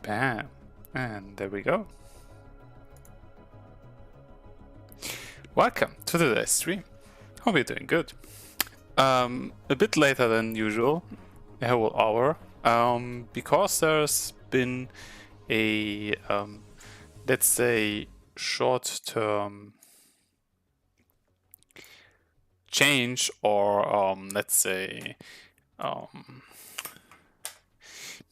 Bam. And there we go. Welcome to today's stream. Hope you're doing good. A bit later than usual, a whole hour, because there's been a, let's say, short-term change, or let's say,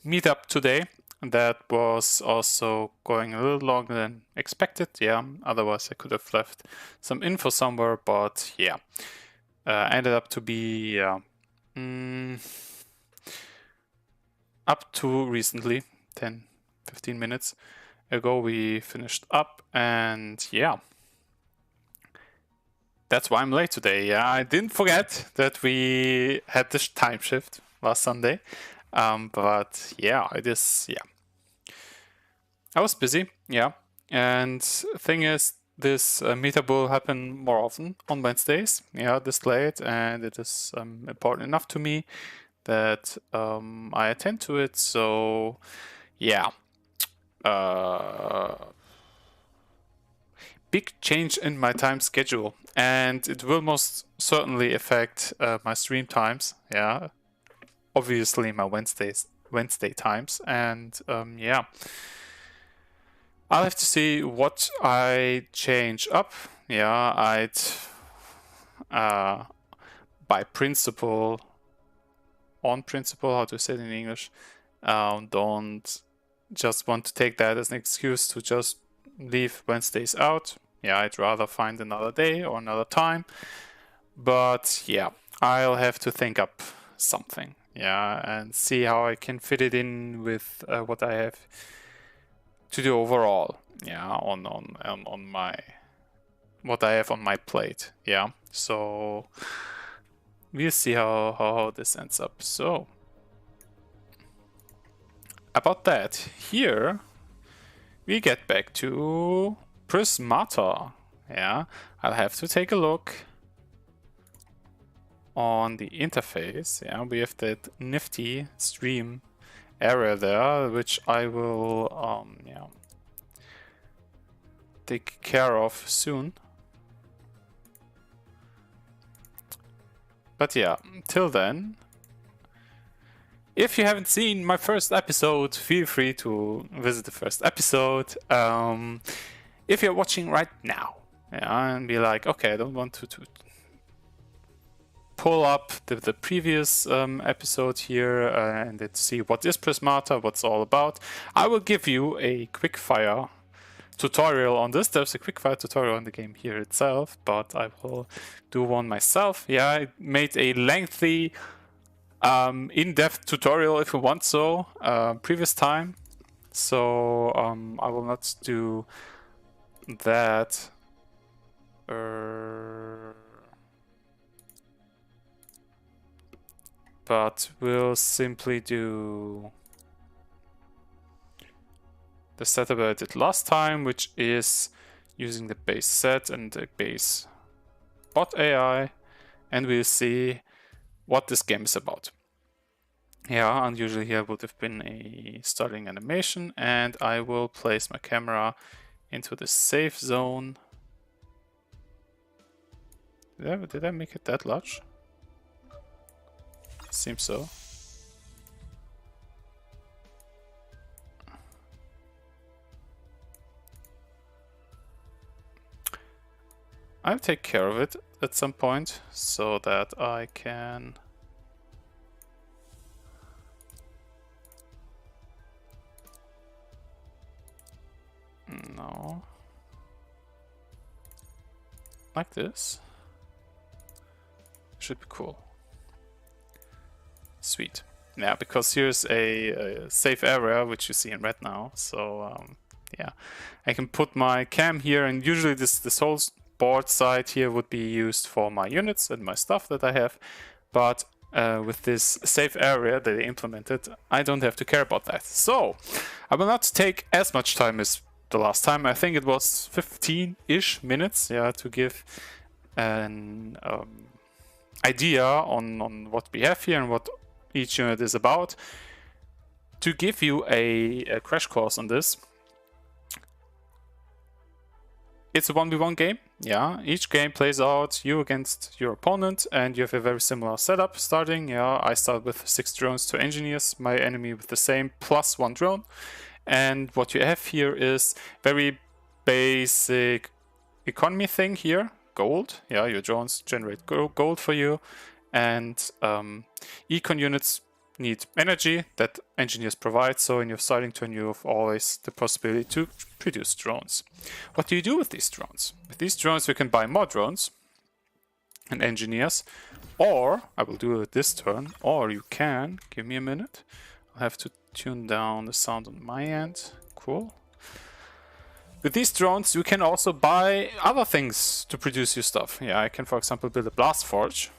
meetup today that was also going a little longer than expected. Yeah, otherwise I could have left some info somewhere, but yeah, ended up to be up to recently 10-15 minutes ago we finished up, and yeah, that's why I'm late today. Yeah, I didn't forget that we had this time shift last Sunday, but yeah, it is, yeah, I was busy, yeah, and thing is, this meetup will happen more often on Wednesdays, yeah, this late, and it is important enough to me that I attend to it, so yeah. Big change in my time schedule, and it will most certainly affect my stream times, yeah, obviously my Wednesday times, and yeah, I'll have to see what I change up. Yeah, I'd by principle, on principle, how to say it in English, don't just want to take that as an excuse to just leave Wednesdays out. Yeah, I'd rather find another day or another time, but yeah, I'll have to think up something, yeah, and see how I can fit it in with what I have to do overall, yeah, on my what I have on my plate, yeah. So we'll see how this ends up. So about that, here we get back to Prismata. Yeah, I'll have to take a look on the interface. Yeah, we have that nifty stream area there, which I will yeah, take care of soon. But yeah, till then, if you haven't seen my first episode, feel free to visit the first episode. If you're watching right now, yeah, and be like, okay, I don't want to pull up the previous episode here and let's see what is Prismata, what's all about. I will give you a quick-fire tutorial on this. There's a quick-fire tutorial on the game here itself, but I will do one myself. Yeah, I made a lengthy in-depth tutorial, if you want so, previous time. So I will not do that. But we'll simply do the setup I did last time, which is using the base set and the base bot AI, and we'll see what this game is about. Yeah, and usually here would have been a starting animation, and I will place my camera into the safe zone. Did I make it that large? Seems so. I'll take care of it at some point so that I can like this. Should be cool. Sweet. Yeah, because here's a safe area, which you see in red now. So yeah, I can put my cam here, and usually this whole board side here would be used for my units and my stuff that I have. But with this safe area that they implemented, I don't have to care about that. So I will not take as much time as the last time. I think it was 15-ish minutes, yeah, to give an idea on what we have here and what each unit is about. To give you a crash course on this, it's a 1v1 game. Yeah, each game plays out you against your opponent, and you have a very similar setup starting. Yeah, I start with 6 drones, 2 engineers, my enemy with the same plus 1 drone. And what you have here is very basic economy thing here. Gold. Yeah, your drones generate gold for you. And econ units need energy that engineers provide, so in your starting turn you have always the possibility to produce drones. What do you do with these drones? With these drones you can buy more drones and engineers, or I will do it this turn, or you can, give me a minute, I'll have to tune down the sound on my end. Cool. With these drones you can also buy other things to produce your stuff. Yeah, I can for example build a blast forge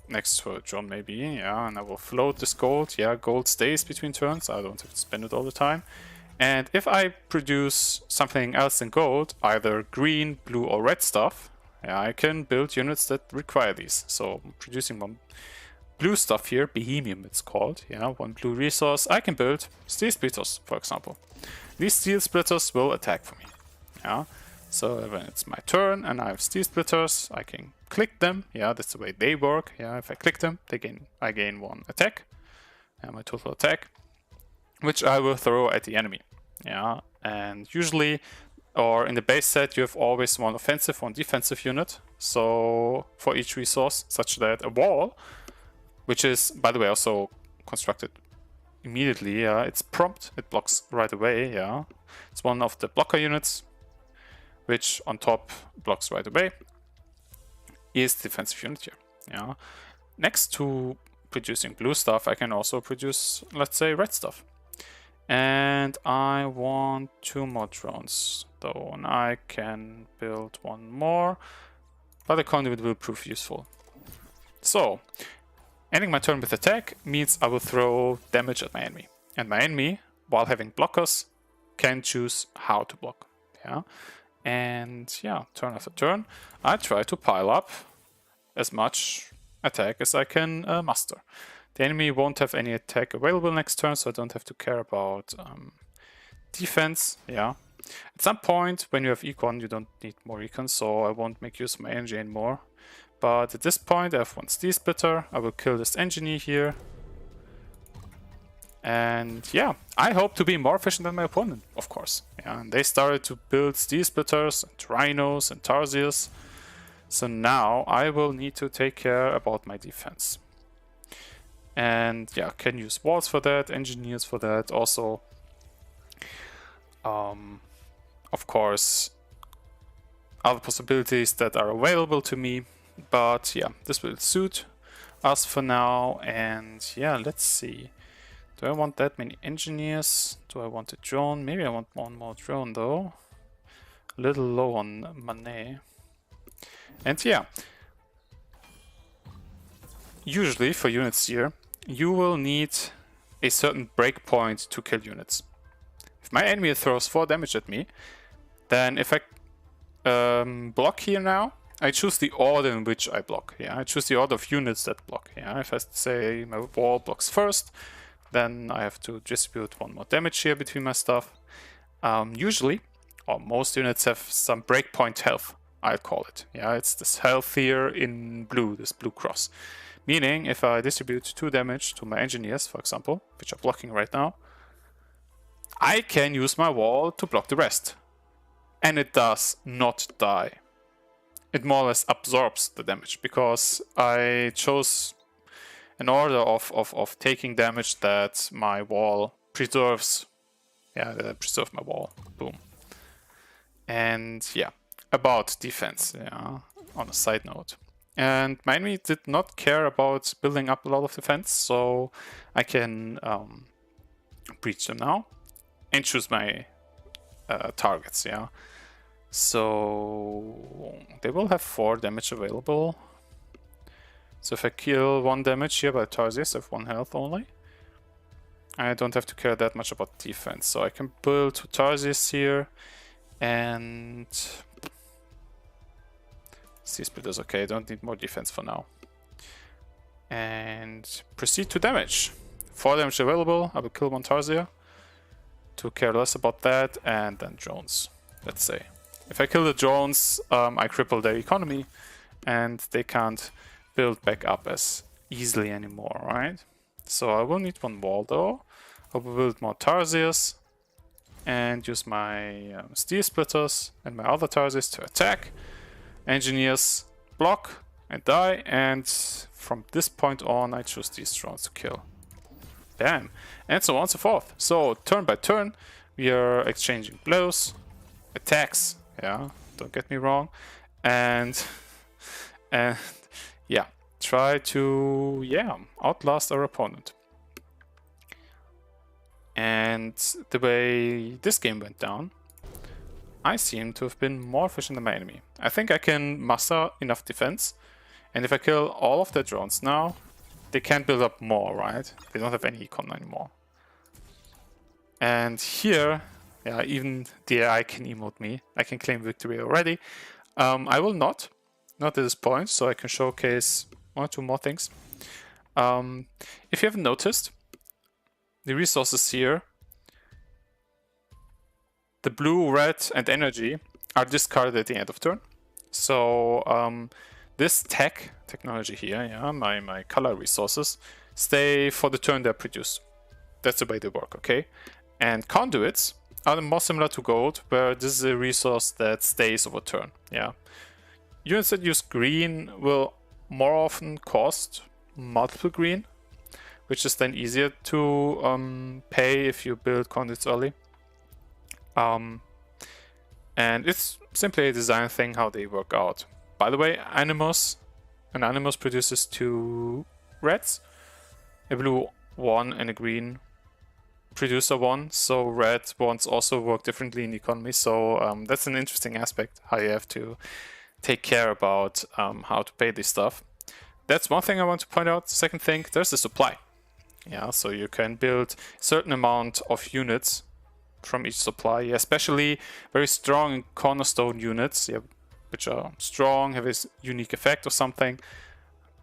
next to a drone maybe, yeah, and I will float this gold. Yeah, gold stays between turns, I don't have to spend it all the time. And if I produce something else than gold, either green, blue or red stuff, yeah, I can build units that require these. So I'm producing one blue stuff here, Bohemium it's called, yeah, one blue resource. I can build steel splitters, for example. These steel splitters will attack for me, yeah. So when it's my turn and I have steel splitters, I can click them. Yeah, that's the way they work. Yeah, if I click them, I gain 1 attack, my total attack, which I will throw at the enemy. Yeah, and usually, or in the base set, you have always 1 offensive, 1 defensive unit. So for each resource, such that a wall, which is by the way also constructed immediately. Yeah, it's prompt. It blocks right away. Yeah, it's one of the blocker units, which on top blocks right away, is defensive unit here. Yeah. Next to producing blue stuff, I can also produce, let's say, red stuff. And I want 2 more drones though, and I can build 1 more, but the conduit will prove useful. So, ending my turn with attack means I will throw damage at my enemy. And my enemy, while having blockers, can choose how to block. Yeah. And yeah, turn after turn, I try to pile up as much attack as I can muster. The enemy won't have any attack available next turn, so I don't have to care about defense. Yeah. At some point, when you have econ, you don't need more econ, so I won't make use of my energy anymore. But at this point, I have 1 steel splitter. I will kill this engineer here. And yeah, I hope to be more efficient than my opponent, of course. Yeah, and they started to build steel splitters and rhinos and tarsiers. So now I will need to take care about my defense. And yeah, can use walls for that, engineers for that. Also, of course, other possibilities that are available to me. But yeah, this will suit us for now. And yeah, let's see. Do I want that many engineers? Do I want a drone? Maybe I want 1 more drone though. A little low on money. And yeah, usually for units here, you will need a certain breakpoint to kill units. If my enemy throws 4 damage at me, then if I block here now, I choose the order in which I block. Yeah, I choose the order of units that block. Yeah, if I say my wall blocks first, then I have to distribute 1 more damage here between my stuff. Usually, or most units have some breakpoint health, I call it. Yeah, it's this health here in blue, this blue cross. Meaning, if I distribute 2 damage to my engineers, for example, which are blocking right now, I can use my wall to block the rest. And it does not die. It more or less absorbs the damage, because I chose an order of taking damage that my wall preserves. Yeah, that I preserve my wall. Boom. And yeah, about defense, yeah, on a side note. And my enemy did not care about building up a lot of defense, so I can breach them now and choose my targets, yeah. So they will have 4 damage available. So if I kill 1 damage here by Tarsius, I have 1 health only. I don't have to care that much about defense, so I can build 2 Tarsius here, and C-Split is okay, I don't need more defense for now. And proceed to damage. 4 damage available. I will kill one Tarsier to care less about that, and then drones, let's say. If I kill the drones, I cripple their economy, and they can't build back up as easily anymore, right? So I will need one wall though. I will build more Tarsiers and use my steel splitters and my other Tarsiers to attack. Engineers block and die, and from this point on I choose these drones to kill. Bam! And so on and so forth. So turn by turn we are exchanging blows, attacks, yeah, don't get me wrong, and yeah, try to outlast our opponent. And the way this game went down, I seem to have been more efficient than my enemy. I think I can muster enough defense, and if I kill all of their drones now, they can't build up more, right? They don't have any econ anymore. And here, yeah, even the AI can emote me. I can claim victory already. I will not at this point, so I can showcase 1 or 2 more things. If you haven't noticed, the resources here, the blue, red, and energy are discarded at the end of turn. So this technology here, yeah, my color resources, stay for the turn they're produced. That's the way they work, okay? And conduits are more similar to gold, where this is a resource that stays over turn, yeah. Units that use green will more often cost multiple green, which is then easier to pay if you build conduits early. And it's simply a design thing how they work out. By the way, Animus produces 2 reds, a blue 1 and a green producer 1, so red ones also work differently in economy, so that's an interesting aspect, how you have to take care about how to pay this stuff. That's one thing I want to point out. Second thing, there's the supply. Yeah, so you can build a certain amount of units from each supply, especially very strong cornerstone units, yeah, which are strong, have a unique effect or something,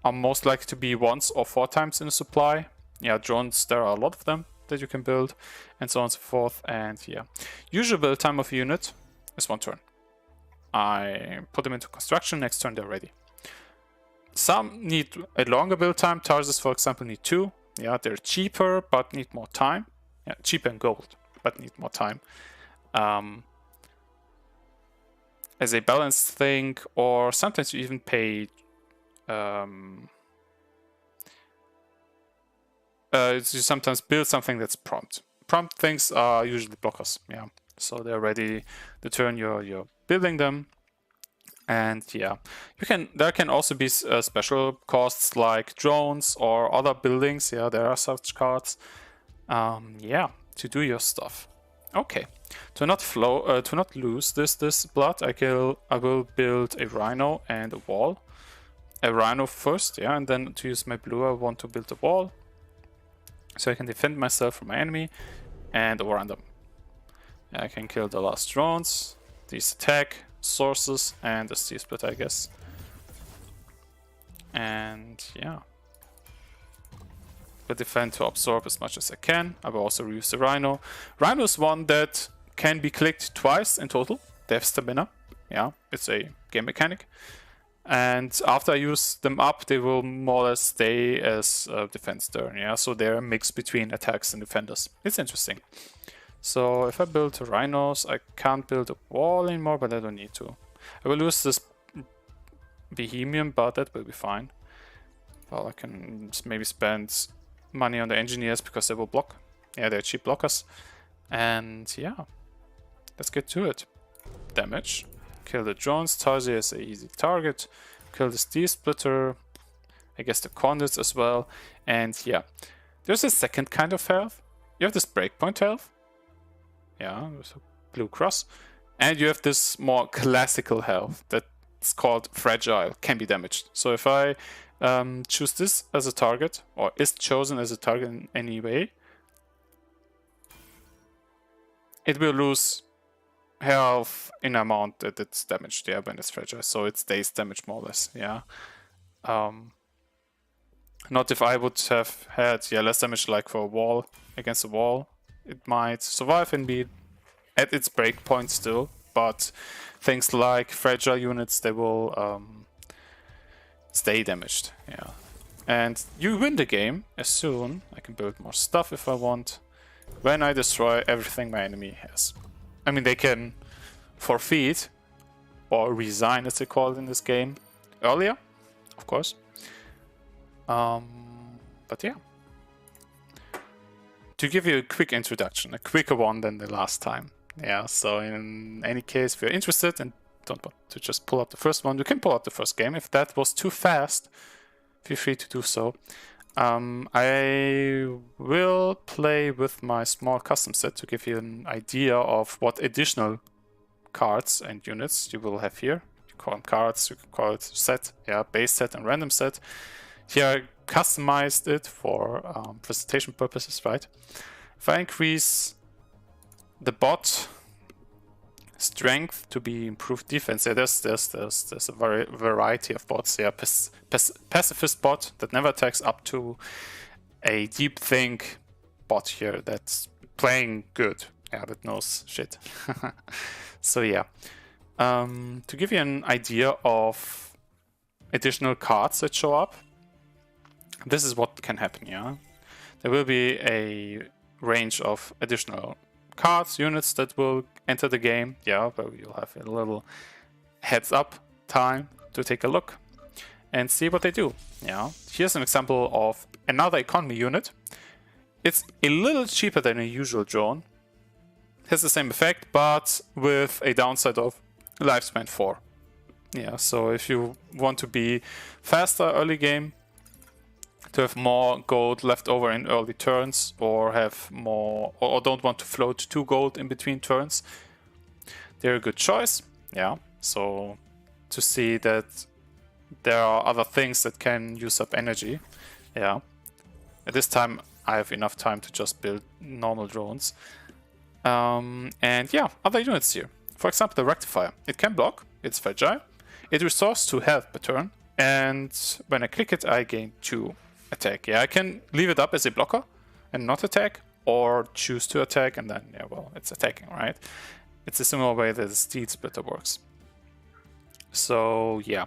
are most likely to be once or 4 times in a supply. Yeah, drones, there are a lot of them that you can build, and so on and so forth. And yeah, usual build time of a unit is 1 turn. I put them into construction, next turn they're ready. Some need a longer build time. Tarsiers, for example, need 2. Yeah, they're cheaper but need more time. Yeah, cheaper in gold but need more time. As a balanced thing, or sometimes you even pay you sometimes build something that's prompt. Prompt things are usually blockers, yeah. So they're ready the turn you're building them. And yeah, there can also be special costs like drones or other buildings. Yeah, there are such cards. Yeah, to do your stuff. Okay, to not lose this blood, I will build a rhino and a wall. A rhino first, yeah, and then to use my blue, I want to build a wall so I can defend myself from my enemy and overrun them. I can kill the last drones. These attack sources and the steel split, I guess. And yeah, but defend to absorb as much as I can. I will also reuse the rhino. Rhino is one that can be clicked twice in total. They have stamina. Yeah, it's a game mechanic. And after I use them up, they will more or less stay as a defense turn. Yeah, so they're a mix between attacks and defenders. It's interesting. So if I build rhinos, I can't build a wall anymore, but I don't need to. I will lose this Bohemian, but that will be fine. Well, I can maybe spend money on the engineers because they will block. Yeah, they're cheap blockers. And yeah, let's get to it. Damage. Kill the drones. Tarsier is an easy target. Kill the steel splitter. I guess the conduits as well. And yeah, there's a second kind of health. You have this breakpoint health. Yeah, there's a blue cross. And you have this more classical health that's called fragile, can be damaged. So if I choose this as a target, or is chosen as a target in any way, it will lose health in amount that it's damaged, yeah, when it's fragile. So it stays damaged more or less, yeah. Not if I would have had less damage like for a wall, against a wall. It might survive and be at its break point still, but things like fragile units, they will stay damaged. Yeah. And you win the game as soon, I can build more stuff if I want, when I destroy everything my enemy has. I mean, they can forfeit or resign, as they call it in this game, earlier, of course. But yeah. To give you a quick introduction, a quicker one than the last time. Yeah, so in any case, if you're interested and don't want to just pull up the first one, you can pull up the first game. If that was too fast, feel free to do so. I will play with my small custom set to give you an idea of what additional cards and units you will have here. You call them cards, you can call it set, yeah, base set and random set. Here I customized it for presentation purposes, right? If I increase the bot strength to be improved defense, yeah, there's a variety of bots. Yeah, pacifist bot that never attacks, up to a deep think bot here that's playing good. Yeah, that knows shit. So yeah, to give you an idea of additional cards that show up, this is what can happen. Yeah, there will be a range of additional cards, units that will enter the game. Yeah, where you'll have a little heads up time to take a look and see what they do. Yeah, here's an example of another economy unit. It's a little cheaper than a usual drone. Has the same effect, but with a downside of lifespan 4. Yeah, so if you want to be faster early game, to have more gold left over in early turns, or have more, or don't want to float 2 gold in between turns, they're a good choice. Yeah, so to see that there are other things that can use up energy. Yeah, at this time I have enough time to just build normal drones. And yeah, other units here. For example, the rectifier. It can block, it's fragile, it restores 2 health per turn, and when I click it I gain 2 attack. Yeah, I can leave it up as a blocker and not attack, or choose to attack and then, yeah, well, it's attacking, right? It's a similar way that the Steel Splitter works. So yeah,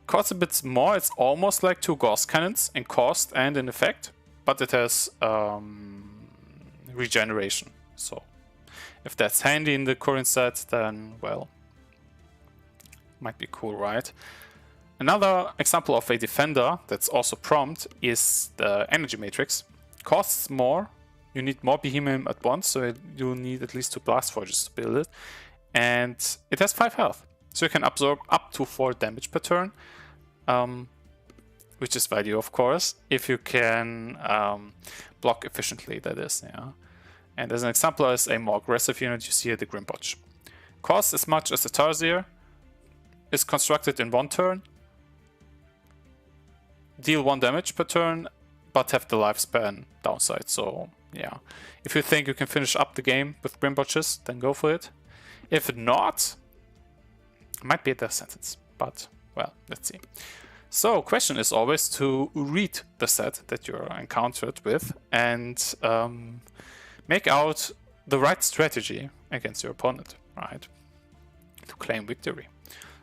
costs a bit more. It's almost like 2 Gauss Cannons in cost and in effect, but it has regeneration. So if that's handy in the current set, then, well, might be cool, right? Another example of a defender that's also prompt is the energy matrix. Costs more, you need more Behemoth at once, so you need at least 2 blast forges to build it. And it has 5 health, so you can absorb up to 4 damage per turn, which is value, of course, if you can block efficiently, that is. Yeah. And as an example, as a more aggressive unit, you see here the Grimbotch. Costs as much as the Tarsier, is constructed in 1 turn, deal 1 damage per turn, but have the lifespan downside. So yeah, if you think you can finish up the game with Grimbotches, then go for it. If not, it might be a death sentence, but well, let's see. So question is always to read the set that you're encountered with and make out the right strategy against your opponent, right, to claim victory.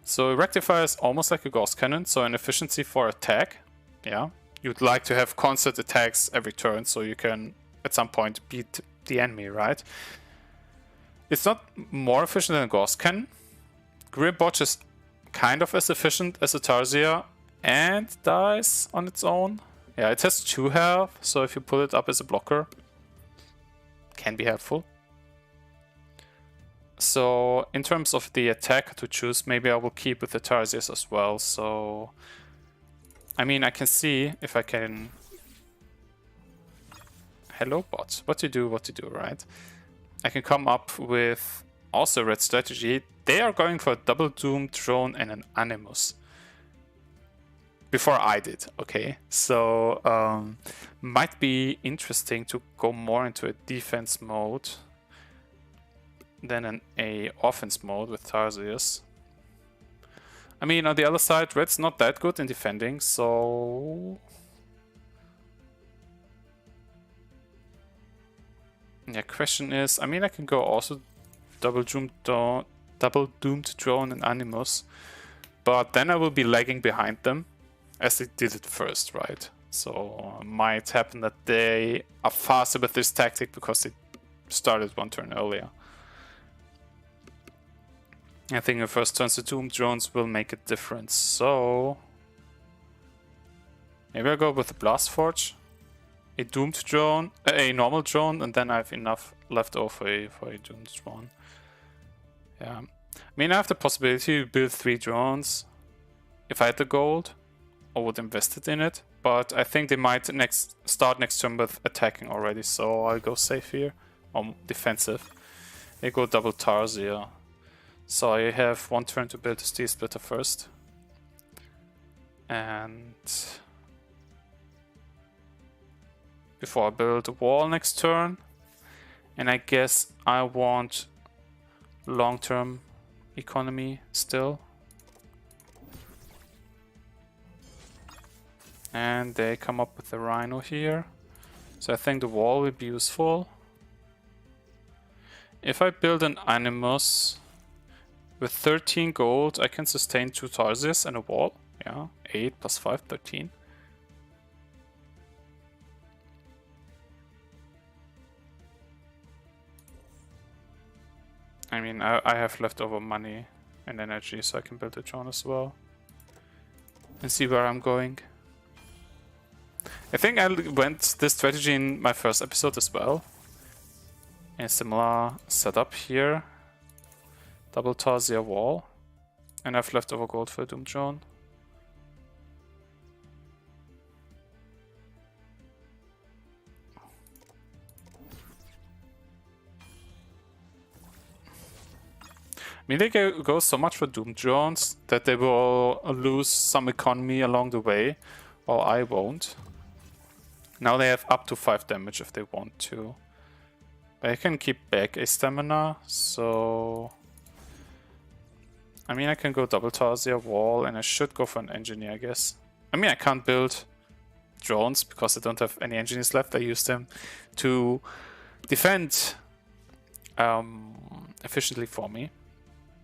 So a rectifier is almost like a Gauss Cannon, so an efficiency for attack. Yeah, you'd like to have constant attacks every turn, so you can at some point beat the enemy, right? It's not more efficient than a Gauss Cannon. Grimbotch is kind of as efficient as a Tarsier and dies on its own. Yeah, it has 2 health, so if you pull it up as a blocker, can be helpful. So in terms of the attack to choose, maybe I will keep with the Tarsiers as well. So I mean, I can see if I can... Hello bot, what you do, right? I can come up with also a red strategy. They are going for a double Doom drone and an Animus. Before I did, okay? So might be interesting to go more into a defense mode than an offense mode with Tarsiers. I mean, on the other side, red's not that good in defending, so Yeah, question is, I mean, I can go also double doomed drone and Animus, but then I will be lagging behind them as they did it first, right? So might happen that they are faster with this tactic because they started one turn earlier. I think the first turns the doomed drones will make a difference. So maybe I'll go with the Blast Forge, a doomed drone, a normal drone, and then I have enough left over for a doomed drone. Yeah, I mean, I have the possibility to build 3 drones if I had the gold, or would invest it in it. But I think they might start next turn with attacking already, so I'll go safe here, or defensive. They go double Tarsier. So I have 1 turn to build a Steel Splitter first. And before I build a wall next turn. And I guess I want long-term economy still. And they come up with a Rhino here. So I think the wall will be useful. If I build an Animus with 13 gold, I can sustain 2 Tarsiers and a wall. Yeah, 8 plus 5, 13. I mean, I have leftover money and energy, so I can build a drone as well. And see where I'm going. I think I went this strategy in my first episode as well. A similar setup here. Double Tarsier wall. And I've leftover gold for a Doom drone. I mean, they go so much for Doom drones that they will lose some economy along the way, while I won't. Now they have up to 5 damage if they want to. But I can keep back a stamina, so... I mean, I can go double Tarsier wall, and I should go for an engineer, I guess. I mean, I can't build drones because I don't have any engineers left. I use them to defend efficiently for me.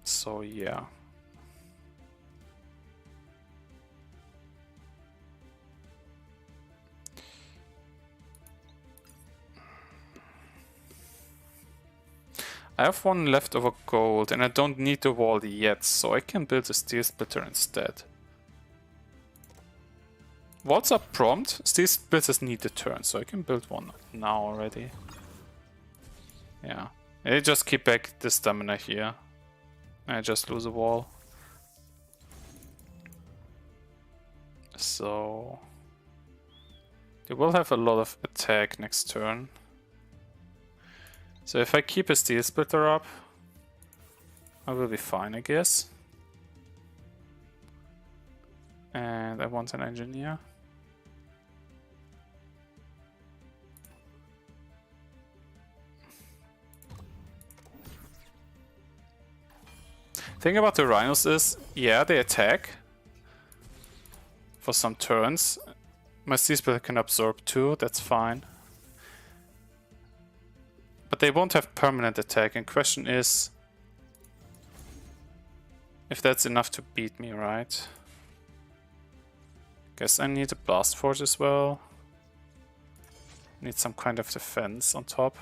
So yeah. I have 1 leftover gold and I don't need the wall yet, so I can build a Steel Splitter instead. Walls are prompt, Steel Splitters need a turn, so I can build 1 now already. Yeah, I just keep back the stamina here. I just lose a wall. So they will have a lot of attack next turn. So if I keep a Steel Splitter up, I will be fine, I guess. And I want an engineer. Thing about the Rhinos is, yeah, they attack for some turns. My Steel Splitter can absorb 2, that's fine. But they won't have permanent attack, and question is if that's enough to beat me, right? Guess I need a Blast Forge as well. Need some kind of defense on top.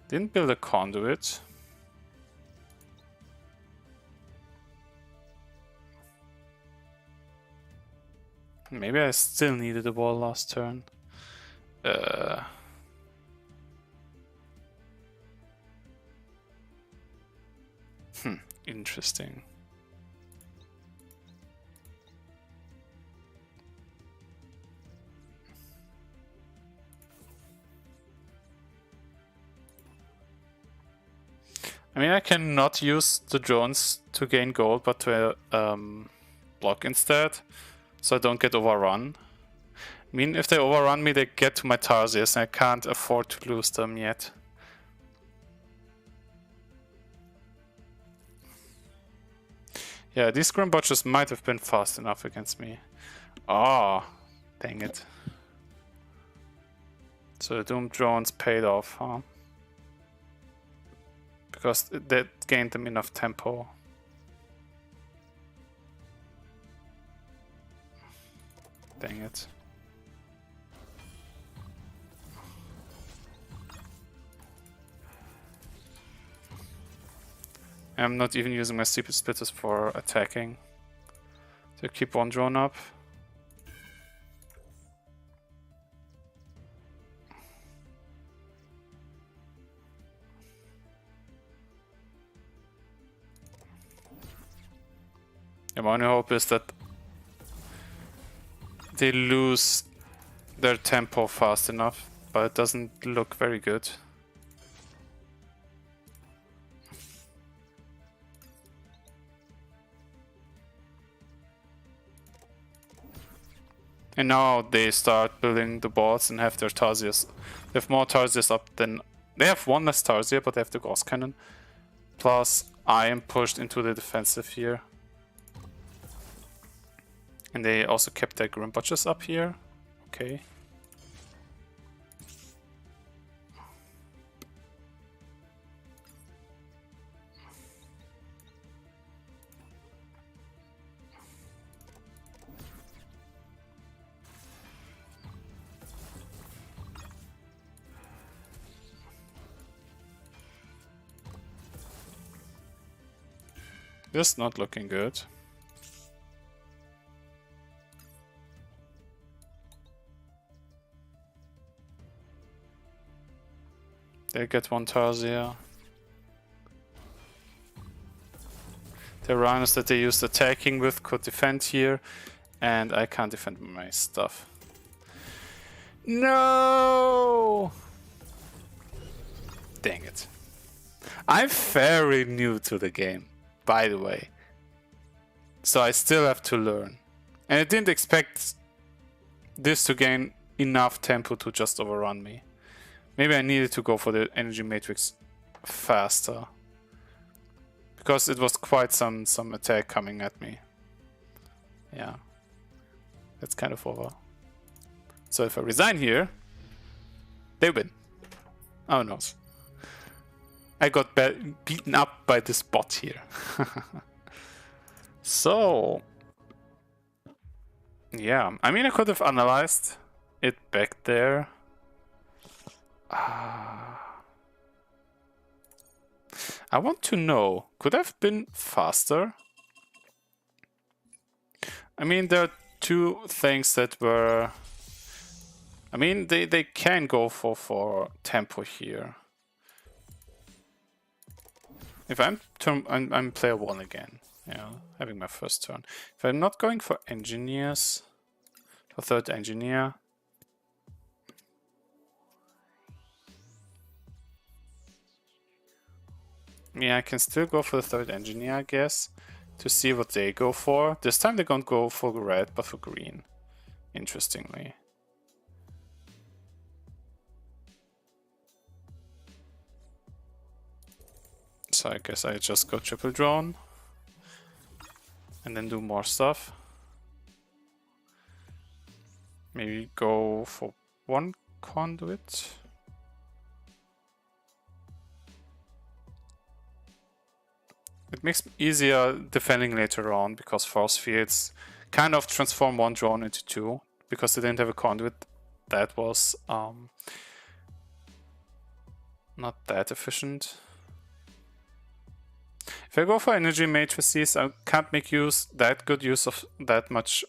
Didn't build a conduit. Maybe I still needed a wall last turn. Interesting. I mean, I cannot use the drones to gain gold, but to block instead, so I don't get overrun. I mean, if they overrun me, they get to my Tarsiers, and I can't afford to lose them yet. Yeah, these Grim Butchers might have been fast enough against me. Ah, dang it. So the Doom drones paid off, huh? Because that gained them enough tempo. Dang it. I'm not even using my stupid splitters for attacking. So keep one drone up. And my only hope is that they lose their tempo fast enough, but it doesn't look very good. And now they start building the boards and have their Tarsiers. They have more Tarsiers up than... They have one less Tarsier, but they have the Gauss Cannon. Plus, I am pushed into the defensive here. And they also kept their Grim Butchers up here. Okay. This is not looking good. They get one Tarsier. The Rhinos that they used attacking with could defend here, and I can't defend my stuff. No! Dang it. I'm very new to the game, by the way. So I still have to learn. And I didn't expect this to gain enough tempo to just overrun me. Maybe I needed to go for the energy matrix faster. Because it was quite some attack coming at me. Yeah. That's kind of over. So if I resign here, they win. Oh no. I got beaten up by this bot here. So... yeah, I mean I could have analyzed it back there. I want to know, could I have been faster? I mean, there are two things that were... I mean, they can go for tempo here. If I'm player 1 again, yeah, having my first turn. If I'm not going for engineers, for third engineer, yeah, I can still go for the third engineer, I guess, to see what they go for. This time they don't go for red, but for green, interestingly. So I guess I just go triple drone and then do more stuff. Maybe go for one conduit. It makes it easier defending later on because force fields kind of transform one drone into two because they didn't have a conduit that was not that efficient. If I go for energy matrices, I can't make that good use of that much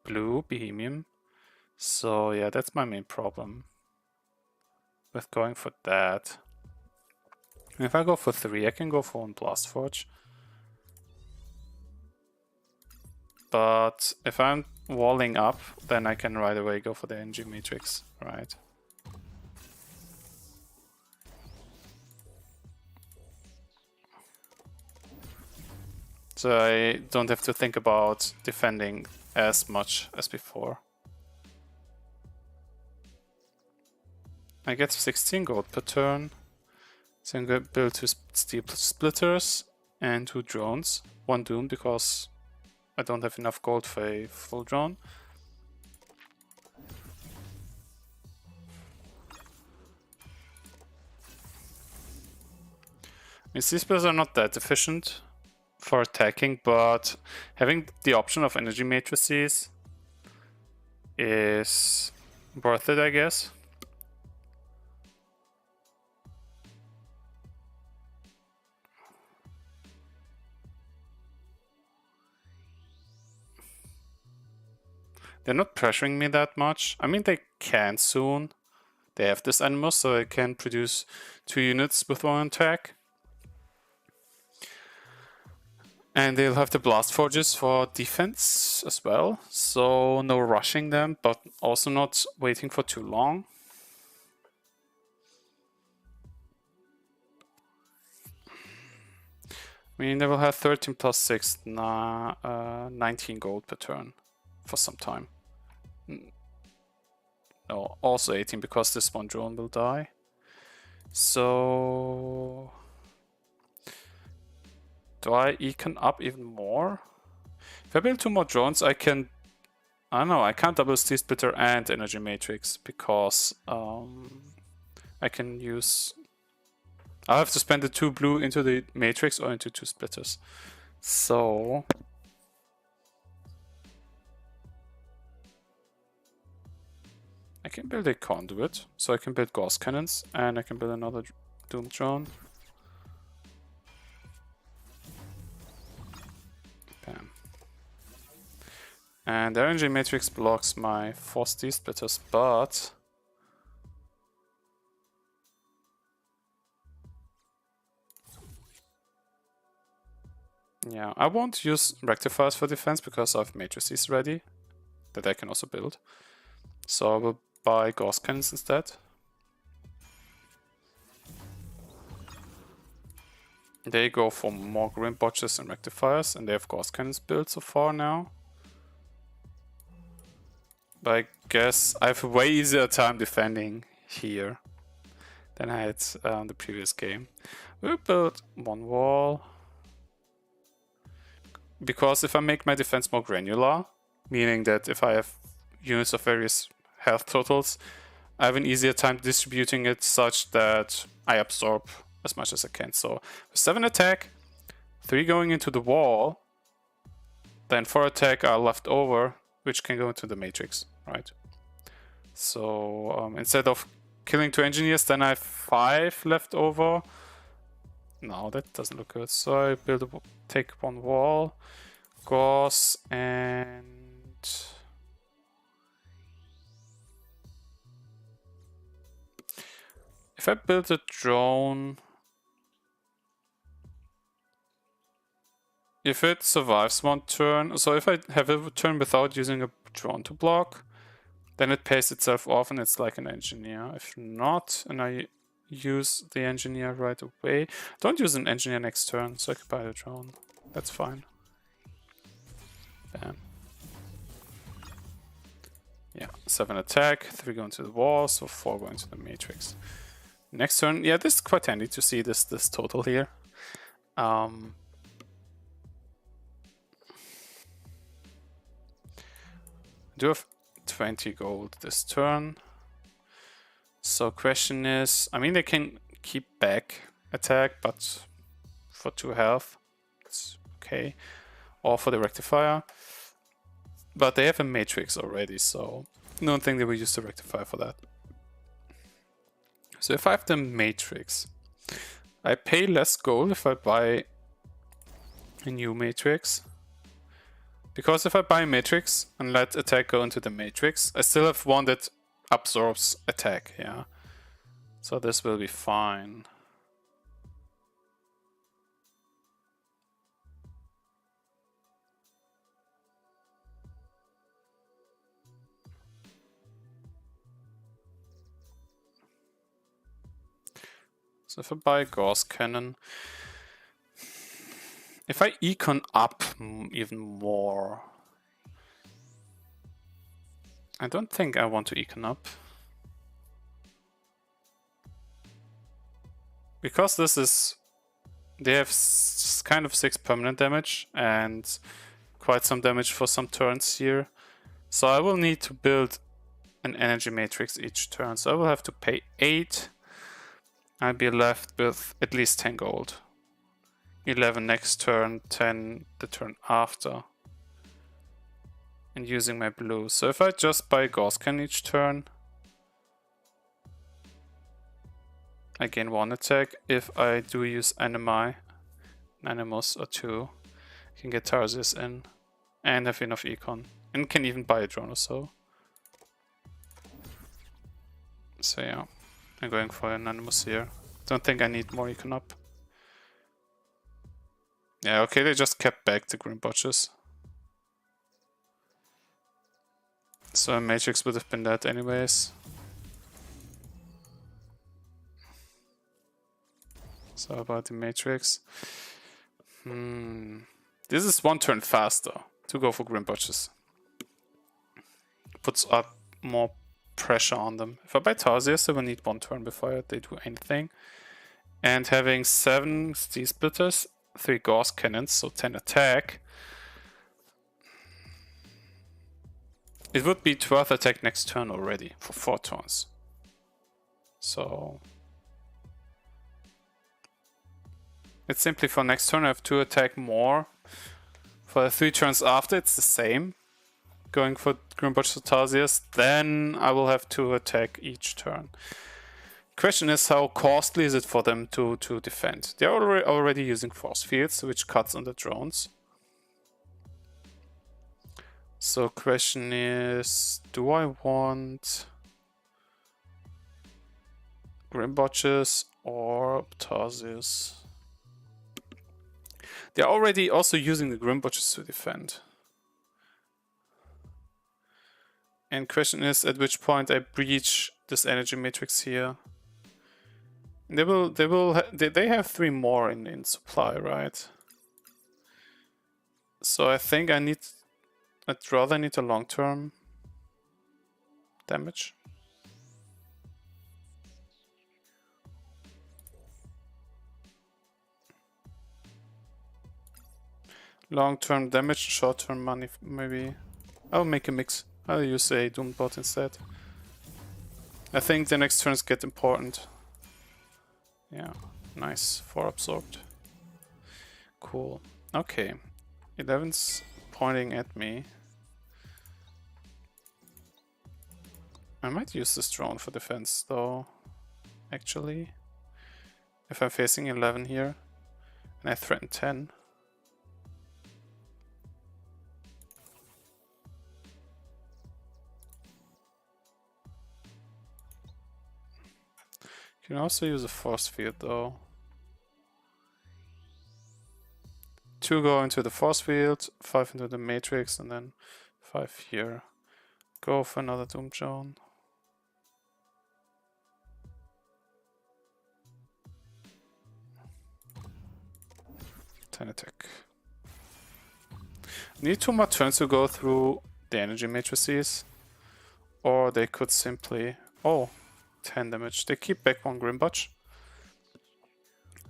blue Bohemian. So yeah, that's my main problem with going for that. And if I go for 3, I can go for 1 Blast Forge. But if I'm walling up, then I can right away go for the energy matrix, right? So I don't have to think about defending as much as before. I get 16 gold per turn. So I'm going to build 2 steel splitters. and 2 drones. 1 Doom because I don't have enough gold for a full drone. I mean, these spells are not that efficient for attacking, but having the option of energy matrices is worth it, I guess. They're not pressuring me that much. I mean, they can soon. They have this animal, so I can produce 2 units with 1 attack. And they'll have the blast forges for defense as well, so no rushing them, but also not waiting for too long. I mean, they will have 13 plus 6, 19 gold per turn for some time. No, also 18 because this one drone will die. So do I econ up even more? If I build 2 more drones, I can... I don't know, I can't double Steel Splitter and Energy Matrix because I can use... I'll have to spend the 2 blue into the Matrix or into 2 Splitters. So... I can build a Conduit, so I can build Gauss Cannons, and I can build another Doom Drone. Bam. And the Energy Matrix blocks my 4 Steel Splitters, but... yeah, I won't use Rectifiers for defense because I have Matrices ready that I can also build. So I will buy Gauss Cannons instead. They go for more Grim Botches and Rectifiers, and they have Gauss Cannons built so far now. But I guess I have a way easier time defending here than I had the previous game. We'll build 1 wall. Because if I make my defense more granular, meaning that if I have units of various health totals, I have an easier time distributing it such that I absorb as much as I can. So with 7 attack, 3 going into the wall, then 4 attack are left over, which can go into the matrix, right? So instead of killing 2 engineers, then I have 5 left over. No, that doesn't look good. So I take 1 wall, Gauss, and if I build a drone, if it survives 1 turn, so if I have a turn without using a drone to block, then it pays itself off and it's like an engineer. If not, and I use the engineer right away, don't use an engineer next turn, so I can buy the drone. That's fine. Bam. Yeah, 7 attack, 3 going to the wall, so 4 going to the matrix. Next turn, yeah, this is quite handy to see this total here. Do have 20 gold this turn. So question is, I mean they can keep back attack, but for 2 health, it's okay. Or for the rectifier. But they have a matrix already, so I don't think they will use the rectifier for that. So if I have the matrix, I pay less gold if I buy a new matrix. Because if I buy a matrix and let attack go into the matrix, I still have one that absorbs attack, yeah. So this will be fine. So if I buy a Gauss Cannon, if I econ up even more, I don't think I want to econ up. Because this is They have kind of 6 permanent damage and quite some damage for some turns here. So I will need to build an energy matrix each turn. So I will have to pay 8. I'll be left with at least 10 gold. 11 next turn, 10 the turn after. And using my blue. So if I just buy Gauss Cannon each turn, I gain 1 attack. If I do use Animus or 2, I can get Tarsius in and have enough econ. And can even buy a drone or so. So yeah, I'm going for an Animus here. Don't think I need more econ up. Yeah, okay, they just kept back the green botches. So a matrix would have been that anyways. So about the matrix. This is 1 turn faster to go for green botches. Puts up more pressure on them. If I buy Tarsius, I will need 1 turn before they do anything. And having 7 steel splitters, 3 Gauss cannons, so 10 attack. It would be 12th attack next turn already for 4 turns. So it's simply for next turn I have 2 attack more. For the 3 turns after it's the same. Going for Greenbotch to Tarsius, then I will have 2 attack each turn. Question is, how costly is it for them to defend? They're already using force fields, which cuts on the drones. So question is, do I want Greenbotches or Tarsius? They're already also using the Greenbotches to defend. And question is, at which point I breach this energy matrix here. They have 3 more in supply, right? So I think I'd rather need a long-term damage. Long-term damage, short-term money, maybe. I'll make a mix. I'll use a Doombot instead. I think the next turns get important. Yeah, nice. 4 absorbed. Cool. Okay. 11's pointing at me. I might use this drone for defense though, actually. If I'm facing 11 here and I threaten 10. You can also use a force field though. 2 go into the force field, 5 into the matrix, and then 5 here. Go for another Doom Drone. Attack. Need 2 more turns to go through the energy matrices, or they could simply 10 damage. They keep back 1 Grimbotch,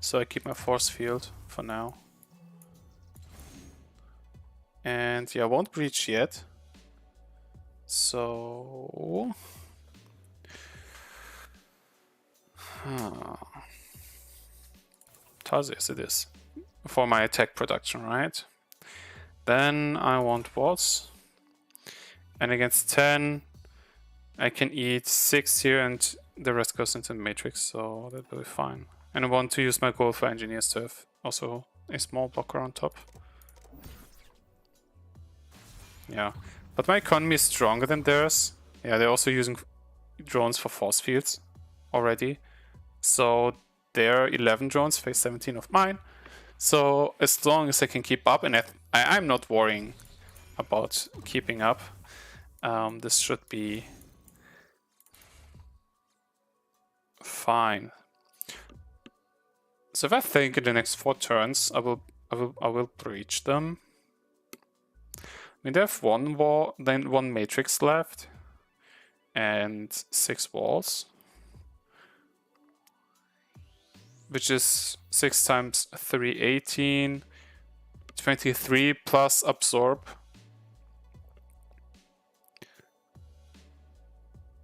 so I keep my force field for now. And yeah, I won't breach yet. So Tarsius it is. For my attack production, right? Then I want walls. And against 10, I can eat 6 here and the rest goes into the matrix, so that will be fine. And I want to use my gold for engineers to have also a small blocker on top. Yeah, but my economy is stronger than theirs. Yeah, they're also using drones for force fields already. So their 11 drones face 17 of mine. So as long as I can keep up, and I'm not worrying about keeping up, this should be fine. So if I think in the next 4 turns, I will breach them. I mean, they have 1 wall, then 1 matrix left, and 6 walls. which is 6 times 3, 18, 23 plus absorb,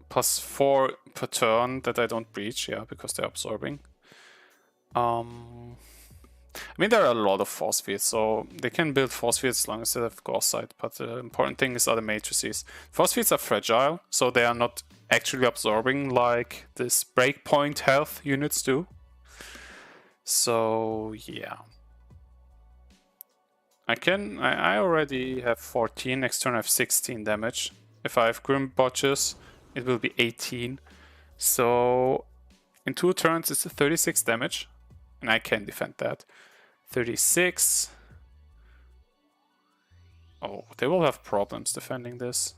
plus 4 per turn that I don't breach, yeah, because they're absorbing. I mean, there are a lot of force fields, so they can build force fields as long as they have Gauss sight, but the important thing is other matrices. Force fields are fragile, so they are not actually absorbing like this breakpoint health units do. So, yeah. I already have 14, next turn I have 16 damage. If I have Grim Botches, it will be 18. So, in 2 turns it's 36 damage, and I can defend that. 36. Oh, they will have problems defending this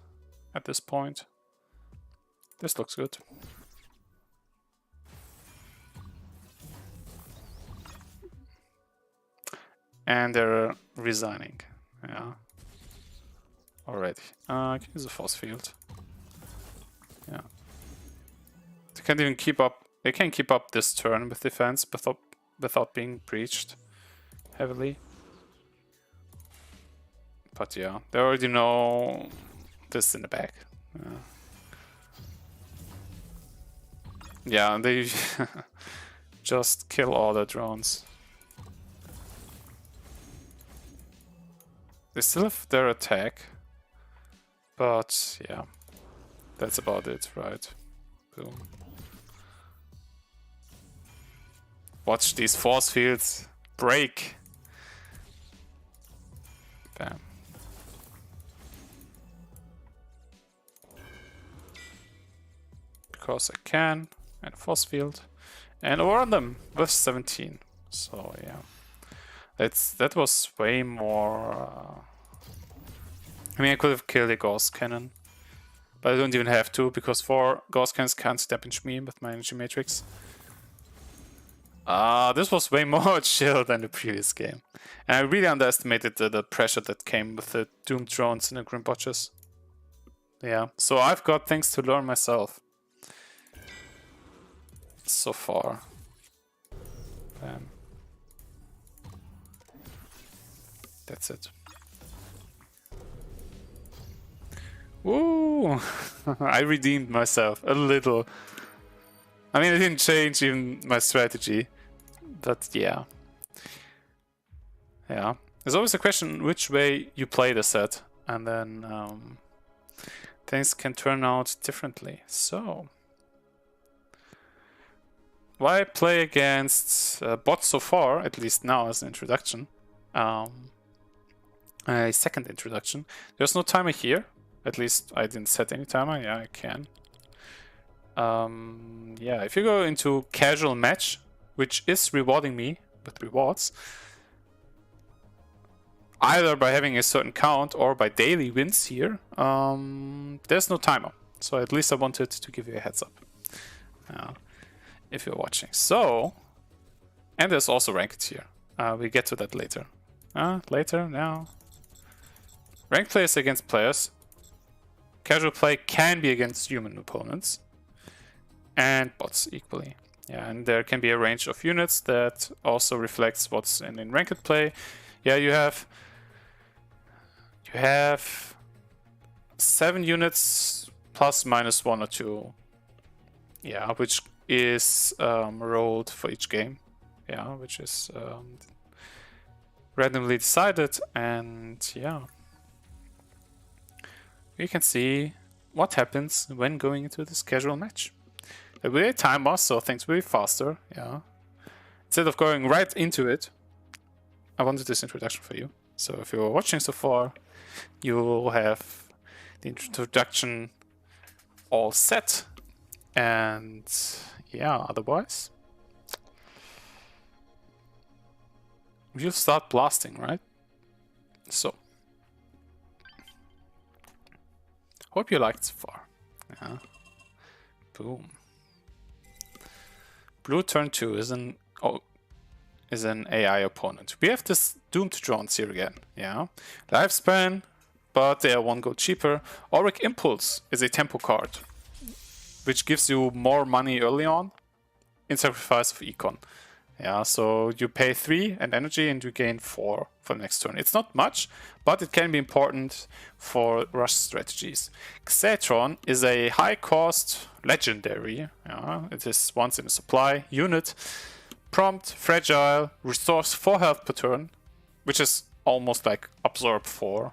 at this point. This looks good. And they're resigning. Yeah. Already. I can use a force field. Yeah. They can't even keep up. They can keep up this turn with defense without being breached heavily. But yeah, they already know this in the back. Yeah, they just kill all the drones. They still have their attack, but yeah, that's about it, right? Boom. Watch these force fields break. Bam. Because I can, and a force field, and overrun them with 17. So yeah, that was way more. I mean, I could have killed a Gauss Cannon, but I don't even have to because 4 Gauss Cannons can't damage me with my energy matrix. This was way more chill than the previous game. And I really underestimated the pressure that came with the Doom drones and the Grim Botches. Yeah, so I've got things to learn myself. So far. Bam. That's it. Woo! I redeemed myself a little. I mean, I didn't change even my strategy. But yeah. Yeah. There's always a question which way you play the set. And then things can turn out differently. So why play against bots so far, at least now as an introduction? A second introduction. There's no timer here. At least I didn't set any timer. Yeah, I can. Yeah, if you go into casual match, which is rewarding me with rewards, either by having a certain count or by daily wins here, there's no timer. So at least I wanted to give you a heads up if you're watching. So, and there's also ranked here. We'll get to that later. Later? Now. Ranked players against players. Casual play can be against human opponents. And bots equally. Yeah, and there can be a range of units that also reflects what's in ranked play. Yeah, you have 7 units plus minus 1 or 2. Yeah, which is rolled for each game. Yeah, which is randomly decided, and yeah. You can see what happens when going into this casual match. There will be a timer, so things will be faster, yeah. Instead of going right into it, I wanted this introduction for you. So if you're watching so far, you will have the introduction all set. And yeah, otherwise, we'll start blasting, right? So, hope you liked so far. Yeah. Boom. Blue turn 2 is an AI opponent. We have this doomed drones here again. Yeah. Lifespan, but they are 1 gold cheaper. Auric Impulse is a tempo card, which gives you more money early on in sacrifice of econ. Yeah, so you pay 3 and energy and you gain 4 for the next turn. It's not much, but it can be important for rush strategies. Xetron is a high cost legendary. Yeah, it is once in a supply unit. Prompt, fragile, restores 4 health per turn, which is almost like absorb 4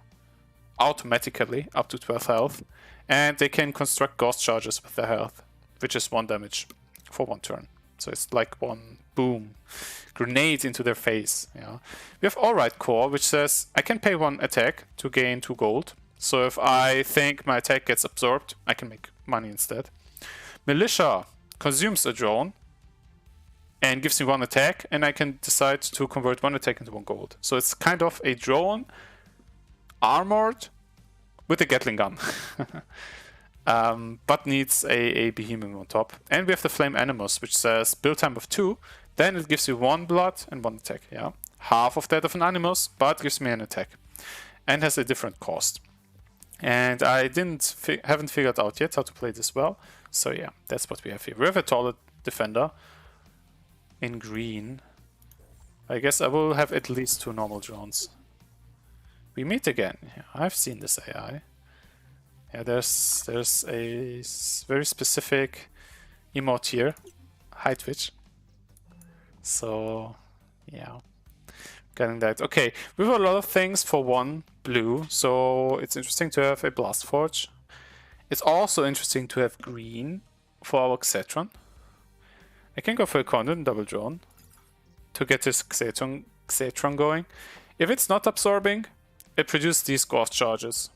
automatically up to 12 health. And they can construct ghost charges with their health, which is 1 damage for 1 turn. So it's like one boom grenade into their face. Yeah. We have Alright Core, which says I can pay 1 attack to gain 2 gold. So if I think my attack gets absorbed, I can make money instead. Militia consumes a drone and gives me 1 attack, and I can decide to convert 1 attack into 1 gold. So it's kind of a drone armored with a Gatling gun. But needs a behemoth on top. And we have the Flame Emotes, which says build time of 2. Then it gives you 1 blood and 1 attack. Yeah, half of that of an Animus, but gives me an attack. And has a different cost. And I haven't figured out yet how to play this well. So yeah, that's what we have here. We have a Toilet Defender in green. I guess I will have at least 2 normal drones. We meet again. Yeah, I've seen this AI. Yeah, there's a very specific emote here, high Twitch. So yeah, getting that. Okay, we have a lot of things for 1 blue, so it's interesting to have a Blast Forge. It's also interesting to have green for our Xetron. I can go for a Conduit and double drone to get this Xetron going. If it's not absorbing, it produces these ghost charges.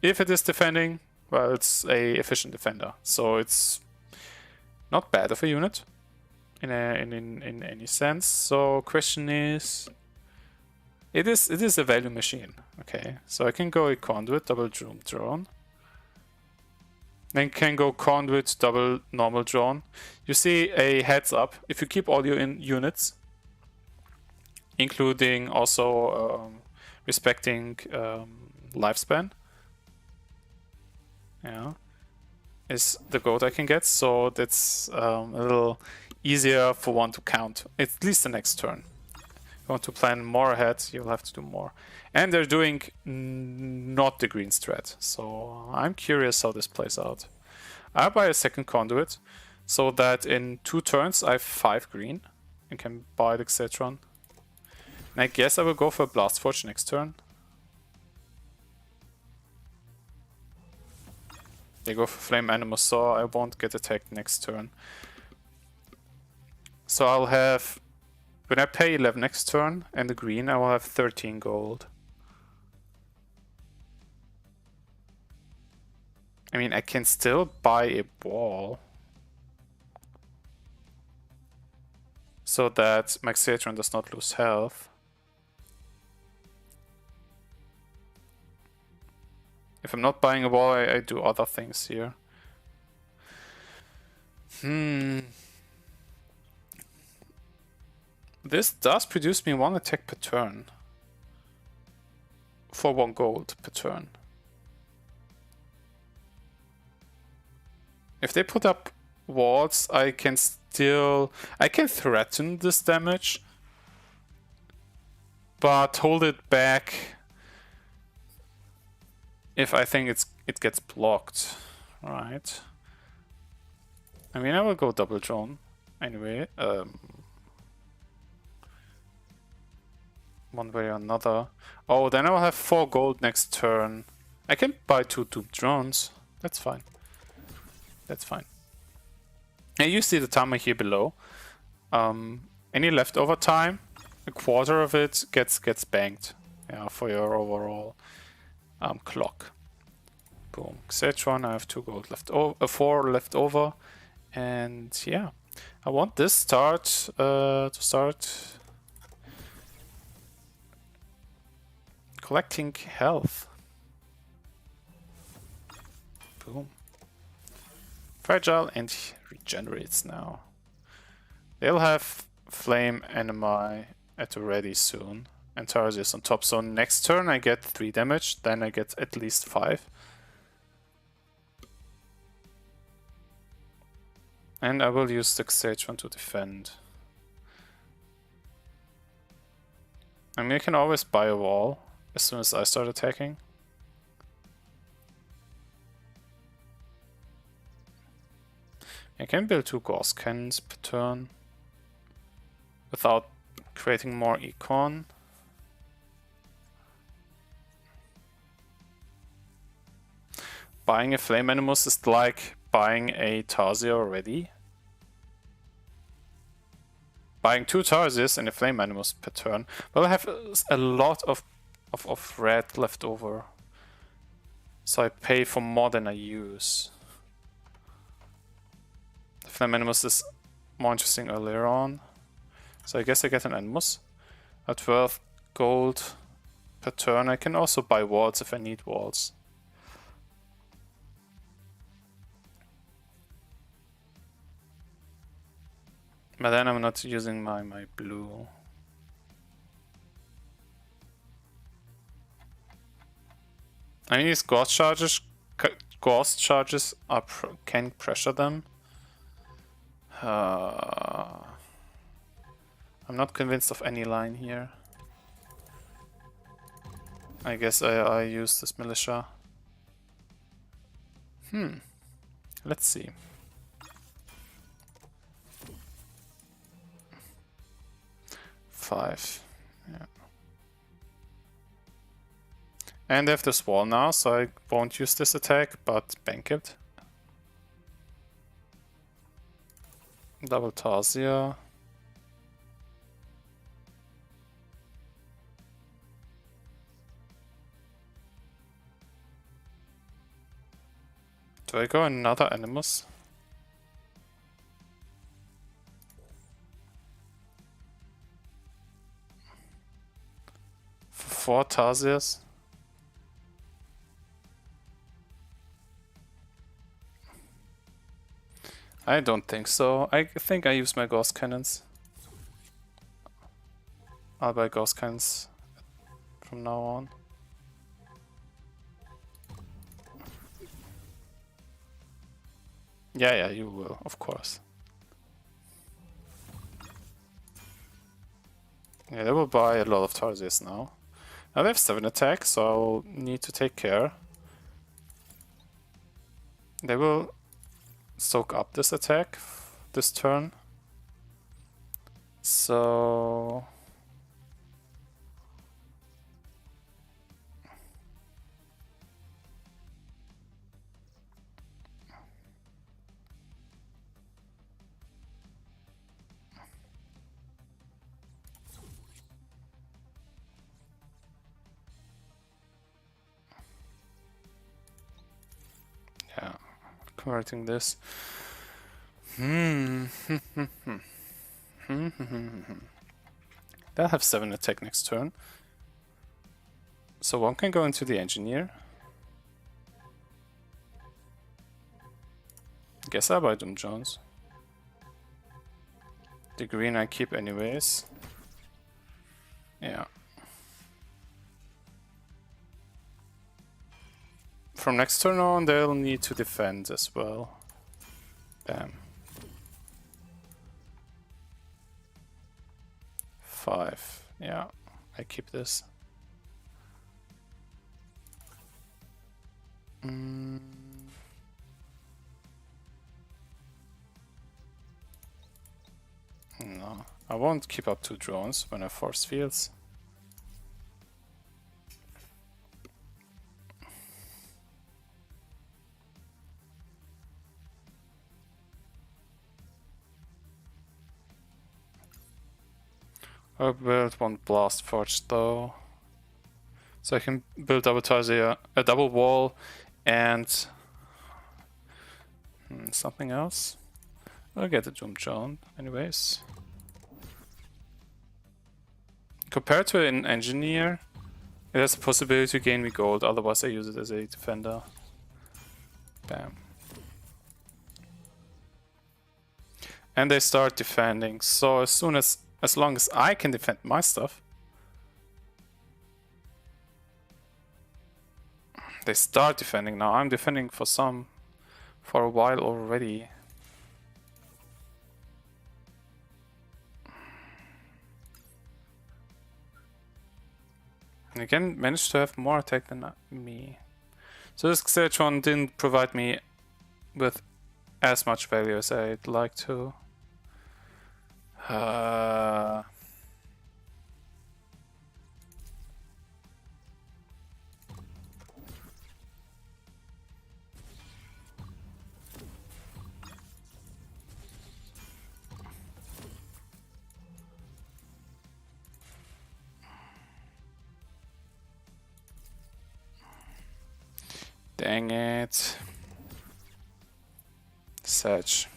If it is defending, well, it's a efficient defender, so it's not bad of a unit in any sense. So question is, it is a value machine. Okay, so I can go a conduit, double drone. Then can go conduit, double normal drone. You see a heads up. If you keep all your units, including also respecting lifespan, yeah, is the gold I can get. So that's a little easier for 1 to count, at least the next turn. If you want to plan more ahead, you'll have to do more. And they're doing not the green strat, so I'm curious how this plays out. I'll buy a second conduit, so that in 2 turns I have 5 green and can buy the Xetron. And I guess I will go for a Blast Forge next turn. They go for Flame Animus, so I won't get attacked next turn. So I'll have, when I pay 11 next turn and the green, I will have 13 gold. I mean, I can still buy a wall so that my Xetron does not lose health. If I'm not buying a wall, I do other things here. This does produce me 1 attack per turn. For 1 gold per turn. If they put up walls, I can threaten this damage, but hold it back if I think it gets blocked, right? I mean, I will go double drone anyway, one way or another. Oh, then I will have 4 gold next turn. I can buy 2 drones. That's fine. That's fine. And you see the timer here below. Any leftover time, a quarter of it gets banked, yeah, for your overall clock. Boom. Xetron, I have 2 gold left over, 4 left over, and yeah, I want this to start collecting health. Boom. Fragile and regenerates now. They'll have Flame Enemy at the ready soon. And Tarsius on top. So next turn I get 3 damage, then I get at least 5. And I will use the Xetron to defend. I mean, I can always buy a wall as soon as I start attacking. I can build 2 gauss cannons per turn without creating more econ. Buying a Flame Animus is like buying a Tarsier already. Buying 2 Tarsiers and a Flame Animus per turn. But I have a lot of red left over. So I pay for more than I use. The Flame Animus is more interesting earlier on. So I guess I get an Animus. At 12 gold per turn. I can also buy walls if I need walls. But then I'm not using my blue. I mean, these ghost charges are can pressure them. I'm not convinced of any line here. I guess I use this militia. Let's see. Five. Yeah. And I have this wall now, so I won't use this attack, but bank it. Double Tarsier. Do I go another Animus? For 4 Tarsiers? I don't think so. I think I use my Ghost Cannons. I'll buy Ghost Cannons from now on. Yeah, you will, of course. Yeah, they will buy a lot of Tarsiers now. Now they have 7 attacks, so I'll need to take care. They will soak up this attack this turn. So yeah, converting this. They'll have 7 attack next turn. So one can go into the engineer. Guess I buy Doom Jones. The green I keep anyways. Yeah. From next turn on, they'll need to defend as well. Bam. 5. Yeah, I keep this. No, I won't keep up 2 drones when I force fields. I'll build 1 blast forge though, so I can build double Tarsier, a double wall, and something else. I'll get a Doom Jones anyways. Compared to an engineer, it has the possibility to gain me gold, otherwise I use it as a defender. Bam. And they start defending, so as long as I can defend my stuff, they start defending now. I'm defending for a while already. Again, managed to have more attack than me. So this stage one didn't provide me with as much value as I'd like to. Dang it. Sedge.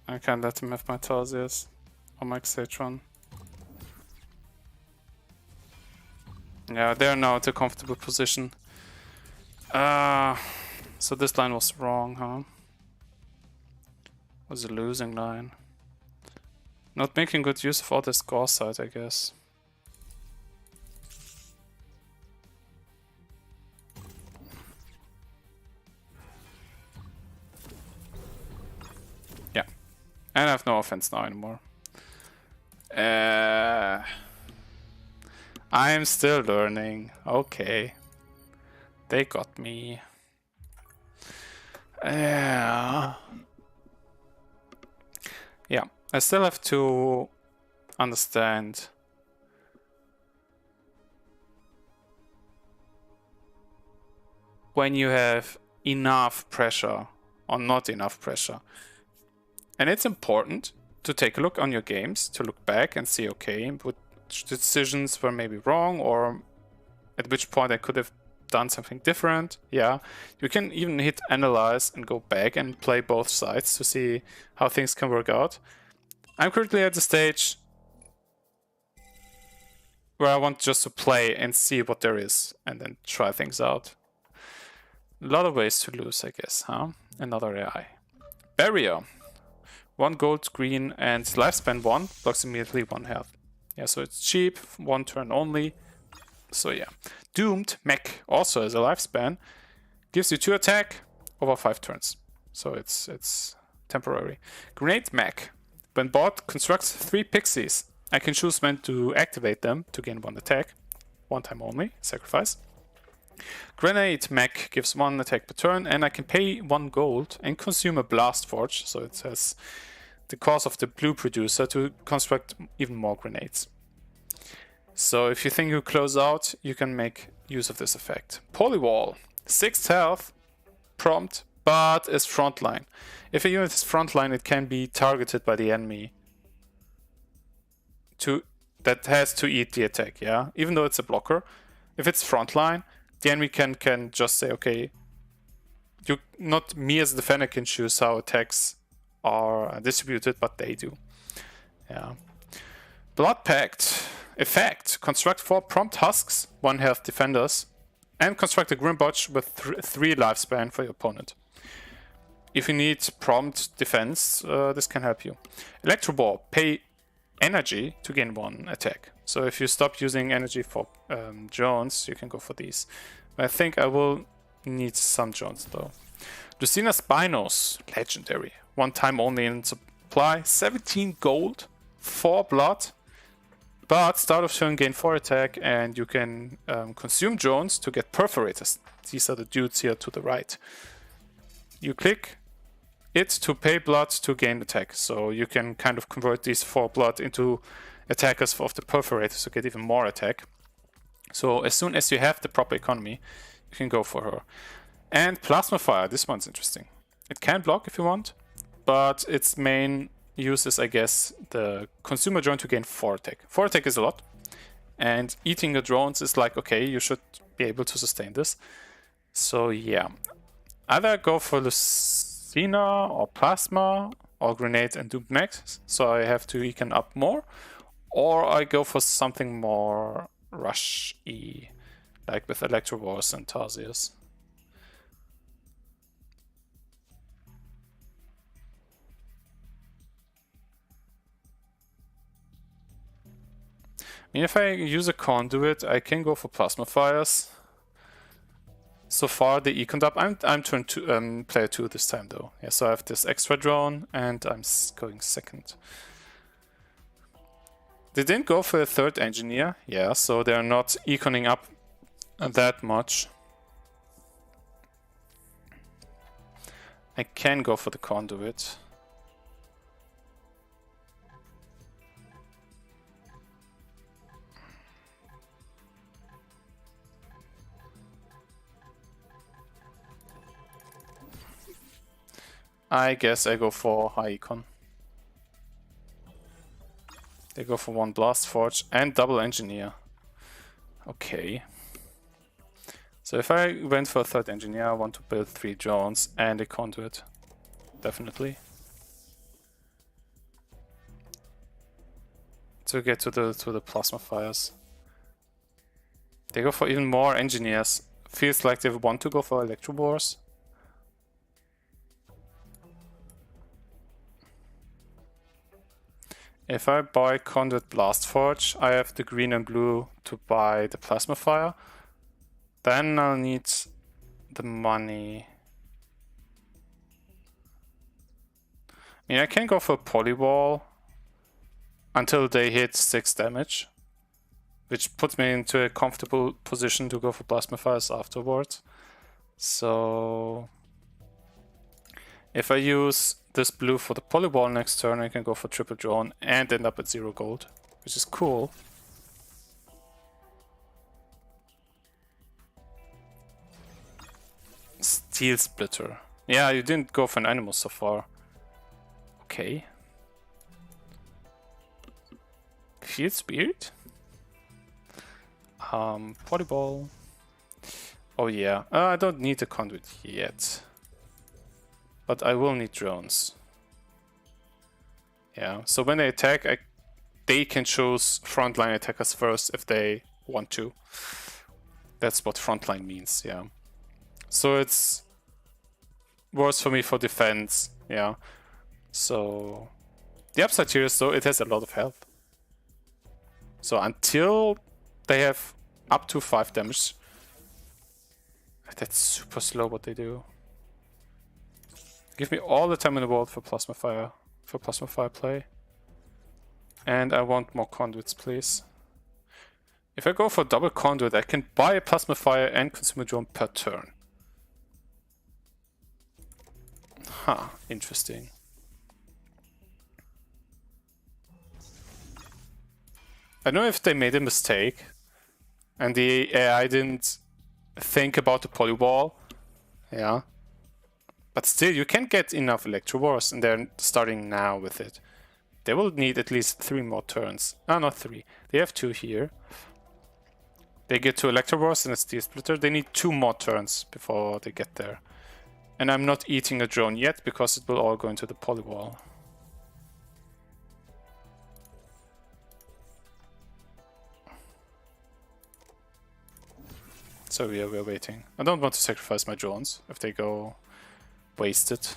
I can't let him have my Tarsius or my stage one. Yeah, they're now at a comfortable position. So this line was wrong, huh? Was a losing line. Not making good use of all this score side, I guess. Yeah. And I have no offense now anymore. I'm still learning. Okay. They got me. Yeah. I still have to understand when you have enough pressure or not enough pressure. And it's important to take a look on your games, to look back and see, okay, which decisions were maybe wrong, or at which point I could have done something different. Yeah, you can even hit analyze and go back and play both sides to see how things can work out. I'm currently at the stage where I want just to play and see what there is and then try things out. A lot of ways to lose, I guess, huh? Another AI. Barrier. 1 gold, green, and lifespan 1 blocks immediately 1 health. Yeah, so it's cheap, 1 turn only. So yeah. Doomed mech also has a lifespan. Gives you 2 attack over 5 turns. So it's temporary. Grenade mech. When bought, constructs 3 pixies. I can choose when to activate them to gain 1 attack. 1 time only. Sacrifice. Grenade mech gives 1 attack per turn, and I can pay 1 gold and consume a blast forge. So it has the cost of the blue producer to construct even more grenades. So if you think you close out, you can make use of this effect. Polywall. 6th health. Prompt, but is frontline. If a unit is frontline, it can be targeted by the enemy that has to eat the attack, yeah? Even though it's a blocker. If it's frontline, the enemy can just say, okay, not me as a defender can choose how attacks are distributed, but they do. Yeah. Blood Pact. Effect. Construct 4 prompt husks, 1 health defenders, and construct a Grimbotch with 3 lifespan for your opponent. If you need prompt defense, this can help you. Electro Ball. Pay energy to gain 1 attack. So if you stop using energy for drones, you can go for these. I think I will need some drones though. Lucina's Binos. Legendary. 1 time only in supply. 17 gold. 4 blood. But start of turn gain 4 attack, and you can consume drones to get perforators. These are the dudes here to the right. You click it to pay blood to gain attack. So you can kind of convert these 4 blood into attackers of the perforators to get even more attack. So as soon as you have the proper economy, you can go for her. And Plasma Fire, this one's interesting. It can block if you want, but its main uses, I guess, the consumer drone to gain 4 attack. 4 attack is a lot, and eating the drones is like, okay, you should be able to sustain this. So yeah, either go for Lucina or Plasma or Grenade and Doomed Mechs, so I have to econ up more, or I go for something more rush-y, like with Electro Wars and Tarsius. mean, if I use a conduit, I can go for plasma fires. So far, the econ up. I'm turn two, player 2 this time though. Yeah, so I have this extra drone, and I'm going second. They didn't go for a third engineer. Yeah, so they're not econing up that much. I can go for the conduit. I guess I go for high econ. They go for 1 blast forge and double engineer. Okay. So if I went for a third engineer, I want to build 3 drones and a conduit. Definitely. To get to the plasma fires. They go for even more engineers. Feels like they want to go for electro wars. If I buy Conduit Blast Forge, I have the green and blue to buy the Plasma Fire. Then I'll need the money. I mean, I can go for Polywall until they hit 6 damage, which puts me into a comfortable position to go for Plasma Fires afterwards. So if I use this blue for the Polywall next turn, I can go for triple drone and end up at 0 gold, which is cool. Steel Splitter. Yeah, you didn't go for an animal so far. Okay. Field Spirit? Polyball. Oh yeah, I don't need a conduit yet. But I will need drones. Yeah, so when they attack, they can choose frontline attackers first if they want to. That's what frontline means, yeah. So it's worse for me for defense, yeah. So the upside here is though it has a lot of health. So until they have up to 5 damage, that's super slow what they do. Give me all the time in the world for Plasma Fire play. And I want more conduits, please. If I go for double conduit, I can buy a Plasma Fire and consume a drone per turn. Huh, interesting. I don't know if they made a mistake and the AI didn't think about the polywall. Yeah. But still, you can get enough Electro Wars, and they're starting now with it. They will need at least 3 more turns. No, not 3. They have 2 here. They get to Electro Wars and a Steel Splitter. They need 2 more turns before they get there. And I'm not eating a drone yet, because it will all go into the polywall. So yeah, we're waiting. I don't want to sacrifice my drones if they go wasted.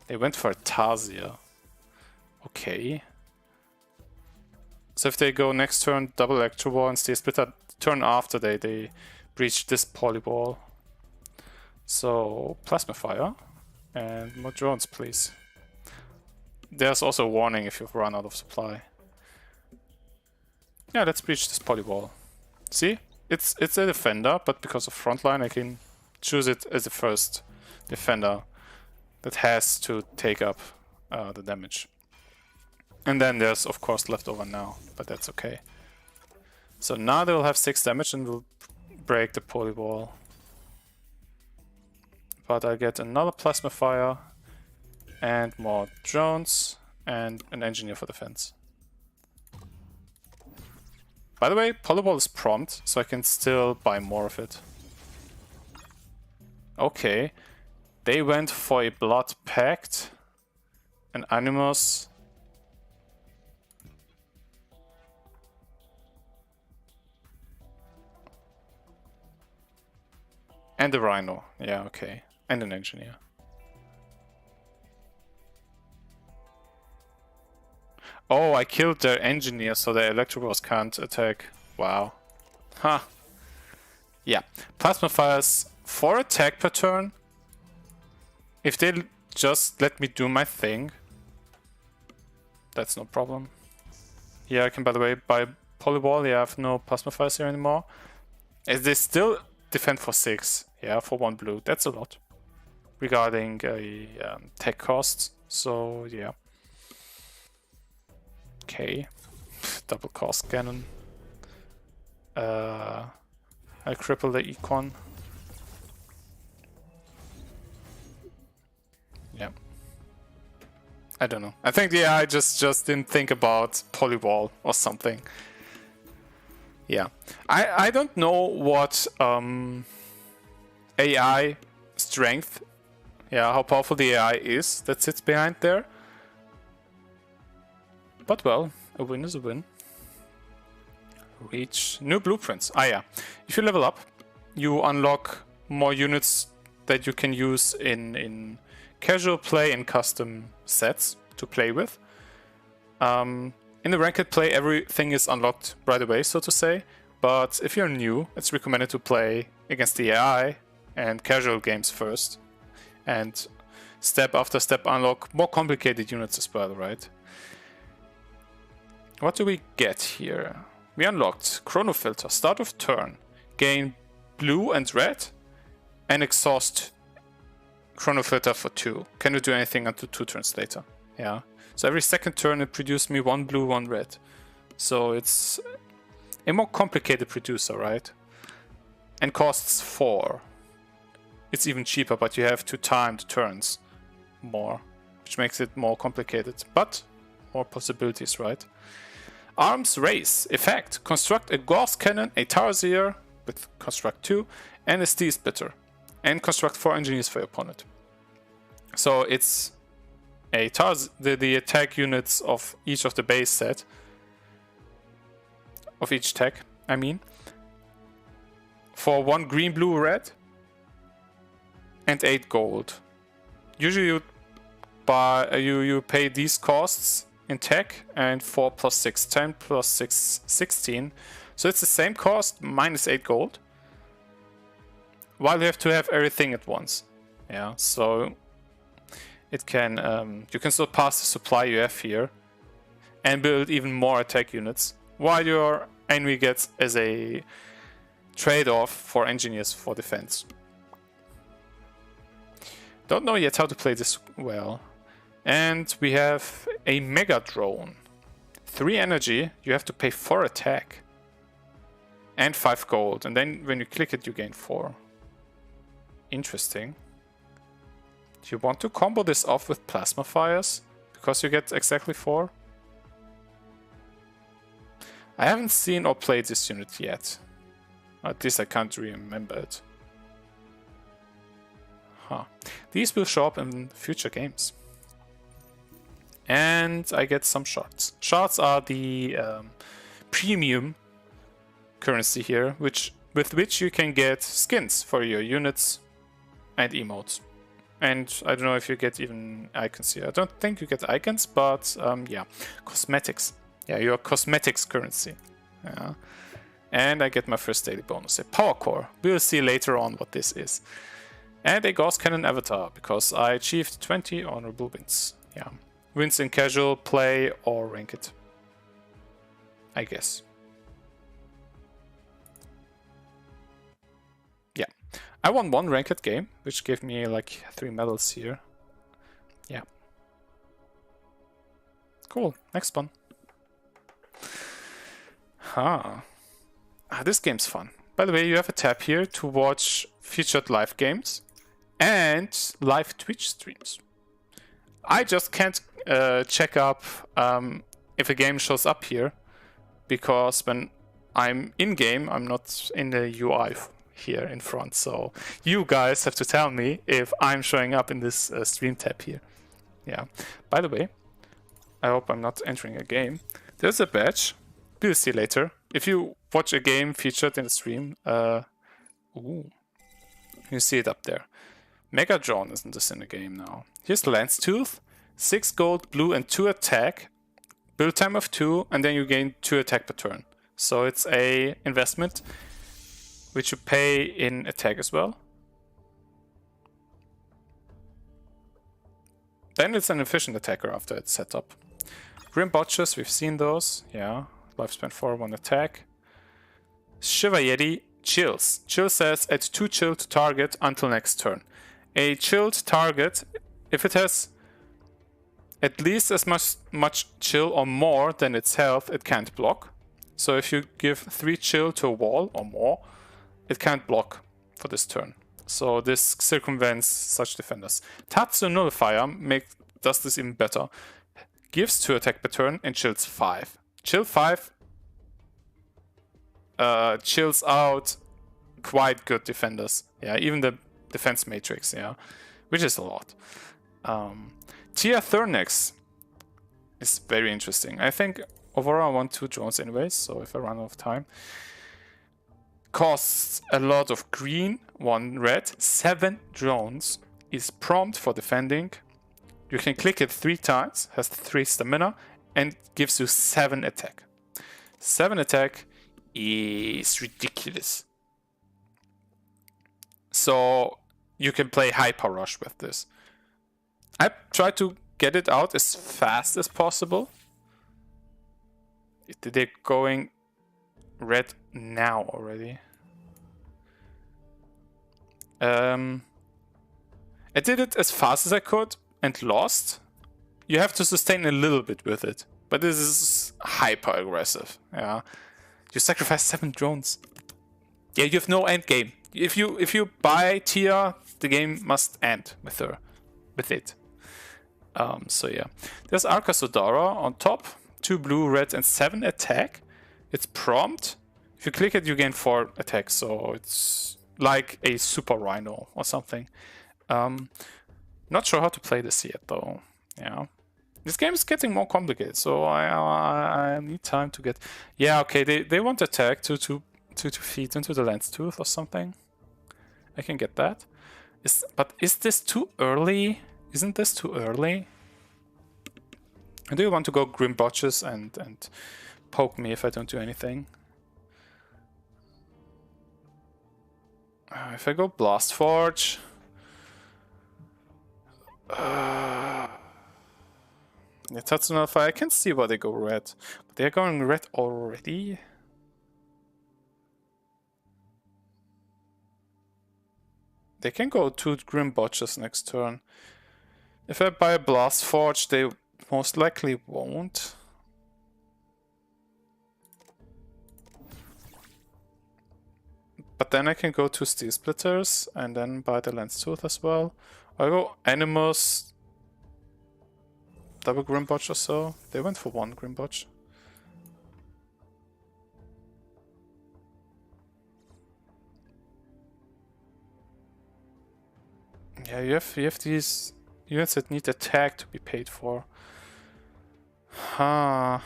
They went for Tarsia. Okay. So if they go next turn, double Electro Wall and Steel Splitter, turn after they breach this polyball. So Plasma Fire and more drones, please. There's also a warning if you run out of supply. Yeah, let's breach this polyball. See? It's a defender, but because of frontline I can choose it as the first defender that has to take up the damage. And then there's of course leftover now, but that's okay. So now they will have 6 damage and will break the polywall. But I get another Plasma Fire and more drones and an engineer for defense. By the way, polyball is prompt, so I can still buy more of it. Okay, they went for a Blood Pact, an Animus, and a Rhino. Yeah, okay, and an engineer. Oh, I killed their engineer, so the Electrobros can't attack. Wow. Huh. Yeah. Plasma fires 4 attack per turn. If they just let me do my thing, that's no problem. Yeah, I can, by the way, buy Polywall. Yeah, I have no plasma fires here anymore. As they still defend for 6. Yeah, for 1 blue. That's a lot. Regarding tech costs. So, yeah. Okay. Double cost cannon. I cripple the econ. Yeah. I don't know. I think, yeah, I just didn't think about Polywall or something. Yeah. I don't know what AI strength, yeah, how powerful the AI is that sits behind there. But well, a win is a win. Reach new blueprints. Ah yeah. If you level up, you unlock more units that you can use in casual play and custom sets to play with. In the ranked play, everything is unlocked right away, so to say. But if you're new, it's recommended to play against the AI and casual games first. And step after step unlock more complicated units as well, right? What do we get here? We unlocked Chrono Filter, start of turn, gain blue and red, and exhaust Chrono Filter for 2. Can you do anything until 2 turns later? Yeah. So every second turn it produced me 1 blue, 1 red. So it's a more complicated producer, right? And costs 4. It's even cheaper, but you have to time the turns more, which makes it more complicated, but more possibilities, right? Arms Race effect. Construct a Gauss Cannon, a Tarsier with Construct 2, and a Steel Splitter. And construct 4 engineers for your opponent. So it's a the attack units of each of the base set. Of each tech, I mean. For 1 green, blue, red. And 8 gold. Usually you buy you pay these costs in tech, and 4 plus 6, 10 plus 6, 16. So it's the same cost, minus 8 gold. While you have to have everything at once. Yeah, so it can you can still pass the supply you have here and build even more attack units, while your enemy gets as a trade-off for engineers for defense. Don't know yet how to play this well. And we have a Mega Drone. 3 energy, you have to pay 4 attack. And 5 gold. And then when you click it, you gain 4. Interesting. Do you want to combo this off with Plasma Fires? Because you get exactly 4? I haven't seen or played this unit yet. At least I can't remember it. Huh. These will show up in future games. And I get some shards. Shards are the premium currency here, with which you can get skins for your units and emotes. And I don't know if you get even icons here. I don't think you get icons, but yeah, cosmetics. Yeah, your cosmetics currency. Yeah. And I get my first daily bonus, a power core. We'll see later on what this is. And a Gauss Cannon avatar, because I achieved 20 honorable wins. Yeah. Wins in casual play or ranked, I guess. Yeah. I won 1 ranked game, which gave me like 3 medals here. Yeah. Cool. Next one. This game's fun. By the way, you have a tab here to watch featured live games and live Twitch streams. I just can't check up if a game shows up here, because when I'm in-game, I'm not in the UI here in front. So you guys have to tell me if I'm showing up in this stream tab here. Yeah. By the way, I hope I'm not entering a game. There's a badge. We'll see later. If you watch a game featured in the stream, you see it up there. Mega Drone isn't this in the game now. Here's Lance Tooth, 6 gold, blue, and 2 attack. build time of 2, and then you gain 2 attack per turn. So it's a investment which you pay in attack as well. Then it's an efficient attacker after it's set up. Grim Botches, we've seen those. Yeah, lifespan 4, 1 attack. Shiva Yeti, chills. Chill says add 2 chill to target until next turn. A chilled target, if it has at least as much chill or more than its health, it can't block. So if you give 3 chill to a wall or more, it can't block for this turn. So this circumvents such defenders. Tatsu Nullifier does this even better. Gives 2 attack per turn and chills 5. Chill 5 chills out quite good defenders. Yeah, even the defense matrix, yeah, which is a lot. Tia Thurnex is very interesting. I think overall I want 2 drones anyways, so if I run out of time. Costs a lot of green, 1 red, 7 drones, is prompt for defending. You can click it 3 times, has 3 stamina, and gives you 7 attack. 7 attack is ridiculous. So you can play Hyper Rush with this. I try to get it out as fast as possible. They're going red now already. I did it as fast as I could and lost. You have to sustain a little bit with it, but this is hyper aggressive. Yeah, you sacrifice 7 drones. Yeah, you have no end game. If you buy Tia, the game must end with it. So yeah, there's Arca Sodara on top. 2 blue, red, and 7 attack. It's prompt. If you click it, you gain 4 attack. So it's like a super rhino or something. Not sure how to play this yet though. Yeah, this game is getting more complicated. So I need time to get. Yeah, okay. They want attack to feed into the lens tooth or something. I can get that. But is this too early? Isn't this too early? I do want to go Grim Botches and poke me if I don't do anything. If I go Blast Forge... yeah, Tatsunal Fire, I can see why they go red. But they're going red already? They can go 2 Grim Botches next turn. If I buy a Blast Forge, they most likely won't. But then I can go 2 Steel Splitters and then buy the Lens Tooth as well. I go Animus, double Grim Botch or so. They went for 1 Grim Botch. Yeah, you have these units that need attack to be paid for. Huh.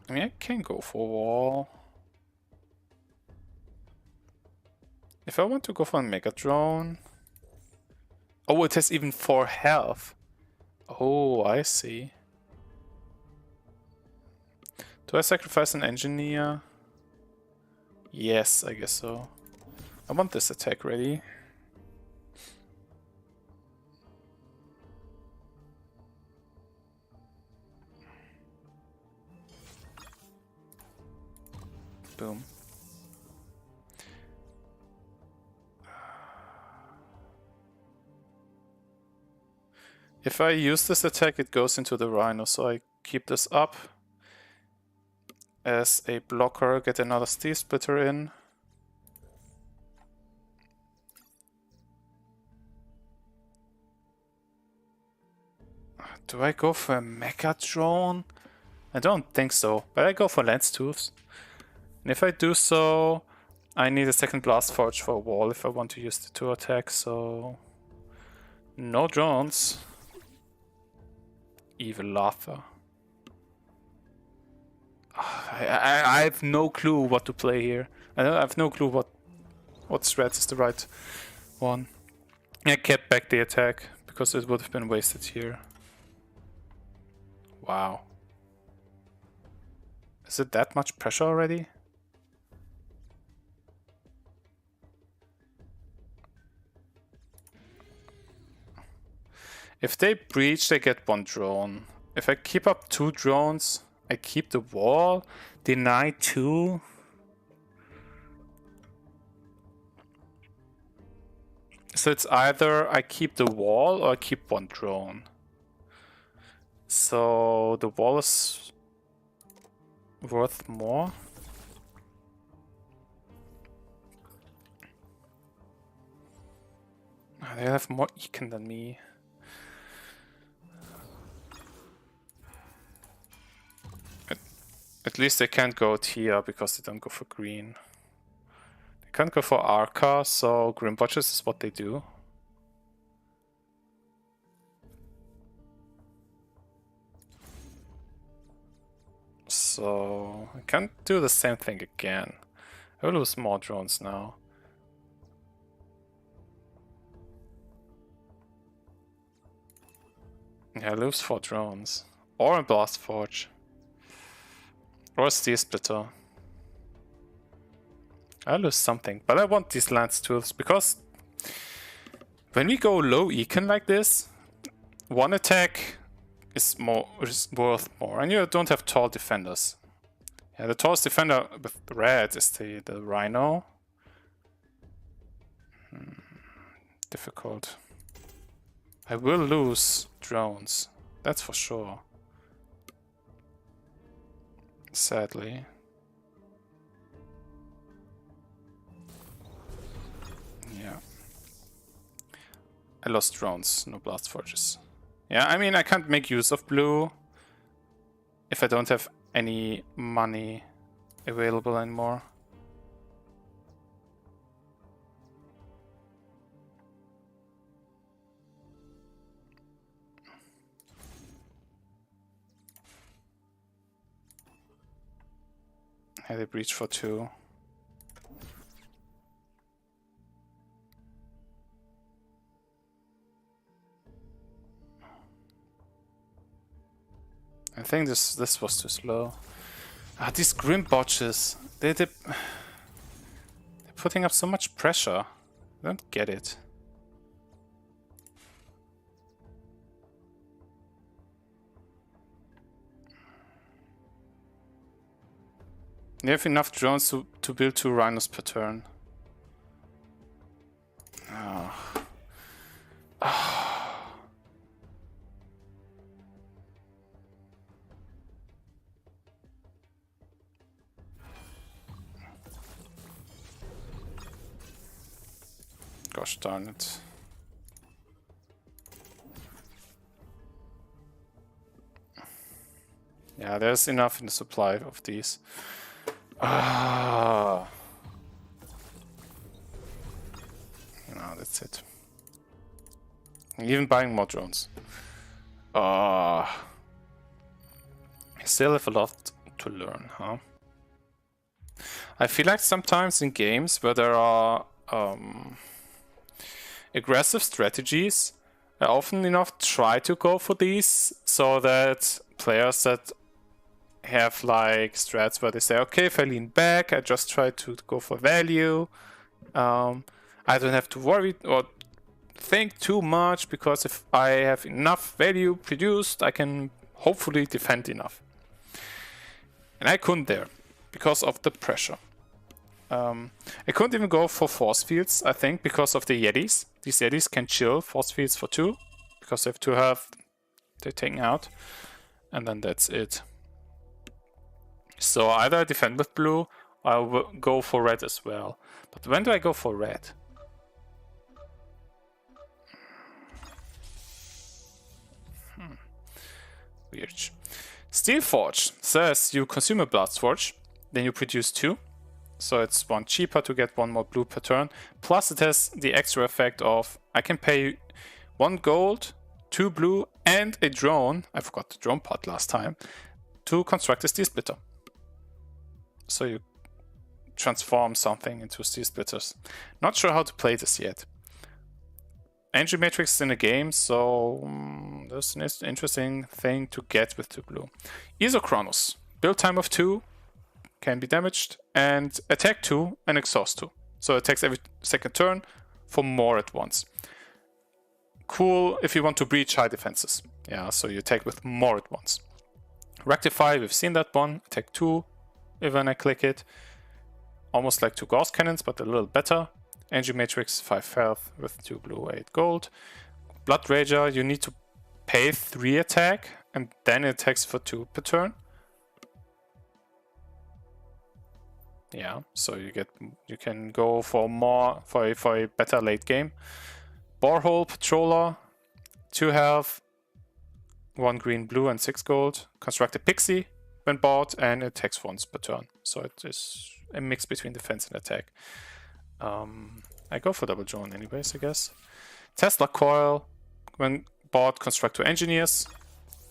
I mean, I can go for wall. If I want to go for a Mega Drone... Oh, it has even 4 health. Oh, I see. Do I sacrifice an Engineer? Yes, I guess so. I want this attack ready. Boom. If I use this attack, it goes into the Rhino, so I keep this up. As a blocker, get another Steel Splitter in. Do I go for a Mega Drone? I don't think so, but I go for Lens Tooths. And if I do so, I need a second Blast Forge for a wall if I want to use the 2 attacks, so... No drones. Evil Latha. I have no clue what to play here. I have no clue what strats is the right one. I kept back the attack because it would have been wasted here. Wow. Is it that much pressure already? If they breach, they get 1 drone. If I keep up 2 drones, I keep the wall, deny 2. So it's either I keep the wall or I keep 1 drone. So the wall is worth more. They have more econ than me. At least they can't go Tia because they don't go for green. They can't go for Arca, so Grim Botches is what they do. So I can't do the same thing again. I will lose more drones now. Yeah, I lose 4 drones. Or a Blast Forge. Or a Steel Splitter. I lose something, but I want these Lance Tools because when we go low econ like this, 1 attack is worth more, and you don't have tall defenders. Yeah, the tallest defender with red is the Rhino. Difficult. I will lose drones, that's for sure. Sadly. Yeah. I lost drones, no Blast Forges. Yeah, I mean, I can't make use of blue if I don't have any money available anymore. Yeah, they breach for 2. I think this was too slow. Ah, these Grim Botches. They're putting up so much pressure. I don't get it. They have enough drones to build 2 Rhinos per turn. Oh. Gosh darn it. Yeah, there's enough in the supply of these. No, that's it. Even buying more drones. I still have a lot to learn, huh? I feel like sometimes in games where there are aggressive strategies, I often enough try to go for these so that players that have like strats where they say, okay, if I lean back, I just try to go for value. I don't have to worry or think too much because if I have enough value produced, I can hopefully defend enough. And I couldn't there because of the pressure. I couldn't even go for force fields, I think, because of the Yetis. These Yetis can chill force fields for 2 because they have 2 health. They're taken out. And then that's it. So either I defend with blue or I will go for red as well. But when do I go for red? Weird. Steel Forge says you consume a Blast Forge, then you produce 2. So it's 1 cheaper to get 1 more blue per turn. Plus it has the extra effect of I can pay 1 gold, 2 blue, and a drone. I forgot the drone part last time. To construct a Steel Splitter. So you transform something into Steel Splitters. Not sure how to play this yet. Entry matrix is in the game, so there's an interesting thing to get with 2 blue. Isochronos, build time of 2, can be damaged, and attack 2 and exhaust 2. So it attacks every second turn for more at once. Cool if you want to breach high defenses. Yeah, so you attack with more at once. Rectify, we've seen that one. Attack 2 when I click it. Almost like 2 Gauss cannons, but a little better. Energy Matrix, 5 health with 2 blue, 8 gold. Blood Rager, you need to pay 3 attack, and then it attacks for 2 per turn. Yeah, so you can go for more for a better late game. Borehole Patroller, 2 health, 1 green, blue, and 6 gold. Construct a Pixie when bought, and it attacks once per turn. So it is a mix between defense and attack. I go for double drone anyways, I guess. Tesla Coil, when bought, construct 2 engineers.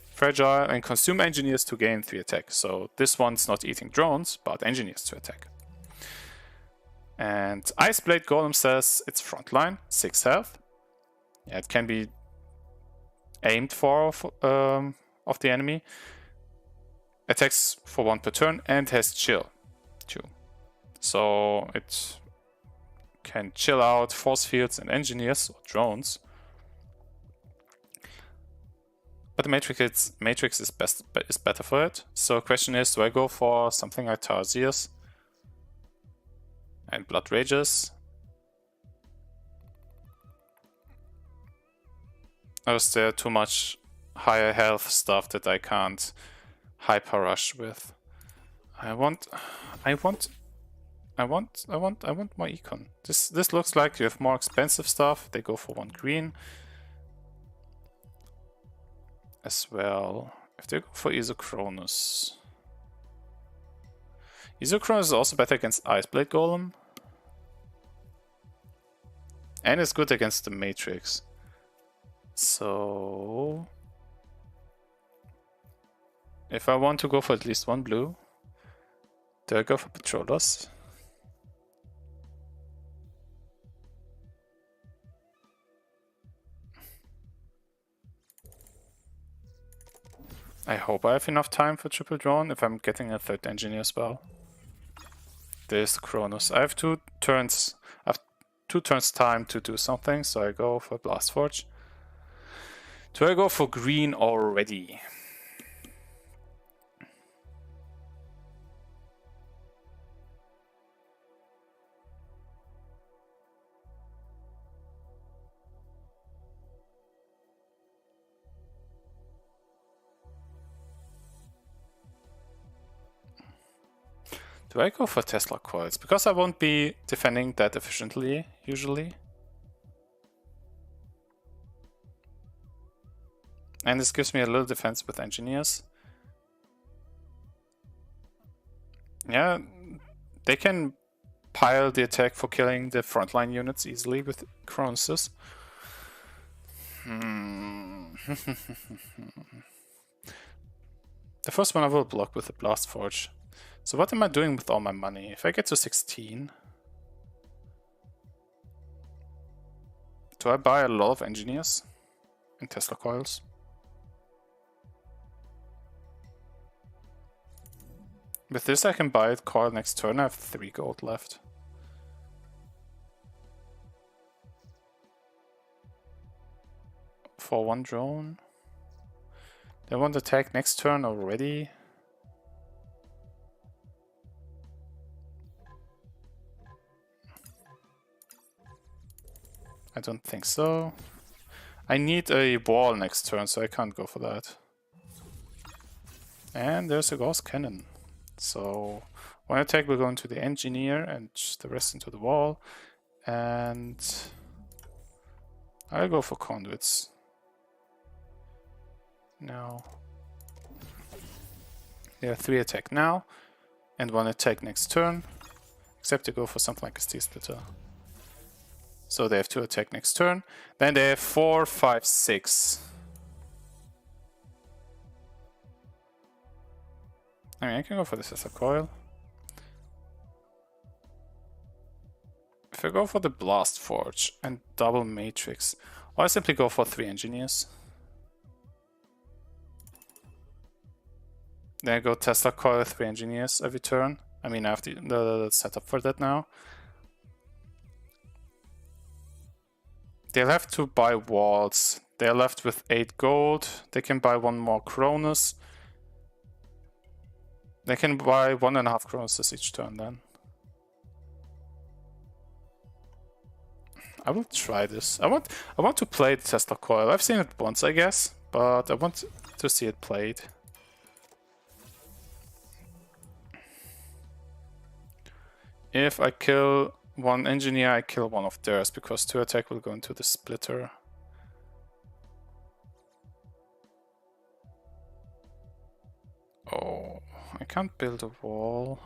Fragile, and consume engineers to gain 3 attack. So this one's not eating drones, but engineers to attack. And Iceblade Golem says it's frontline, 6 health. Yeah, it can be aimed for of the enemy. Attacks for 1 per turn and has chill 2. So it can chill out force fields and engineers or drones. But the matrix is better for it. So the question is, do I go for something like Tarsiers and Blood Rages? Or is there too much higher health stuff that I can't hyper rush with? I want more econ. This looks like you have more expensive stuff. They go for 1 green. As well, if they go for Isochronos. Isochronos is also better against Iceblade Golem. And it's good against the Matrix. So if I want to go for at least 1 blue, do I go for Patrollers? I hope I have enough time for triple drone if I'm getting a 3rd engineer spell. There's Kronos. I have 2 turns. I have 2 turns time to do something, so I go for Blast Forge. Do I go for green already? Do I go for Tesla coils? Because I won't be defending that efficiently, usually. And this gives me a little defense with engineers. Yeah, they can pile the attack for killing the frontline units easily with Chronosis. The first one I will block with the Blast Forge. So what am I doing with all my money? If I get to 16, do I buy a lot of engineers and Tesla coils? With this I can buy a coil next turn. I have 3 gold left. For 1 drone. They want to attack next turn already. I don't think so. I need a wall next turn, so I can't go for that. And there's a Gauss Cannon. So one attack will go into the engineer and the rest into the wall. And I'll go for conduits. Now. There are 3 attack now and 1 attack next turn. Except to go for something like a steel splitter. So they have 2 attack next turn. Then they have 4, 5, 6. I mean, I can go for this as a coil. If I go for the Blast Forge and double Matrix, Or I simply go for 3 engineers. Then I go Tesla coil 3 engineers every turn. I mean, I have the setup for that now. They'll have to buy walls. They're left with 8 gold. They can buy 1 more Cronus. They can buy 1.5 Cronuses each turn then. I will try this. I want to play the Tesla coil. I've seen it once, I guess, but I want to see it played. If I kill 1 engineer, I kill 1 of theirs, because 2 attack will go into the splitter. Oh, I can't build a wall.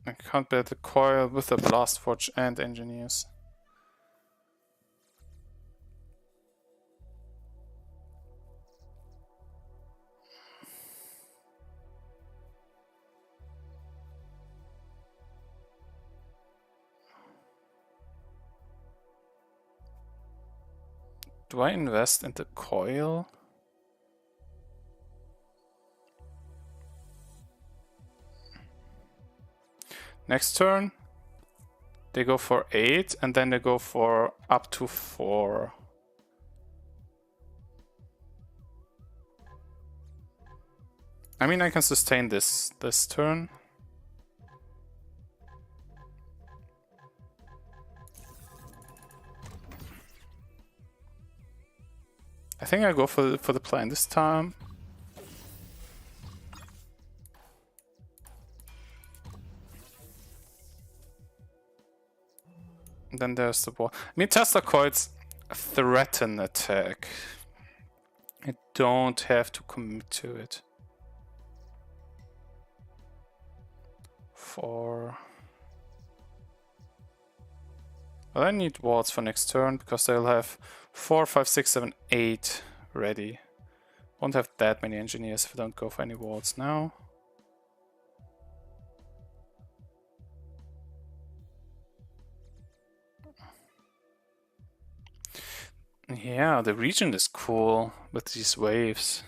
I can't build a coil with a blast forge and engineers. Do I invest in the coil? Next turn, they go for 8, and then they go for up to 4. I mean, I can sustain this turn. I think I go for the plan this time. And then there's the wall. I mean, Tesla coils threaten attack. I don't have to commit to it. 4. Well, I need walls for next turn because they'll have 4, 5, 6, 7, 8 ready. Won't have that many engineers if I don't go for any walls now. Yeah, the region is cool with these waves.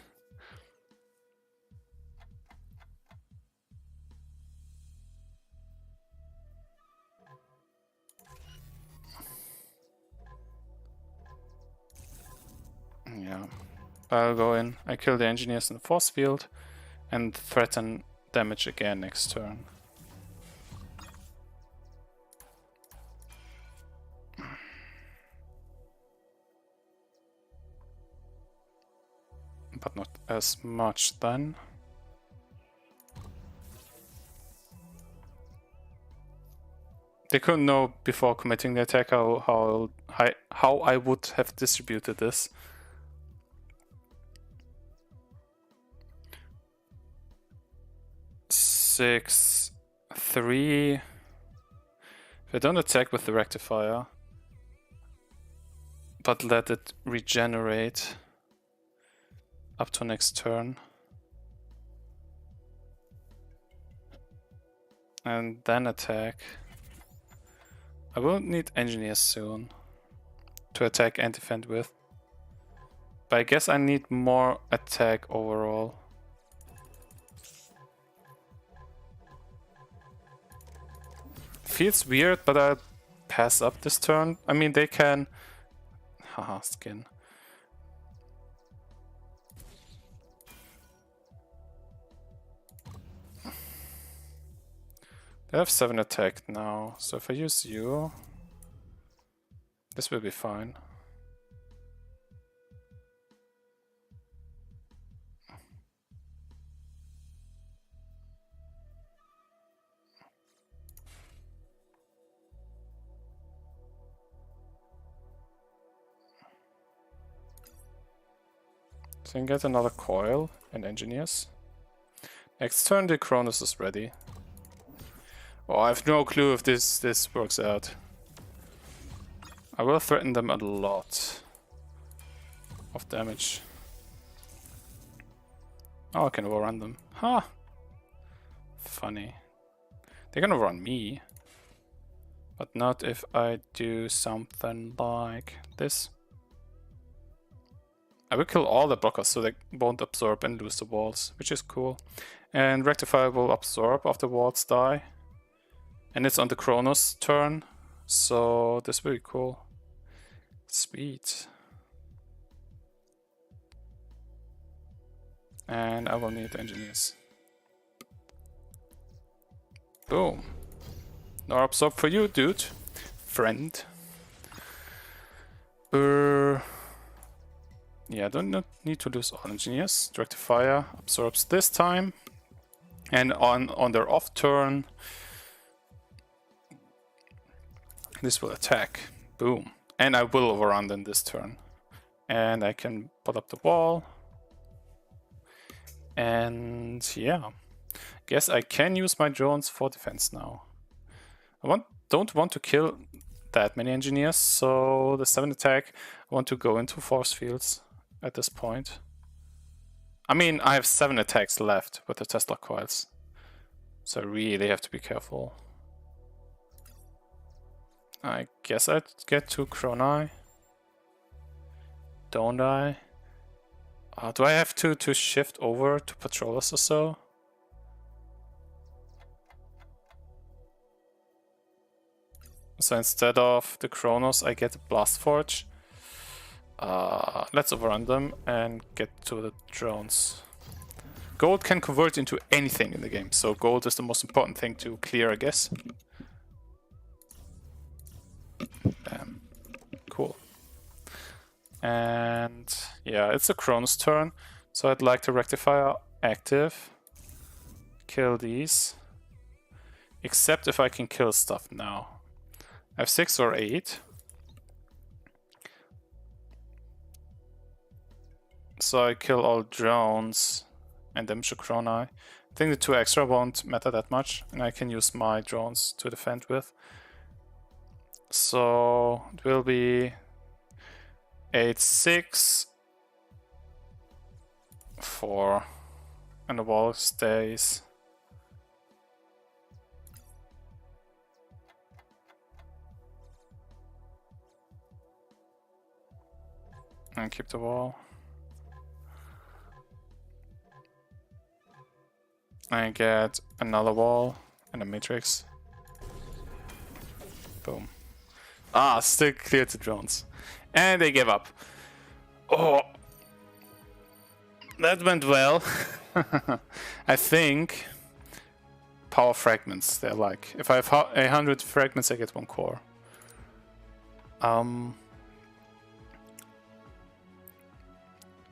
Yeah, I'll go in. I kill the engineers in the force field and threaten damage again next turn. But not as much then. They couldn't know before committing the attack how I would have distributed this. Six, 3. If I don't attack with the rectifier, but let it regenerate up to next turn, and then attack. I will need engineers soon to attack and defend with, but I guess I need more attack overall. Feels weird, but I'll pass up this turn. I mean, they can... Haha, skin. They have 7 attack now, so if I use you, this will be fine. So I can get another coil and engineers. Next turn the Cronus is ready. Oh, I have no clue if this works out. I will threaten them a lot of damage. Oh, I can overrun them. Huh. funny. They're gonna run me. But not if I do something like this. I will kill all the blockers so they won't absorb and lose the walls, which is cool. And Rectifier will absorb after walls die. And it's on the Chrono's turn, so this will be cool. Sweet. And I will need engineers. Boom. No absorb for you, dude. Friend. Yeah, don't need to lose all engineers. Rectifier absorbs this time. And on their off turn, this will attack. Boom. And I will overrun them this turn. And I can put up the wall. And yeah. Guess I can use my drones for defense now. I don't want to kill that many engineers, so the 7 attack, I want to go into force fields at this point. I mean, I have 7 attacks left with the Tesla coils, so I really have to be careful. I guess I'd get to Chrono. Don't I? Do I have to shift over to patrollers or so? So instead of the Chronos, I get a Blast Forge. Let's overrun them and get to the drones. Gold can convert into anything in the game, so gold is the most important thing to clear, I guess. Bam. Cool. And yeah, it's a Chronos turn, so I'd like to Rectifier active. Kill these. Except if I can kill stuff now. I have 6 or 8. So I kill all drones and damage the Chrono. I think the 2 extra won't matter that much, and I can use my drones to defend with. So it will be 8-6, 4, and the wall stays. And keep the wall. I get another wall and a matrix. Boom. Ah, still cleared the drones. And they gave up. Oh, that went well. I think power fragments, they're like, if I have 100 fragments, I get 1 core.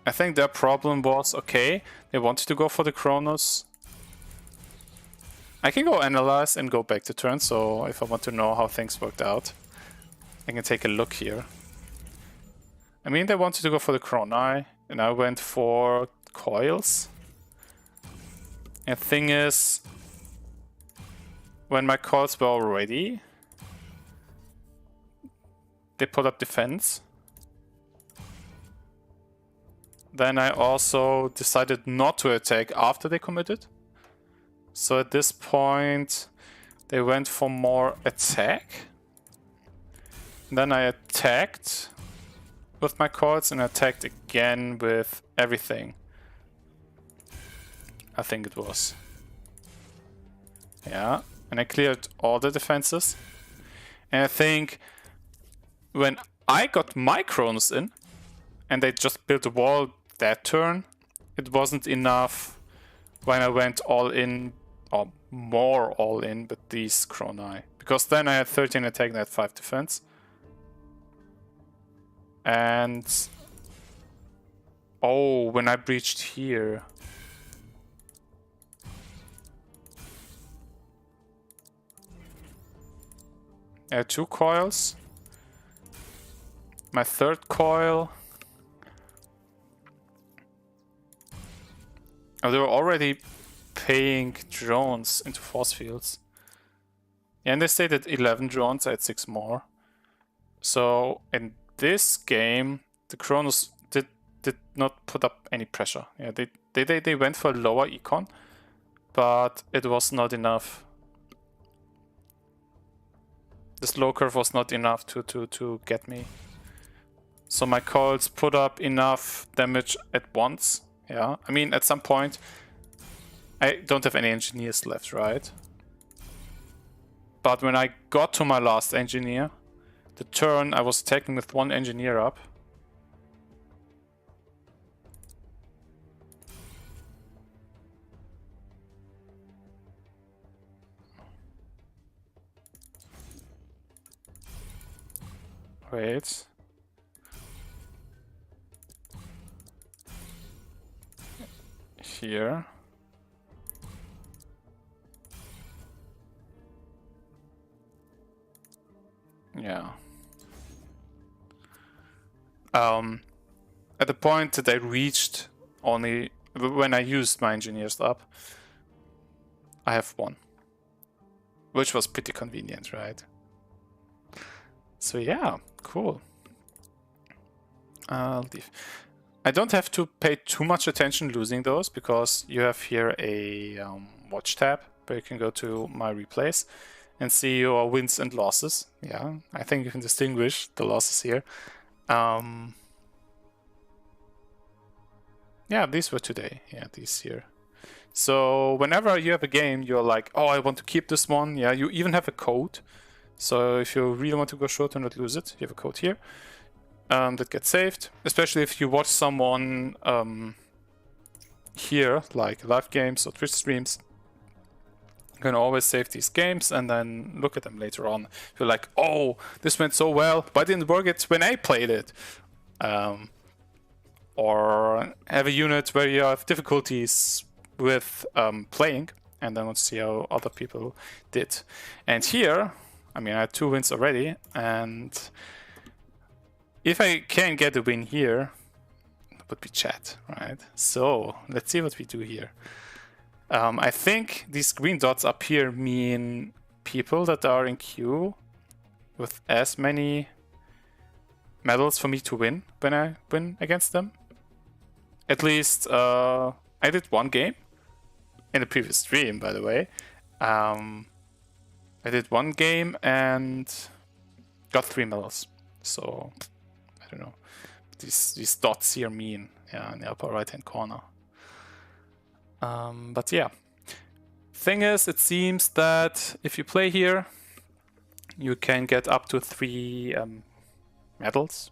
I think their problem was, okay, they wanted to go for the Chronos. I can go analyze and go back to turn, so if I want to know how things worked out, I can take a look here. I mean, they wanted to go for the Chrono, and I went for coils. And the thing is, when my coils were ready, they put up defense. Then I also decided not to attack after they committed. So at this point, they went for more attack. Then I attacked with my coils and attacked again with everything. I think it was. Yeah, and I cleared all the defenses. And I think when I got my Chronos in, and they just built a wall that turn, it wasn't enough when I went all in, or more all in, with these Chrono. Because then I had 13 attack and I had 5 defense. And oh, when I breached here, I had 2 coils. My 3rd coil. Oh, they were already paying drones into force fields. Yeah, and they stayed at 11 drones. I had 6 more. So in this game, the Chronos did not put up any pressure. Yeah, they went for a lower econ, but it was not enough. The slow curve was not enough to get me. So my coils put up enough damage at once. Yeah, I mean, at some point, I don't have any engineers left, right? But when I got to my last engineer, the turn I was taking with one engineer up. Wait. Here. Yeah. At the point that I reached only when I used my engineers up, I have one. Which was pretty convenient, right? So yeah, cool. I'll leave. I don't have to pay too much attention losing those because you have here a watch tab where you can go to my replays and see your wins and losses. Yeah, I think you can distinguish the losses here. Yeah, these were today. Yeah, these here. So whenever you have a game, you're like, oh, I want to keep this one. Yeah, you even have a code. So if you really want to go short and not lose it, you have a code here that gets saved. Especially if you watch someone here, like live games or Twitch streams, you can always save these games and then look at them later on. You're like, oh, this went so well. Why didn't it work it when I played it? Or have a unit where you have difficulties with playing and then want to see how other people did. And here, I mean, I had 2 wins already, and if I can get a win here, it would be chat, right? So let's see what we do here. I think these green dots up here mean people that are in queue with as many medals for me to win when I win against them. At least I did 1 game in the previous stream, by the way. I did 1 game and got 3 medals. So I don't know. These dots here mean, yeah, in the upper right hand corner. But yeah. Thing is, it seems that if you play here, you can get up to 3 medals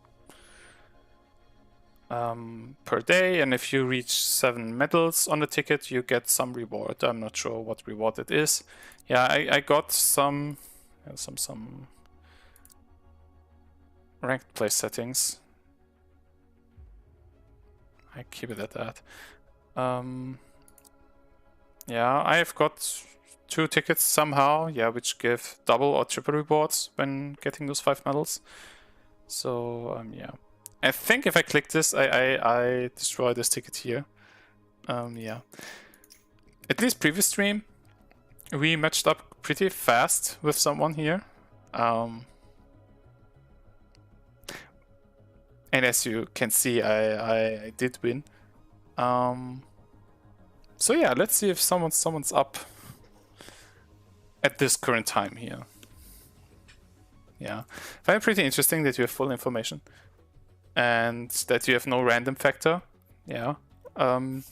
per day, and if you reach 7 medals on the ticket, you get some reward. I'm not sure what reward it is. Yeah, I got some ranked play settings. I keep it at that. Yeah, I've got 2 tickets somehow, yeah, which give double or triple rewards when getting those 5 medals. So yeah. I think if I click this, I destroy this ticket here. Yeah. At least previous stream, we matched up pretty fast with someone here. And as you can see, I did win. So yeah, let's see if someone's up at this current time here. Yeah, I find it pretty interesting that you have full information and that you have no random factor. Yeah, I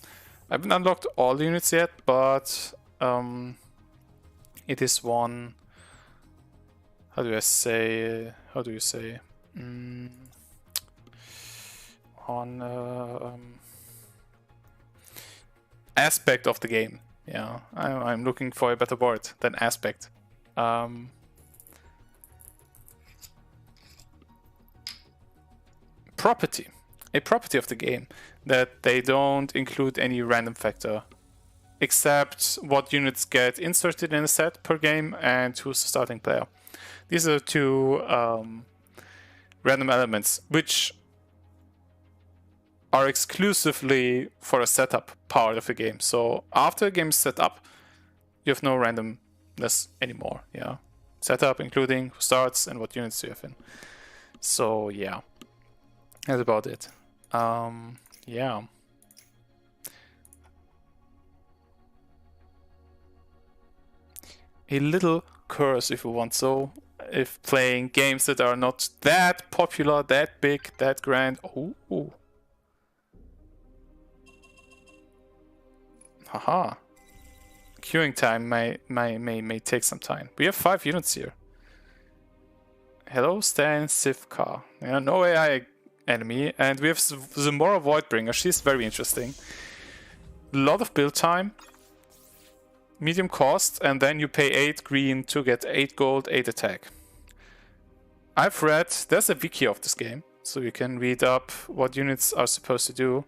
haven't unlocked all the units yet, but it is one. How do you say? Aspect of the game. Yeah, I'm looking for a better word than aspect. Property. A property of the game that they don't include any random factor except what units get inserted in a set per game and who's the starting player. These are 2 random elements which are exclusively for a setup part of the game. So after a game is set up, you have no randomness anymore. Yeah, setup including who starts and what units you have in. So yeah, that's about it. Yeah. a little curse, if you want so, if playing games that are not that popular, that big, that grand. Oh. Haha. Queuing time may take some time. We have 5 units here. Hello, Stan Sivka. Yeah, no AI enemy. And we have Zamora Voidbringer. She's very interesting. A lot of build time. Medium cost. And then you pay 8 green to get 8 gold, 8 attack. I've read... There's a wiki of this game. So you can read up what units are supposed to do.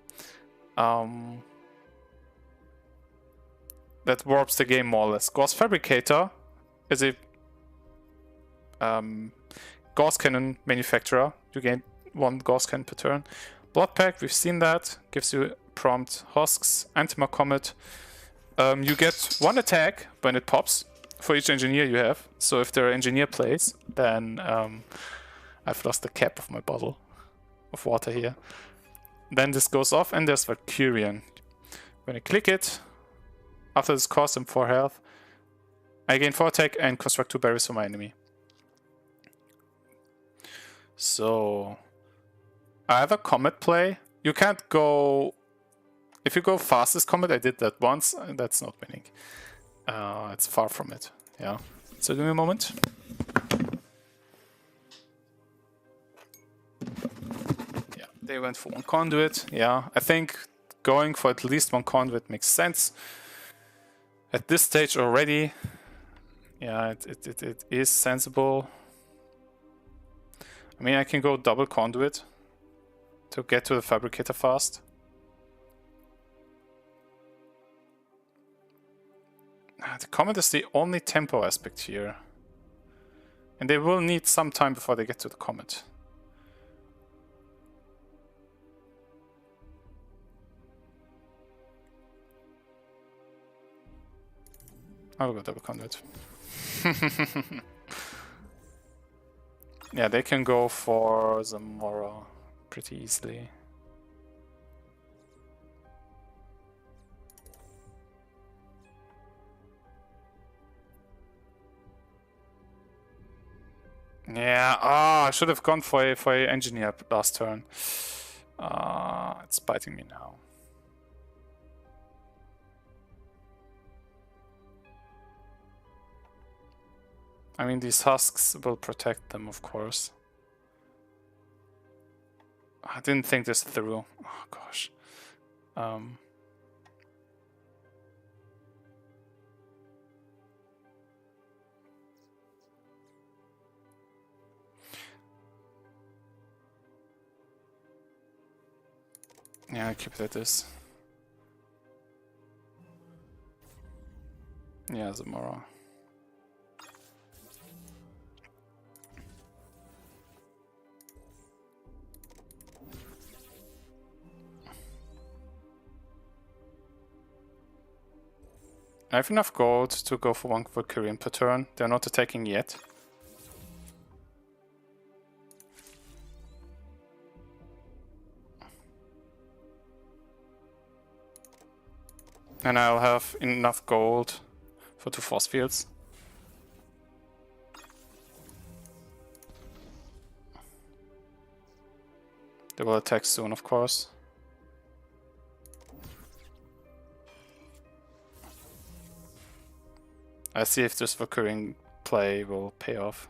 That warps the game more or less. Gauss Fabricator is a... Gauss Cannon manufacturer. You gain 1 Gauss Cannon per turn. Blood Pact, we've seen that. Gives you prompt husks. Antima Comet. You get 1 attack when it pops for each engineer you have. So if there are engineer plays, then I've lost the cap of my bottle of water here. Then this goes off, and there's Valkyrian. When I click it, after this costs him 4 health, I gain 4 attack and construct 2 berries for my enemy. So I have a comet play. You can't go... If you go fastest comet, I did that once, that's not winning. It's far from it. Yeah. So give me a moment. Yeah, they went for 1 conduit. Yeah, I think going for at least 1 conduit makes sense. At this stage already, yeah, it is sensible. I mean, I can go double conduit to get to the fabricator fast. The comet is the only tempo aspect here. And they will need some time before they get to the comet. I'll go double conduit. Yeah, they can go for Zamora pretty easily. Yeah, I should have gone for a engineer last turn. It's biting me now. I mean, these husks will protect them, of course. I didn't think this through. Oh, gosh. Yeah, I keep it at this. Yeah, Zamora. I have enough gold to go for 1 Valkyrian per turn. They're not attacking yet. And I'll have enough gold for 2 force fields. They will attack soon, of course. I see if this Valkyrian play will pay off.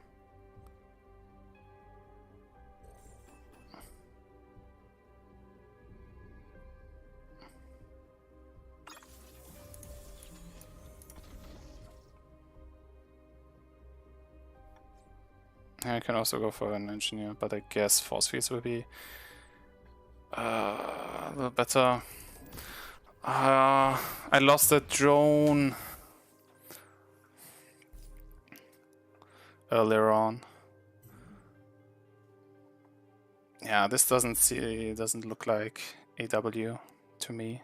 I can also go for an engineer, but I guess force fields will be a little better. I lost the drone earlier on. Yeah, this doesn't look like AW to me.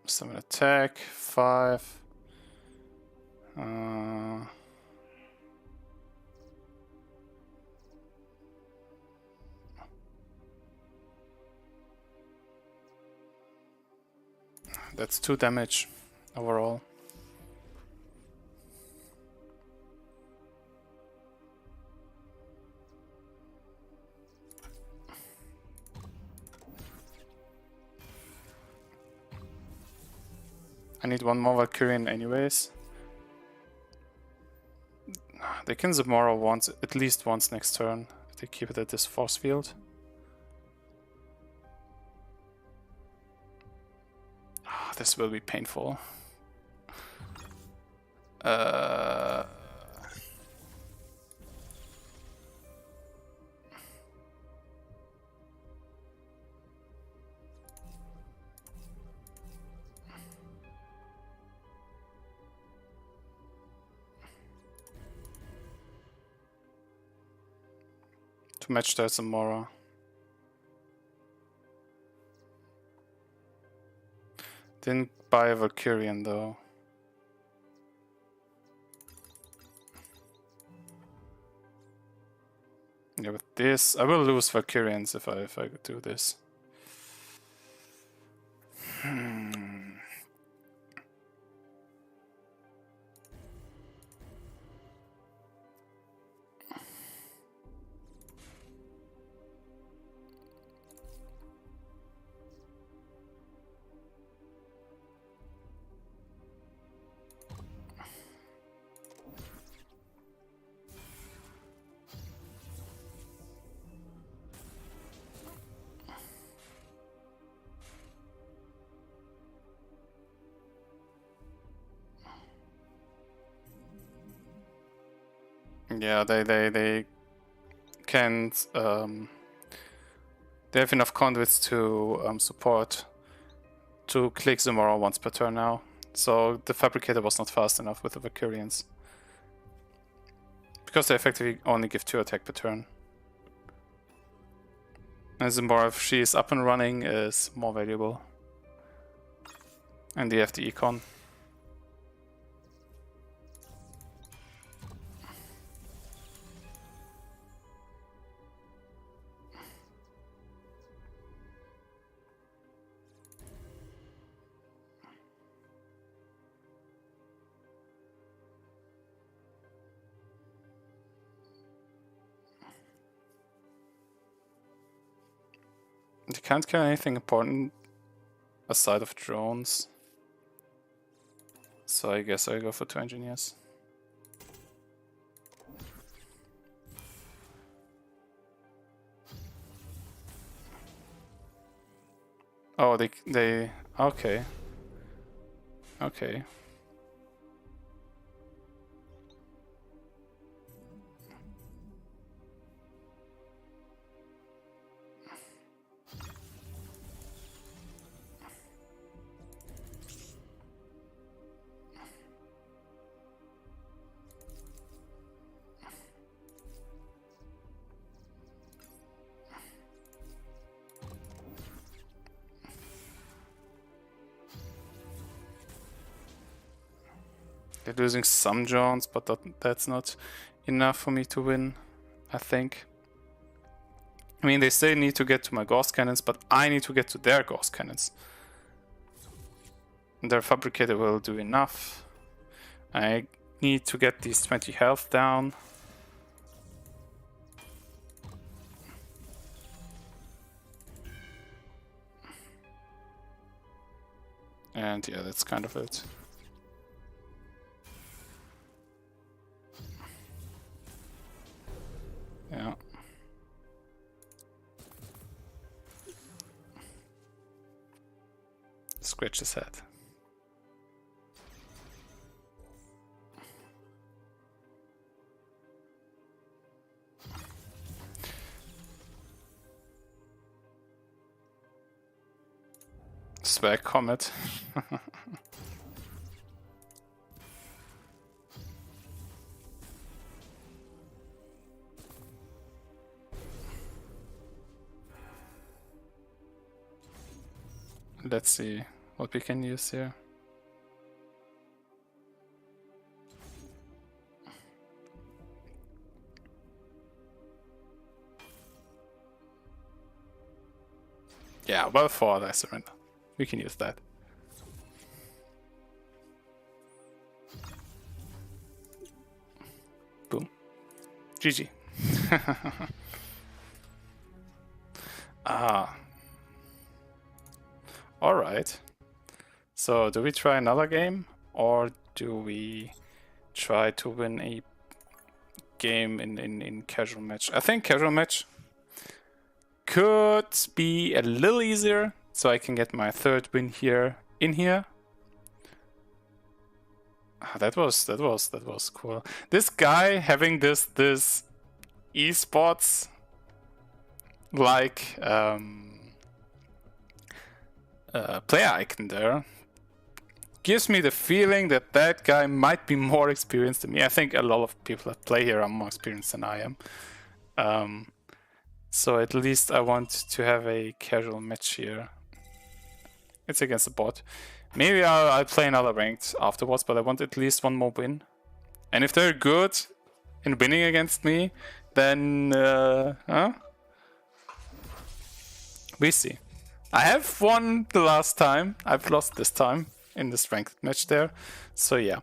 Summon attack, 5. That's 2 damage overall. I need 1 more Valkyrian anyways. They can Zamora once, at least once next turn, if they keep it at this force field. This will be painful. To match that Zamora. Didn't buy a Valkyrian though. Yeah, with this, I will lose Valkyrians if I do this. Yeah, they can't. They have enough conduits to support 2 click Zamora once per turn now. So the Fabricator was not fast enough with the Valkyrians. Because they effectively only give 2 attack per turn. And Zamora, if she is up and running, is more valuable. And they have the econ. They can't kill anything important aside of drones. So I guess I go for 2 engineers. Oh, they okay. Okay. They're losing some drones, but that's not enough for me to win, I think. I mean, they still need to get to my ghost cannons, but I need to get to their ghost cannons. And their Fabricator will do enough. I need to get these 20 health down. And yeah, that's kind of it. Yeah. Scratch his head. Swag Comet. Let's see what we can use here. Yeah, well fought, I surrender. We can use that. Boom. GG. Ah. Alright. So, do we try another game? Or do we try to win a game in casual match? I think casual match could be a little easier, so I can get my third win here in here. That was cool. This guy having this esports like player icon there gives me the feeling that that guy might be more experienced than me. I think a lot of people that play here are more experienced than I am. So at least I want to have a casual match here. It's against a bot. Maybe I'll play another ranked afterwards, but I want at least one more win. And if they're good in winning against me, then we see. I have won the last time. I've lost this time in this ranked match there. So yeah.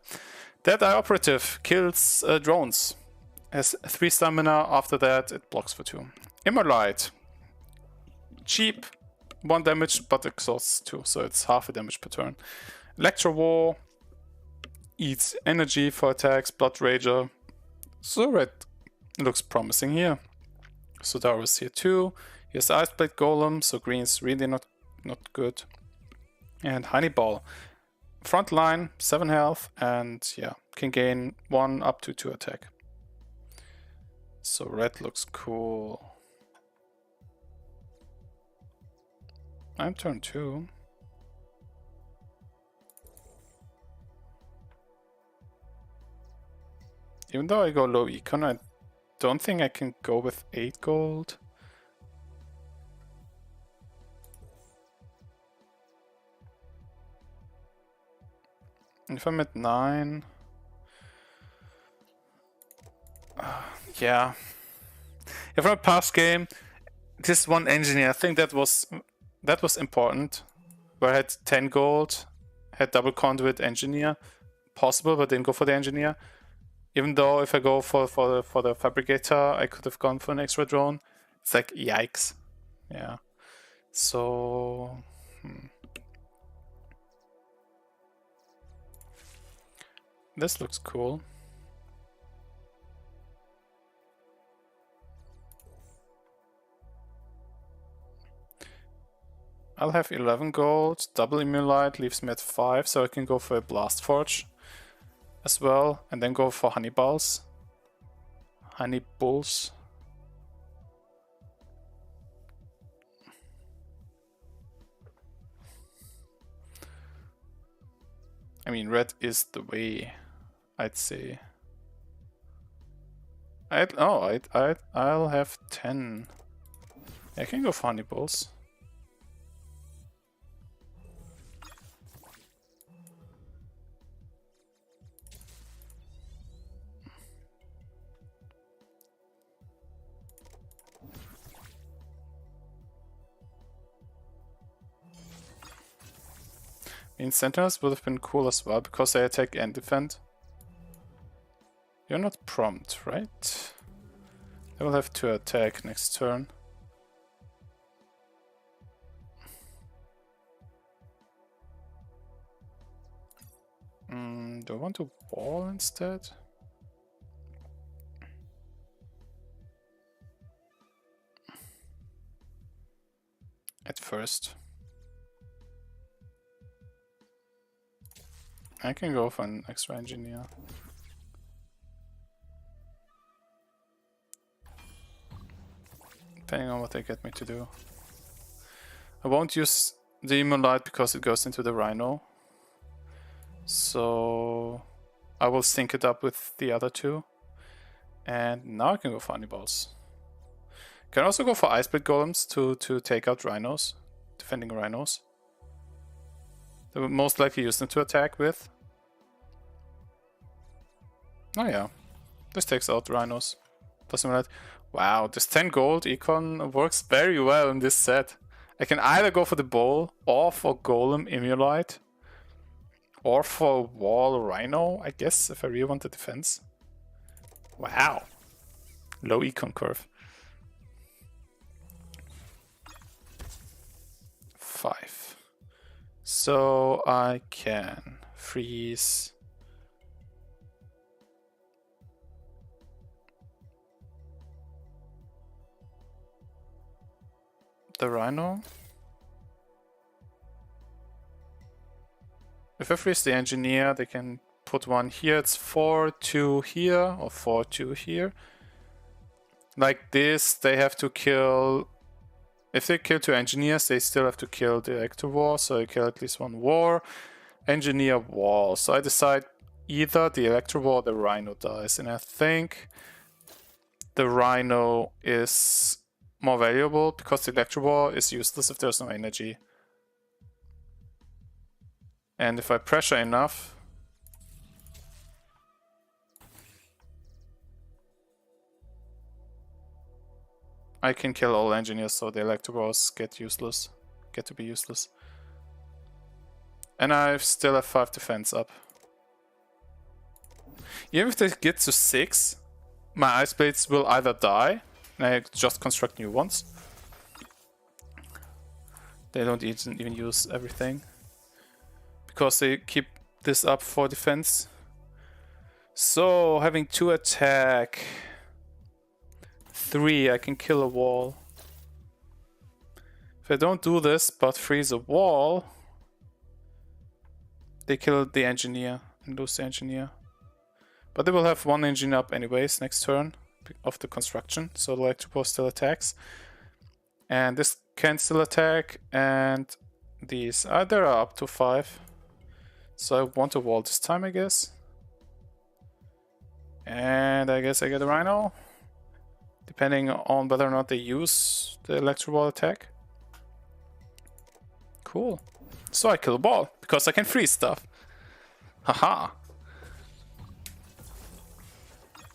That Eye Operative kills drones. Has 3 stamina. After that, it blocks for 2. Immolite. Cheap. 1 damage, but exhausts 2, so it's half a damage per turn. Electro War eats energy for attacks, Blood Rager. So red looks promising here. Sodaris here too. Here's Iceblade Golem, so green's really not good. And Honeyball. Front line, 7 health, and yeah, can gain 1 up to 2 attack. So red looks cool. I'm turn 2. Even though I go low econ, I don't think I can go with 8 gold. If I'm at 9... yeah. If I'm a past game, this one engineer, I think that was important. Where I had 10 gold, had double conduit engineer, possible, but didn't go for the engineer. Even though if I go for the fabricator, I could have gone for an extra drone. It's like yikes. Yeah. So this looks cool. I'll have 11 gold, double Immolite leaves me at 5, so I can go for a Blast Forge as well, and then go for Honeyballs. Honeybulls. I mean, red is the way, I'd say. I'll have 10. I can go for Honeybulls. I mean, Sentinels would have been cool as well, because they attack and defend. You're not prompt, right? They will have to attack next turn. Do I want to wall instead? At first. I can go for an extra engineer. Depending on what they get me to do. I won't use the Immolite because it goes into the Rhino. So I will sync it up with the other 2. And now I can go for Honeyballs. Can also go for Iceblade Golems to take out Rhinos. Defending Rhinos. They will most likely use them to attack with. Oh yeah, this takes out Rhinos. Wow, this 10 gold econ works very well in this set. I can either go for the bowl, or for Golem Immolite, or for Wall Rhino, I guess, if I really want the defense. Wow. Low econ curve. 5. So I can freeze the Rhino. If I freeze the engineer, they can put one here. It's 4-2 here or 4-2 here. Like this, they have to kill. If they kill 2 engineers, they still have to kill the Electro War. So I kill at least 1 war. Engineer wall. So I decide either the Electro War or the Rhino dies. And I think the Rhino is more valuable because the Electro War is useless if there's no energy. And if I pressure enough, I can kill all engineers, so the Electro Wars get to be useless. And I still have 5 defense up. Even if they get to 6, my Ice Blades will either die, and I just construct new ones. They don't even use everything. Because they keep this up for defense. So, having 2 attack, 3, I can kill a wall. If I don't do this, but freeze a wall, they kill the engineer and lose the engineer. But they will have 1 engineer up anyways next turn of the construction, so the Electro War still attacks. And this can still attack, and these either are up to 5. So I want a wall this time, I guess. And I guess I get a Rhino, depending on whether or not they use the Electro Wall attack. Cool. So I kill a ball, because I can freeze stuff. Haha.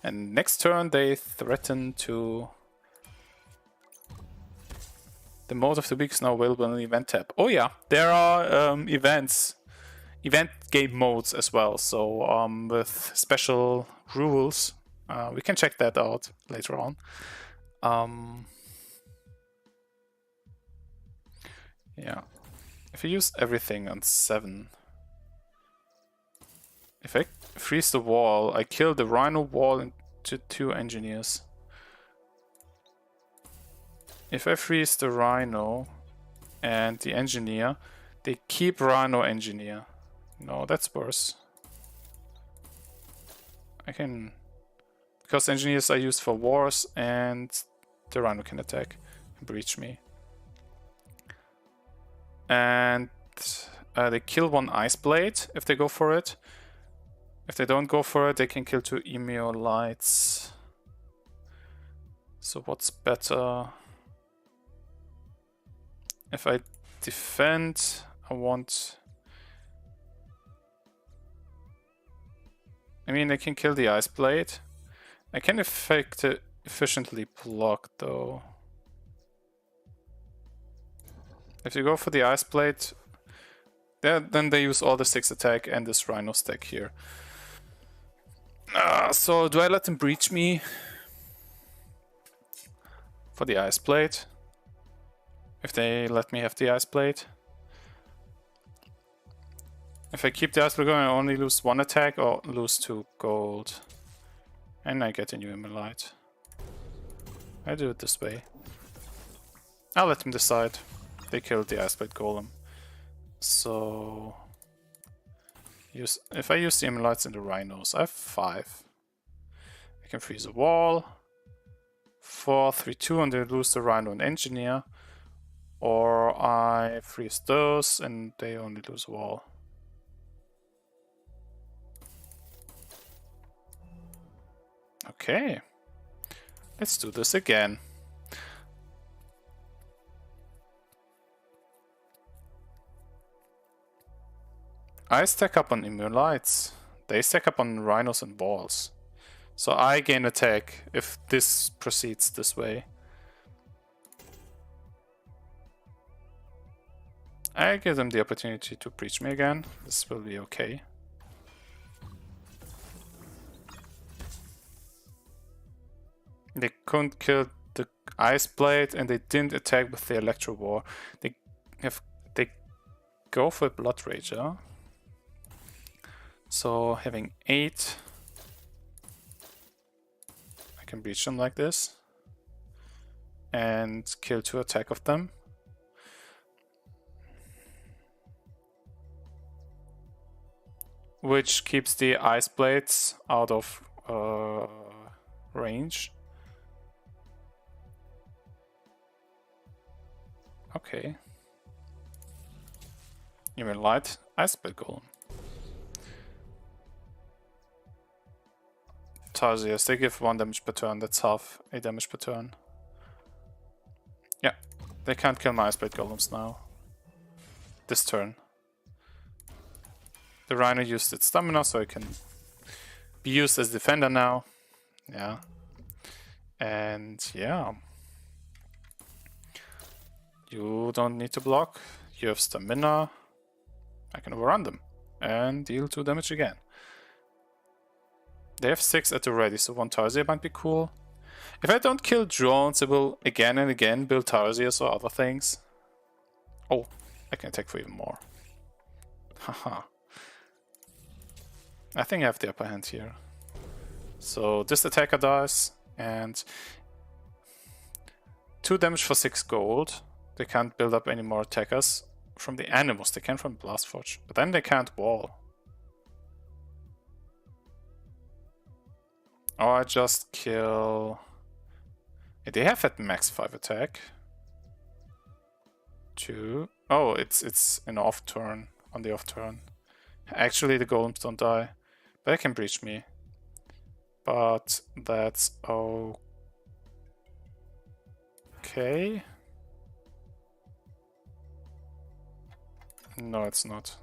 And next turn they threaten to... The mode of the week is now available in the event tab. Oh yeah, there are event game modes as well, so with special rules. We can check that out later on. Yeah, if you use everything on 7, if I freeze the wall, I kill the Rhino wall into 2 engineers. If I freeze the Rhino and the engineer, they keep Rhino engineer. No, that's worse. I can... Because engineers are used for wars and the Rhino can attack and breach me. And they kill 1 Ice Blade if they go for it. If they don't go for it, they can kill 2 Emotes. So what's better? If I defend, I want... I mean, I can kill the Ice Blade. I can efficiently block, though. If you go for the Ice Blade, then they use all the 6 attack and this Rhino stack here. So do I let them breach me for the Ice Blade? If they let me have the Ice Blade. If I keep the Ice Blade going, I only lose 1 attack or lose 2 gold. And I get a new Emolite. I do it this way. I'll let them decide. They killed the Ice Blade Golem. So... if I use the Emolites and the Rhinos, I have 5. I can freeze a wall. 4, 3, 2, and they lose the Rhino and Engineer. Or I freeze those and they only lose a wall. Okay. Let's do this again. I stack up on Emolites. They stack up on Rhinos and walls. So I gain attack if this proceeds this way. I give them the opportunity to breach me again. This will be okay. They couldn't kill the Ice Blade, and they didn't attack with the Electro War. They go for Blood Rager. So having 8, I can breach them like this and kill 2 attack of them. Which keeps the Ice Blades out of range. Okay. You mean light Ice Blade Golem. Tarsiers, they give 1 damage per turn, that's half a damage per turn. Yeah, they can't kill my Ice Blade Golems now. This turn. The Rhino used its stamina, so it can be used as defender now. Yeah. And yeah. You don't need to block. You have stamina. I can overrun them and deal 2 damage again. They have 6 at the ready, so 1 Tarsier might be cool. If I don't kill drones, I will again and again build Tarsiers or other things. Oh, I can attack for even more. Haha. I think I have the upper hand here. So this attacker dies, and 2 damage for 6 gold. They can't build up any more attackers from the animals. They can from Blast Forge, but then they can't wall. Or I just kill... Yeah, they have at max 5 attack. 2. Oh, it's an off turn, on the off turn. Actually, the golems don't die. They can breach me. But that's okay. No, it's not.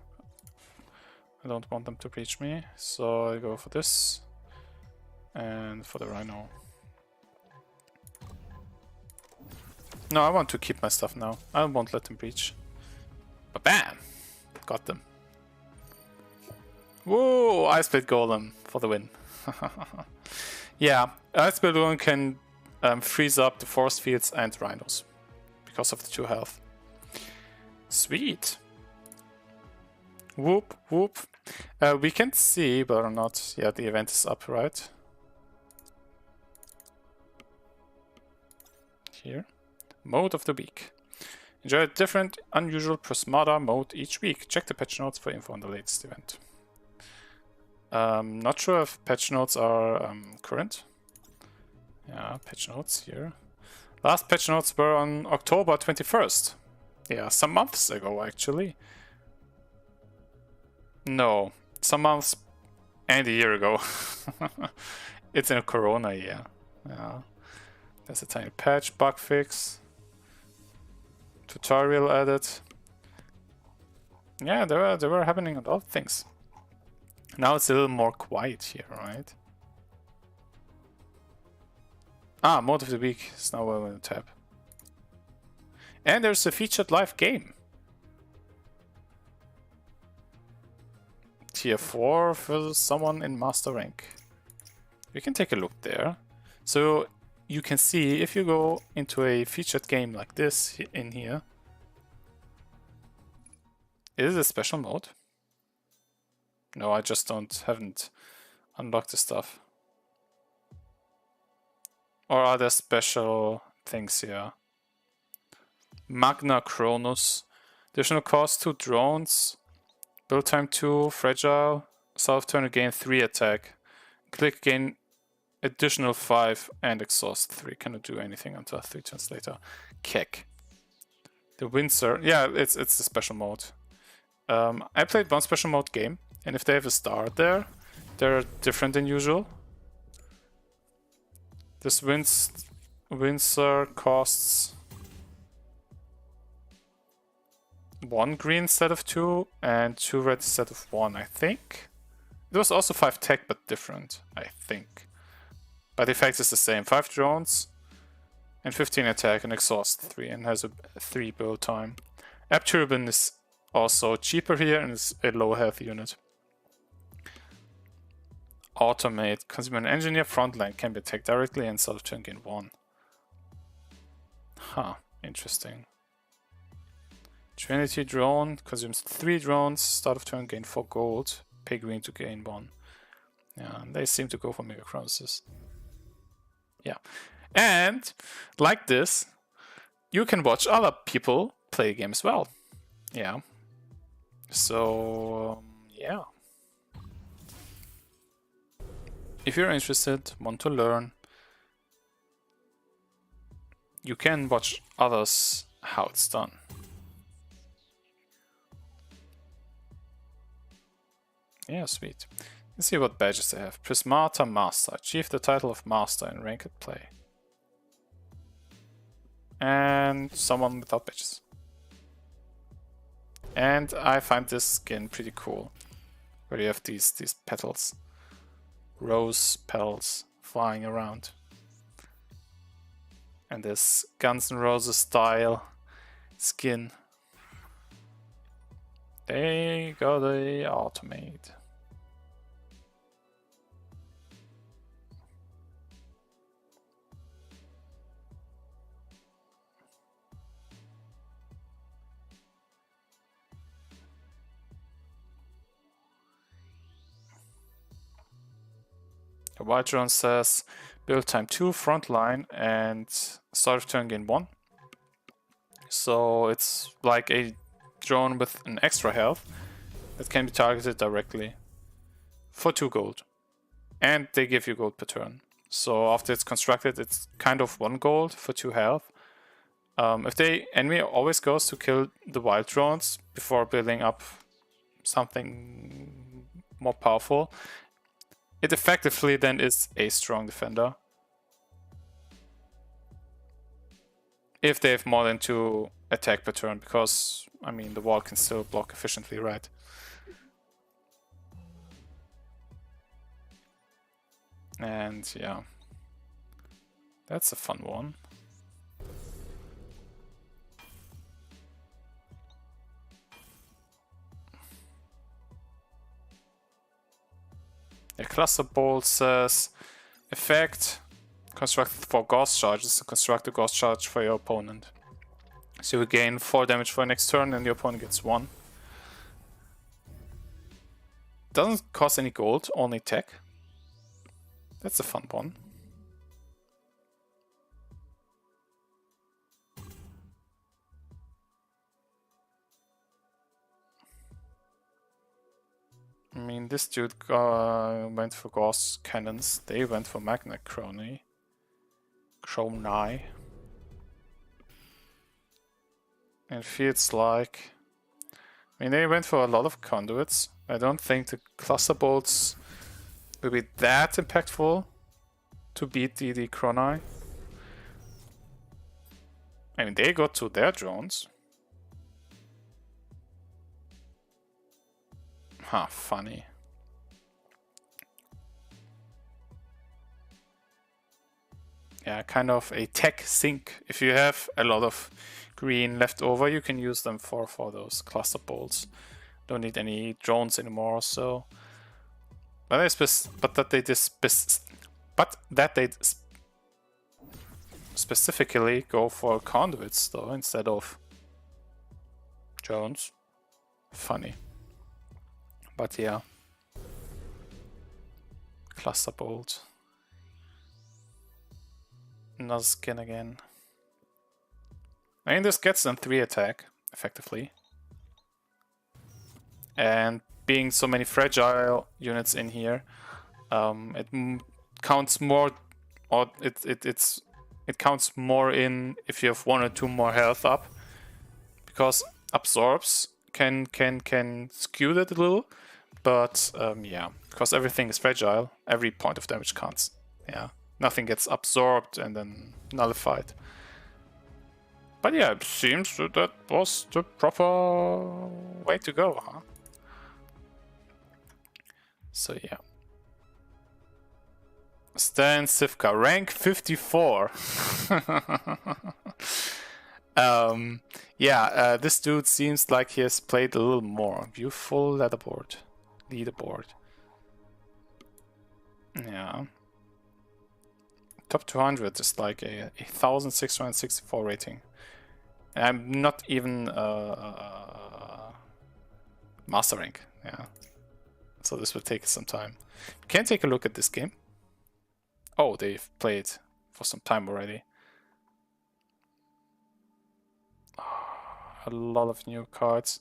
I don't want them to breach me, so I go for this. And for the Rhino. No, I want to keep my stuff now. I won't let them breach. But bam! Got them. Whoa! Ice Blade Golem for the win. Yeah, Ice Blade Golem can freeze up the force fields and rhinos because of the 2 health. Sweet. Whoop, whoop. We can see whether or not, yeah, the event is up, right? Here. Mode of the week. Enjoy a different, unusual Prismata mode each week. Check the patch notes for info on the latest event. Not sure if patch notes are current. Yeah, patch notes here. Last patch notes were on October 21st. Yeah, some months ago actually. No, some months and a year ago. It's in a Corona year. Yeah. There's a tiny patch, bug fix. Tutorial added. Yeah, there were happening a lot of things. Now it's a little more quiet here, right? Ah, mode of the week is now well in the tab. And there's a featured live game. Tier 4 for someone in master rank. We can take a look there. So you can see if you go into a featured game like this in here. Is it a special mode? No, I just haven't unlocked the stuff. Or are there special things here? Magna Chronos. Additional cost 2 drones. Build time 2, fragile. Self turn gain 3 attack. Click gain additional 5 and exhaust 3. Cannot do anything until 3 turns later. Kick. The Windsor. Yeah, it's a special mode. I played one special mode game, and if they have a star there, they're different than usual. This Windsor costs 1 green instead of 2 and 2 red instead of 1, I think. It was also 5 tech but different, I think. But the effect is the same. 5 drones and 15 attack and exhaust 3 and has a 3 build time. App Turbine is also cheaper here and is a low health unit. Automate. Consumer and engineer frontline can be attacked directly and start of turn gain 1. Huh, interesting. Trinity drone consumes 3 drones, start of turn gain 4 gold, pay green to gain 1. Yeah, they seem to go for Mega Chronosis. Yeah. And like this, you can watch other people play a game as well. Yeah. So, yeah. If you're interested, want to learn, you can watch others how it's done. Yeah, sweet. Let's see what badges they have. Prismata Master. Achieve the title of Master in ranked play. And someone without badges. And I find this skin pretty cool. Where you have these petals. Rose petals flying around. And this Guns N' Roses style skin. They got a automate. The white drone says build time 2, frontline, and start of turn gain 1. So it's like a drone with an extra health that can be targeted directly for 2 gold. And they give you gold per turn. So after it's constructed, it's kind of 1 gold for 2 health. If the enemy always goes to kill the wild drones before building up something more powerful, it effectively then is a strong defender. If they have more than 2 attack per turn, because, I mean, the wall can still block efficiently, right? And yeah, that's a fun one. A cluster bolt says effect construct 4 ghost charges to construct a ghost charge for your opponent. So you gain 4 damage for next turn and your opponent gets 1. Doesn't cost any gold, only tech. That's a fun one. I mean, this dude went for ghost cannons. They went for magnet Chrony. It feels like... I mean, they went for a lot of conduits. I don't think the cluster bolts will be that impactful to beat the Chrono. I mean, they got to their drones. Huh, funny. Yeah, kind of a tech sink. If you have a lot of green left over, you can use them for those cluster bolts. Don't need any drones anymore, so... But that they specifically go for conduits though instead of drones. Funny. But yeah. Cluster bolt. Another skin again. I mean, this gets them 3 attack, effectively. And being so many fragile units in here, it counts more, or it counts more in if you have 1 or 2 more health up, because absorbs can skew that a little, but yeah, because everything is fragile, every point of damage counts. Yeah, nothing gets absorbed and then nullified. But yeah, it seems that was the proper way to go, huh? So yeah. Stan Sivka, rank 54. Yeah, this dude seems like he has played a little more. View full leaderboard. Yeah. Top 200 is like a 1664 rating. And I'm not even master rank. Yeah. So this will take some time. Can take a look at this game. Oh, they've played for some time already. A lot of new cards.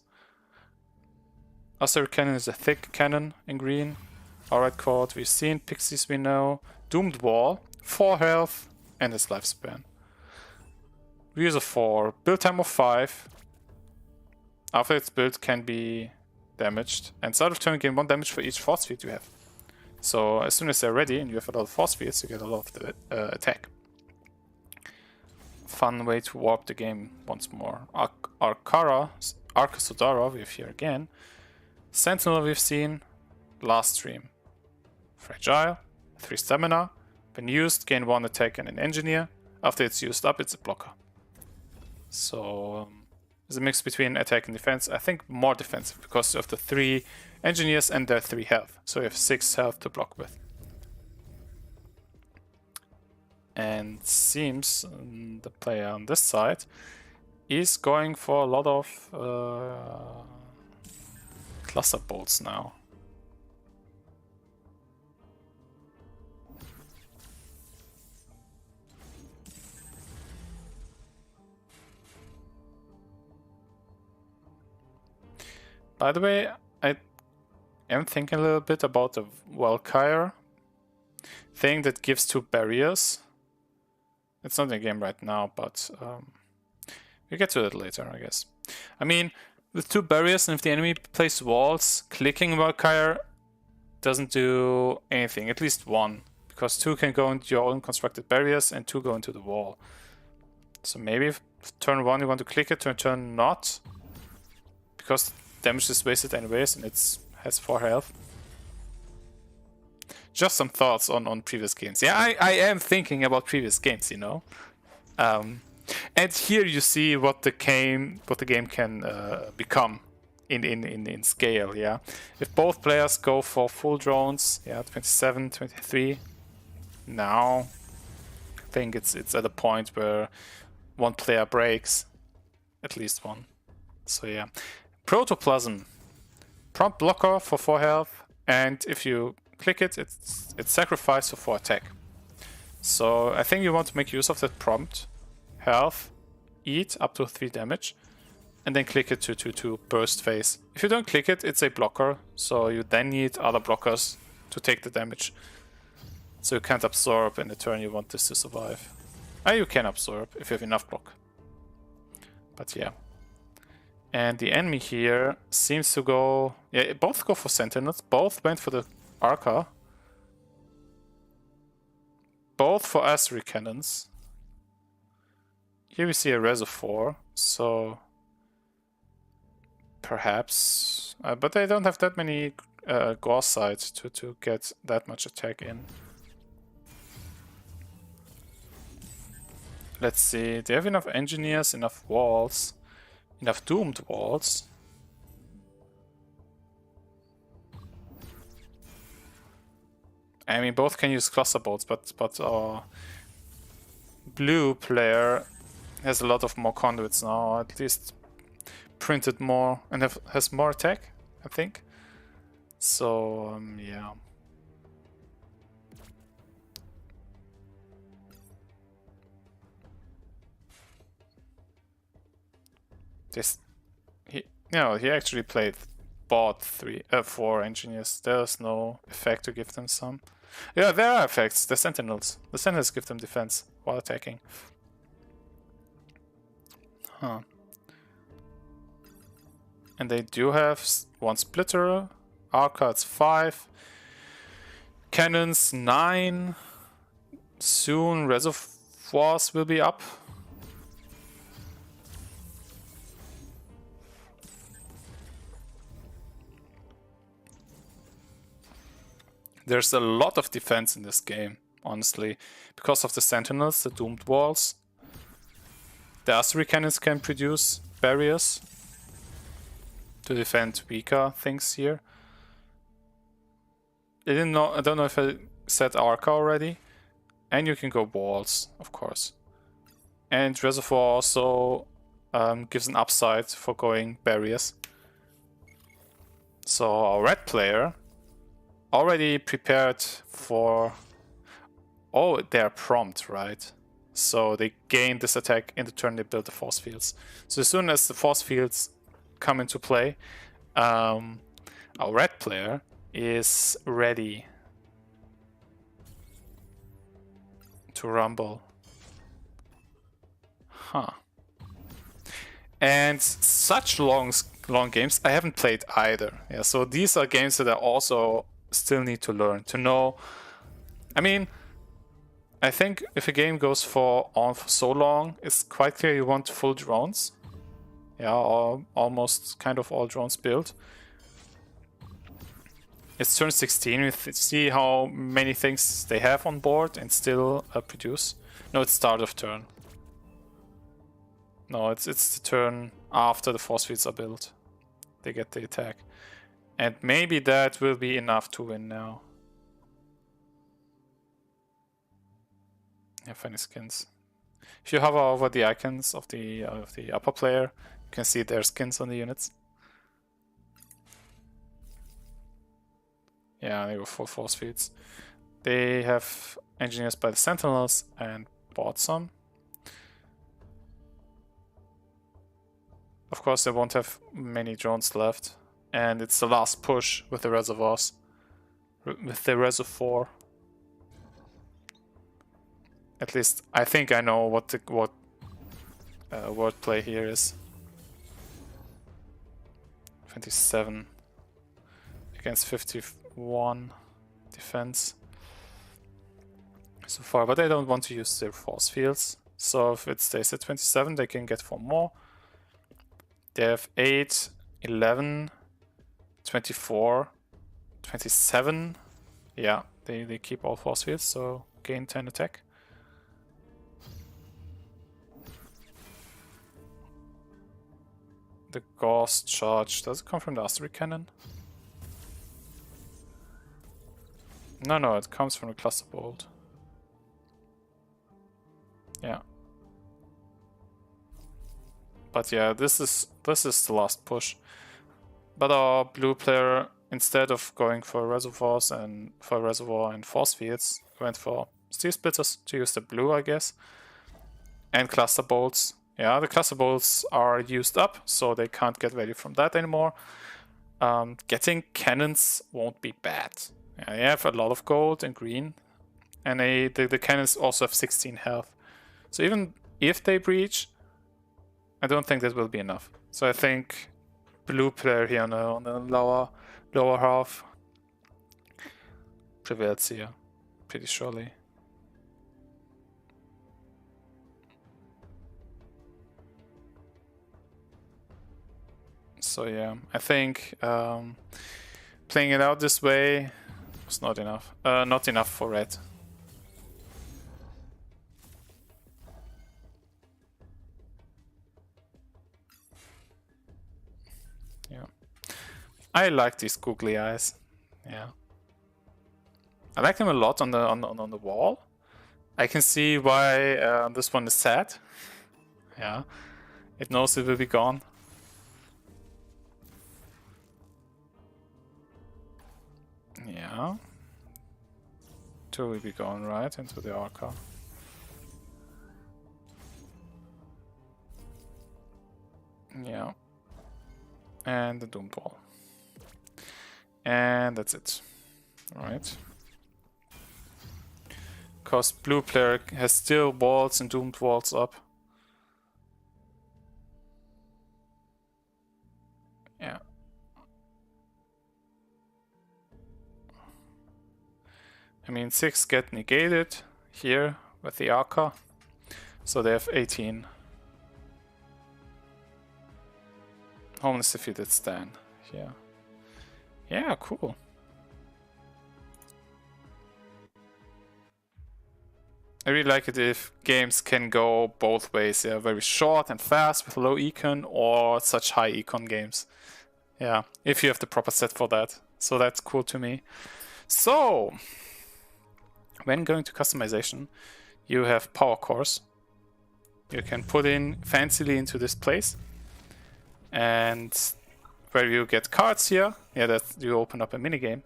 Auster Cannon is a thick cannon in green. Alright chord, we've seen. Pixies we know. Doomed Wall, 4 health, and its lifespan. Reuse of 4, build time of 5. After it's built, can be damaged. And start of turn, gain 1 damage for each force field you have. So as soon as they're ready and you have a lot of force fields, you get a lot of the attack. Fun way to warp the game once more. Arca Sodara, we have here again. Sentinel we've seen. Restream. Fragile. 3 stamina. When used, gain 1 attack and an engineer. After it's used up, it's a blocker. So it's a mix between attack and defense. I think more defensive because of the 3 engineers and their 3 health. So you have 6 health to block with. And seems the player on this side is going for a lot of cluster bolts now. By the way, I am thinking a little bit about the Valkyrie thing that gives 2 barriers. It's not in the game right now, but we get to it later, I guess. I mean, with 2 barriers, and if the enemy plays walls, clicking Valkyrie doesn't do anything, at least 1. Because 2 can go into your own constructed barriers, and 2 go into the wall. So maybe if turn 1 you want to click it, turn not. Because damage is wasted anyways, and it has 4 health. Just some thoughts on previous games. Yeah, I am thinking about previous games, you know. And here you see what the game can become in scale. Yeah, if both players go for full drones, yeah, 27, 23. Now, I think it's at a point where one player breaks, at least one. So yeah, Protoplasm, prompt blocker for 4 health, and if you click it, it's sacrificed for 4 attack. So I think you want to make use of that prompt. Health, eat up to 3 damage, and then click it to burst phase. If you don't click it, it's a blocker, so you then need other blockers to take the damage. So you can't absorb in the turn you want this to survive. You can absorb if you have enough block. But yeah. And the enemy here seems to go... Yeah, both go for Sentinels, both went for the Arca. Both for Asteroid Cannons. Here we see a Reservoir, so perhaps, but they don't have that many Gore sites to get that much attack in. Let's see, they have enough engineers, enough walls, enough doomed walls. I mean, both can use cluster bolts, but our blue player has a lot of more conduits now, at least printed more and has more attack, I think. So, yeah. He actually bought 4 engineers. There's no effect to give them some. Yeah, there are effects. The Sentinels. The Sentinels give them defense while attacking. Huh. And they do have 1 splitter. Arcades 5. Cannons 9. Soon reservoirs will be up. There's a lot of defense in this game, honestly, because of the Sentinels, the doomed walls. The Asteroid Cannons can produce barriers to defend weaker things here. I don't know if set Arca already. And you can go walls, of course. And Reservoir also gives an upside for going barriers. So our red player already prepared for... Oh, they're prompt, right? So they gain this attack in the turn they build the force fields. So as soon as the force fields come into play, our red player is ready to rumble. Huh. And such long games I haven't played either. Yeah, so these are games that I also still need to learn, to know. I mean, I think if a game goes on for so long, it's quite clear you want full drones. Yeah, or almost kind of all drones built. It's turn 16, we see how many things they have on board and still produce. No, it's start of turn. No, it's the turn after the force fields are built. They get the attack. And maybe that will be enough to win now. Yeah, funny skins. If you hover over the icons of the upper player, you can see their skins on the units. Yeah, they were full force fields. They have engineers by the Sentinels and bought some. Of course, they won't have many drones left. And it's the last push with the reservoirs. With the reservoir. At least I think I know what wordplay here is. 27 against 51 defense so far, but they don't want to use their force fields. So if it stays at 27, they can get 4 more. They have 8, 11, 24, 27. Yeah, they keep all force fields, so gain 10 attack. The Gauss charge, does it come from the artillery cannon? No, it comes from the cluster bolt. Yeah. But yeah, this is the last push. But our blue player, instead of going for reservoirs and force fields, went for steel splitters to use the blue, I guess. And cluster bolts. Yeah, the cluster bolts are used up, so they can't get value from that anymore. Getting cannons won't be bad. Yeah, they have a lot of gold and green, and the cannons also have 16 health. So even if they breach, I don't think that will be enough. So I think blue player here on the lower half prevails here, pretty surely. So yeah, I think playing it out this way was not enough. Not enough for red. Yeah, I like these googly eyes. Yeah, I like them a lot on the wall. I can see why this one is sad. Yeah, it knows it will be gone. Yeah. 2 will be going right into the Arca. Yeah. And the Doomed Wall. And that's it. Alright. Because blue player has still walls and Doomed Walls up. Yeah. I mean, 6 get negated here with the Arca, so they have 18. Homeless defeated Stan. Yeah. Yeah, cool. I really like it if games can go both ways. Yeah, very short and fast with low econ, or such high econ games. Yeah, if you have the proper set for that. So that's cool to me. So When going to customization, you have power cores. You can put in fancily into this place, and where you get cards here, yeah, that you open up a minigame.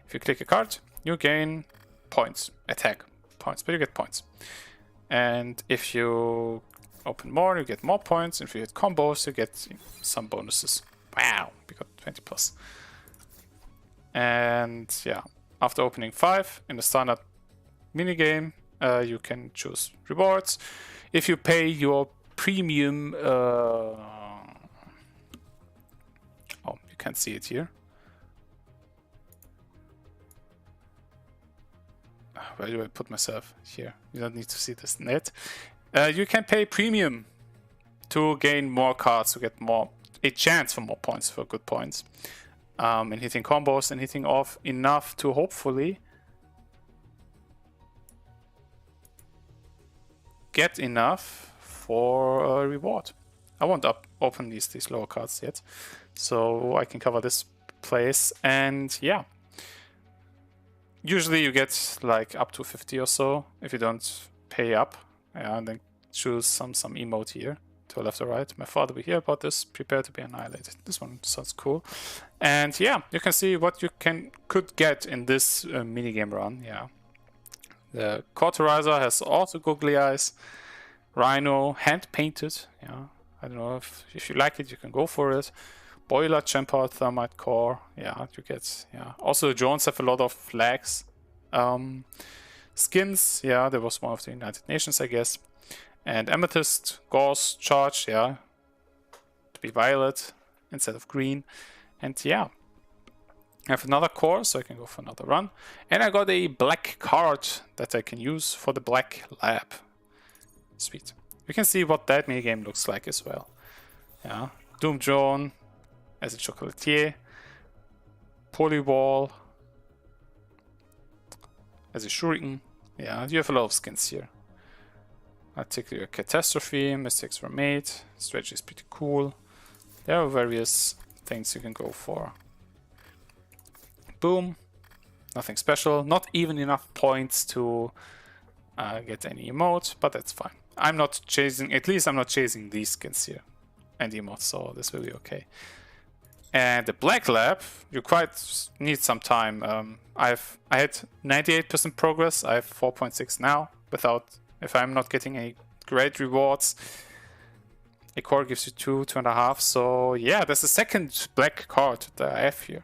If you click a card, you gain points, attack points, but you get points. And if you open more, you get more points. If you hit combos, you get some bonuses. Wow, we got 20 plus. And yeah, after opening 5 in the standard minigame, you can choose rewards. If you pay your premium, oh, you can't see it here. Where do I put myself? Here. You don't need to see this net. You can pay premium to gain more cards, to get a chance for more points, for good points. And hitting combos and hitting off enough to hopefully get enough for a reward. I won't open these lower cards yet, so I can cover this place. And yeah, usually you get like up to 50 or so if you don't pay up. Yeah, and then choose some emote here to left or right. My father will hear about this. Prepare to be annihilated. This one sounds cool. And yeah, you can see what you could get in this minigame run. Yeah, the cauterizer has also googly eyes. Rhino, hand painted. Yeah, I don't know if you like it, you can go for it. Boiler, chamber, thermite core. Yeah, you get. Yeah. Also, the drones have a lot of flags. Skins. Yeah, there was one of the United Nations, I guess. And amethyst, gauze, charge. Yeah, to be violet instead of green. And yeah, I have another core, so I can go for another run. And I got a black card that I can use for the black lab. Sweet. You can see what that minigame looks like as well. Yeah, Doom Drone as a chocolatier, Polywall as a shuriken. Yeah, you have a lot of skins here. Particular catastrophe, mistakes were made. Strategy is pretty cool. There are various things you can go for. Boom. Nothing special. Not even enough points to get any emote, but that's fine. I'm not chasing, at least I'm not chasing these skins here and emotes, so this will be okay. And the black lab, you quite need some time. I had 98% progress. I have 4.6 now. If I'm not getting any great rewards, a core gives you 2.5. So yeah, there's a second black card that I have here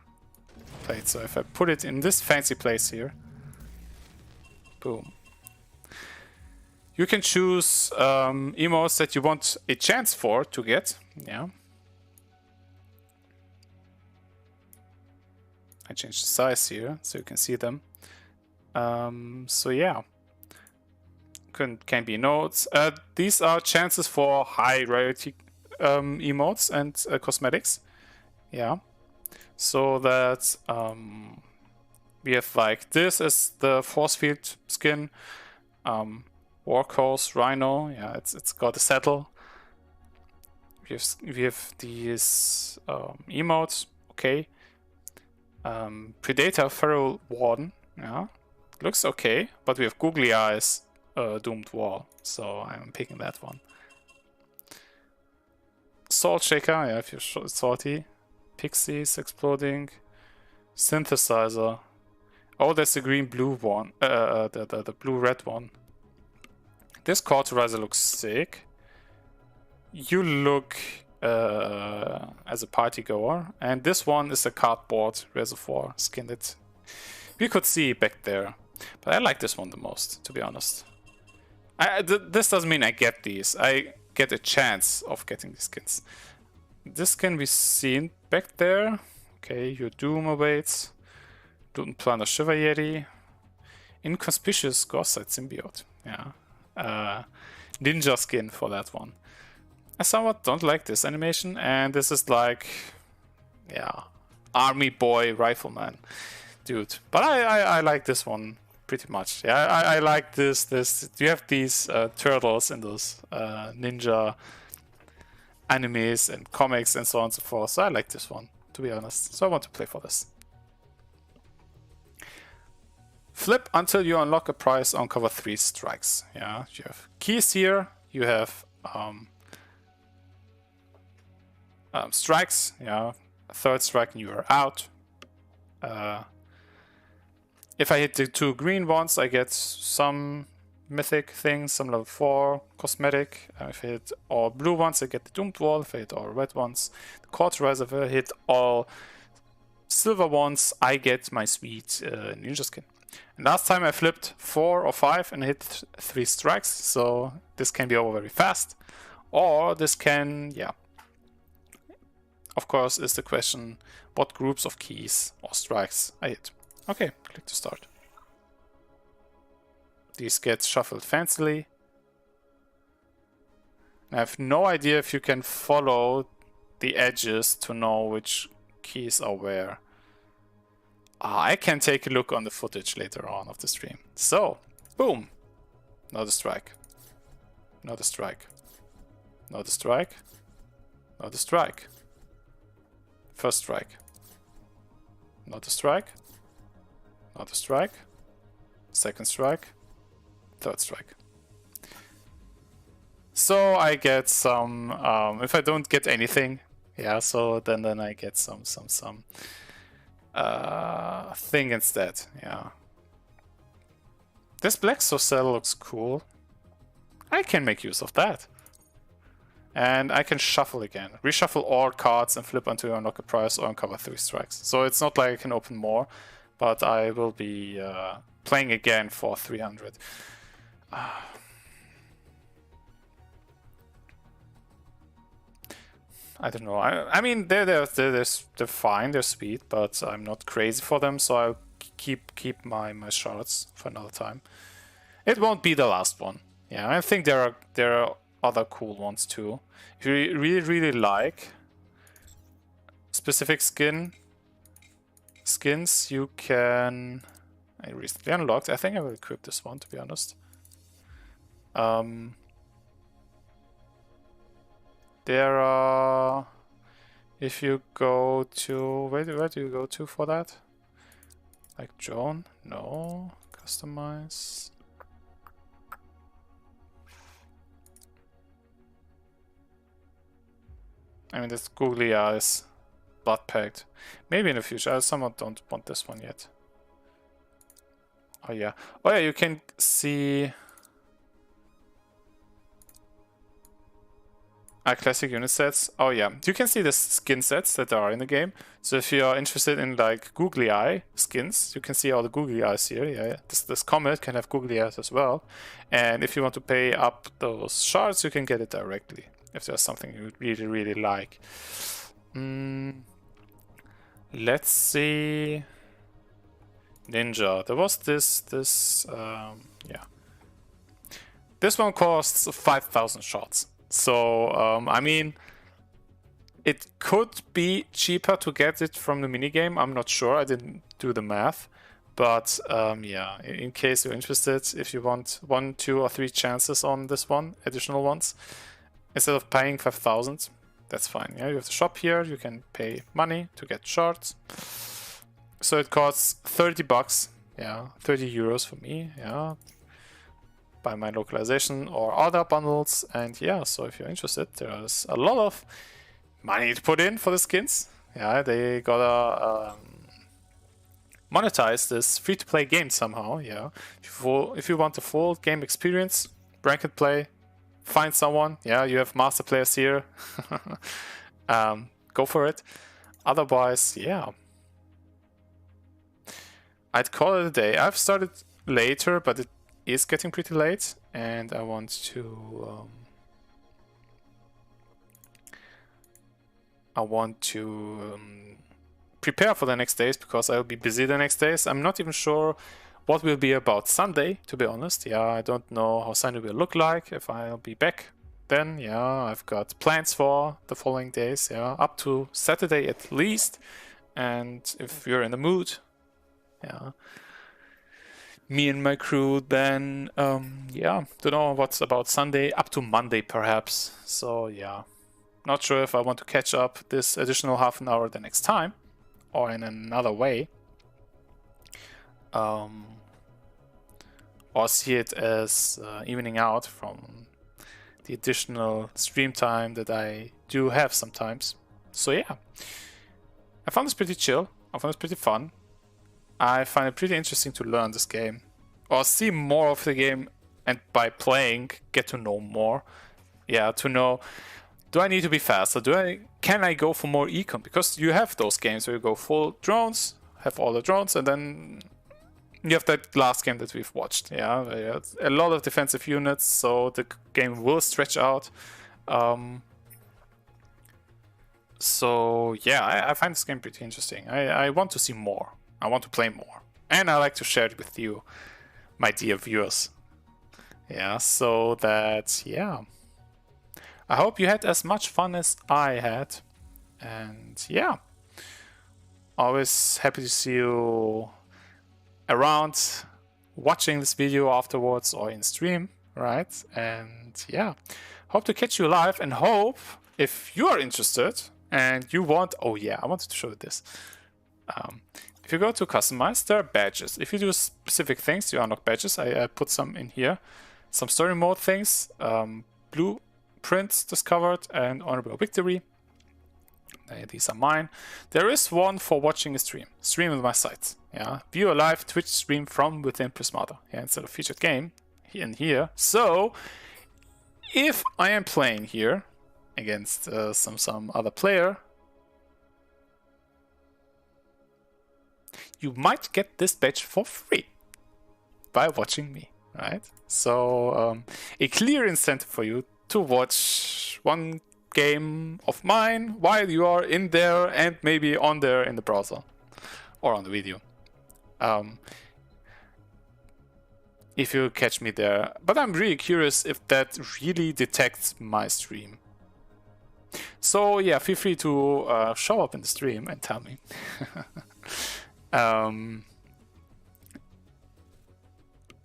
played. So if I put it in this fancy place here, boom. You can choose emotes that you want a chance for to get. Yeah. I changed the size here so you can see them. So yeah, can be notes. These are chances for high rarity emotes and cosmetics. Yeah, so that we have like this as the force field skin, Warhorse, Rhino. Yeah, it's got a saddle. We have these emotes. Okay. Predator, Feral Warden. Yeah, looks okay, but we have googly eyes, Doomed Wall, so I'm picking that one. Salt Shaker, yeah, if you're salty. Pixies exploding. Synthesizer. Oh, that's the green-blue one. The blue-red one. This cauterizer looks sick. You look as a party goer, and this one is a cardboard reservoir skin that we could see back there, but I like this one the most, to be honest. This doesn't mean I get these. I get a chance of getting these skins. This can be seen back there. Okay, your Doom awaits. Doom Planner Chevalier. Inconspicuous Ghost Symbiote. Yeah. Ninja skin for that one. I somewhat don't like this animation, and this is like, yeah, army boy rifleman dude. But I like this one pretty much. Yeah, I like this. You have these turtles in those ninja animes and comics and so on and so forth. So I like this one, to be honest. So I want to play for this. Flip until you unlock a prize on cover 3 strikes. Yeah, you have keys here, you have strikes, yeah, a third strike and you are out. If I hit the 2 green ones, I get some mythic things, some level 4 cosmetic. If I hit all blue ones, I get the Doomed Wall. If I hit all red ones, the Cauterizer. If I hit all silver ones, I get my sweet ninja skin. And last time I flipped 4 or 5 and hit 3 strikes, so this can be over very fast. Or this can, yeah. Of course, is the question what groups of keys or strikes I hit. Okay, click to start. These get shuffled fancily. I have no idea if you can follow the edges to know which keys are where. I can take a look on the footage later on of the stream. So, boom! Another strike. Another strike. Another strike. Another strike. First strike. Another strike. Another strike. Second strike. Third strike. So I get some, if I don't get anything, yeah, so then I get some thing instead, yeah. This black cell looks cool. I can make use of that. And I can shuffle again. Reshuffle all cards and flip until you unlock a prize or uncover 3 strikes. So it's not like I can open more, but I will be playing again for 300. I don't know. I mean, they're fine. They're sweet, but I'm not crazy for them. So I'll keep my shards for another time. It won't be the last one. Yeah, I think there are other cool ones too. If you really like specific skins, you can. I recently unlocked. I think I will equip this one, to be honest. There are. If you go to where do you go to for that? Like Joan? No. Customize. I mean, this googly eyes, blood packed. Maybe in the future. I somehow don't want this one yet. Oh yeah. Oh yeah, you can see classic unit sets. Oh yeah, you can see the skin sets that are in the game. So if you are interested in like googly eye skins, you can see all the googly eyes here. Yeah, this comet can have googly eyes as well. And if you want to pay up those shards, you can get it directly. If there's something you really like. Let's see. Ninja. There was this yeah. This one costs 5,000 shards. So I mean, it could be cheaper to get it from the minigame. I'm not sure. I didn't do the math. But yeah, in case you're interested, if you want 1, 2, or 3 chances on this one, additional ones, instead of paying 5,000, that's fine. Yeah, you have the shop here. You can pay money to get shards. So it costs 30 bucks. Yeah, 30 euros for me. Yeah, by my localization or other bundles. And yeah, so if you're interested, there's a lot of money to put in for the skins. Yeah, they gotta monetize this free-to-play game somehow. Yeah, if you want the full game experience, rank and play, find someone. Yeah, you have master players here. Go for it. Otherwise, yeah, I'd call it a day. I've started later, but it is getting pretty late, and I want to prepare for the next days, because I will be busy the next days. I'm not even sure what will be about Sunday, to be honest. Yeah, I don't know how Sunday will look like, if I'll be back then. Yeah, I've got plans for the following days, yeah, up to Saturday at least. And if you're in the mood, yeah, me and my crew, then yeah, don't know what's about Sunday, up to Monday perhaps. So yeah, not sure if I want to catch up this additional half an hour the next time or in another way. or see it as evening out from the additional stream time that I do have sometimes. So yeah, I found this pretty chill. I found this pretty fun. I find it pretty interesting to learn this game, or see more of the game, and by playing, get to know more. Yeah, to know, do I need to be faster? Can I go for more econ? Because you have those games where you go full drones, have all the drones, and then you have that last game that we've watched. Yeah, a lot of defensive units, so the game will stretch out. So yeah, I find this game pretty interesting. I want to see more. I want to play more, and I like to share it with you, my dear viewers. Yeah, so that, yeah, I hope you had as much fun as I had, and yeah, always happy to see you around, watching this video afterwards or in stream, right? And yeah, hope to catch you live, and hope, if you are interested and you want, oh yeah, I wanted to show you this. If you go to customize, there are badges. If you do specific things, you unlock badges. I put some in here. Some story mode things, blueprints discovered, and honorable victory. These are mine. There is one for watching a stream with my site. Yeah, view a live Twitch stream from within Prismata. Yeah, instead of featured game in here. So if I am playing here against some other player, you might get this badge for free by watching me. Right, so a clear incentive for you to watch one game of mine while you are in there and maybe on there in the browser or on the video. If you catch me there, but I'm really curious if that really detects my stream. So yeah, feel free to show up in the stream and tell me.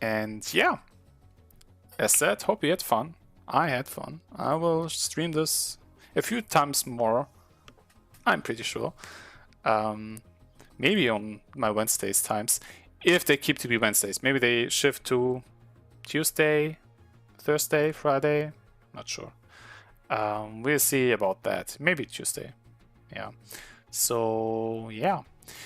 And yeah, as said, hope you had fun. I had fun. I will stream this a few times more, I'm pretty sure. Maybe on my Wednesdays times, if they keep to be Wednesdays. Maybe they shift to Tuesday, Thursday, Friday, not sure. We'll see about that. Maybe Tuesday. Yeah. So yeah.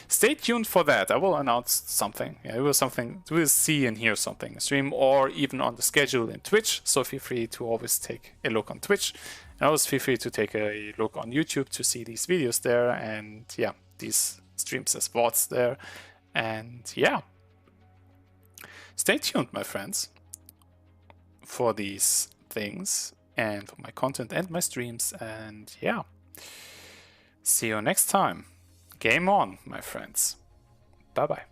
Stay tuned for that. I will announce something. Yeah, we'll see and hear something stream, or even on the schedule in Twitch. So feel free to always take a look on Twitch, and always feel free to take a look on YouTube to see these videos there, and yeah, these streams as VODs there. And yeah, stay tuned, my friends, for these things and for my content and my streams. And yeah, see you next time. Game on, my friends. Bye-bye.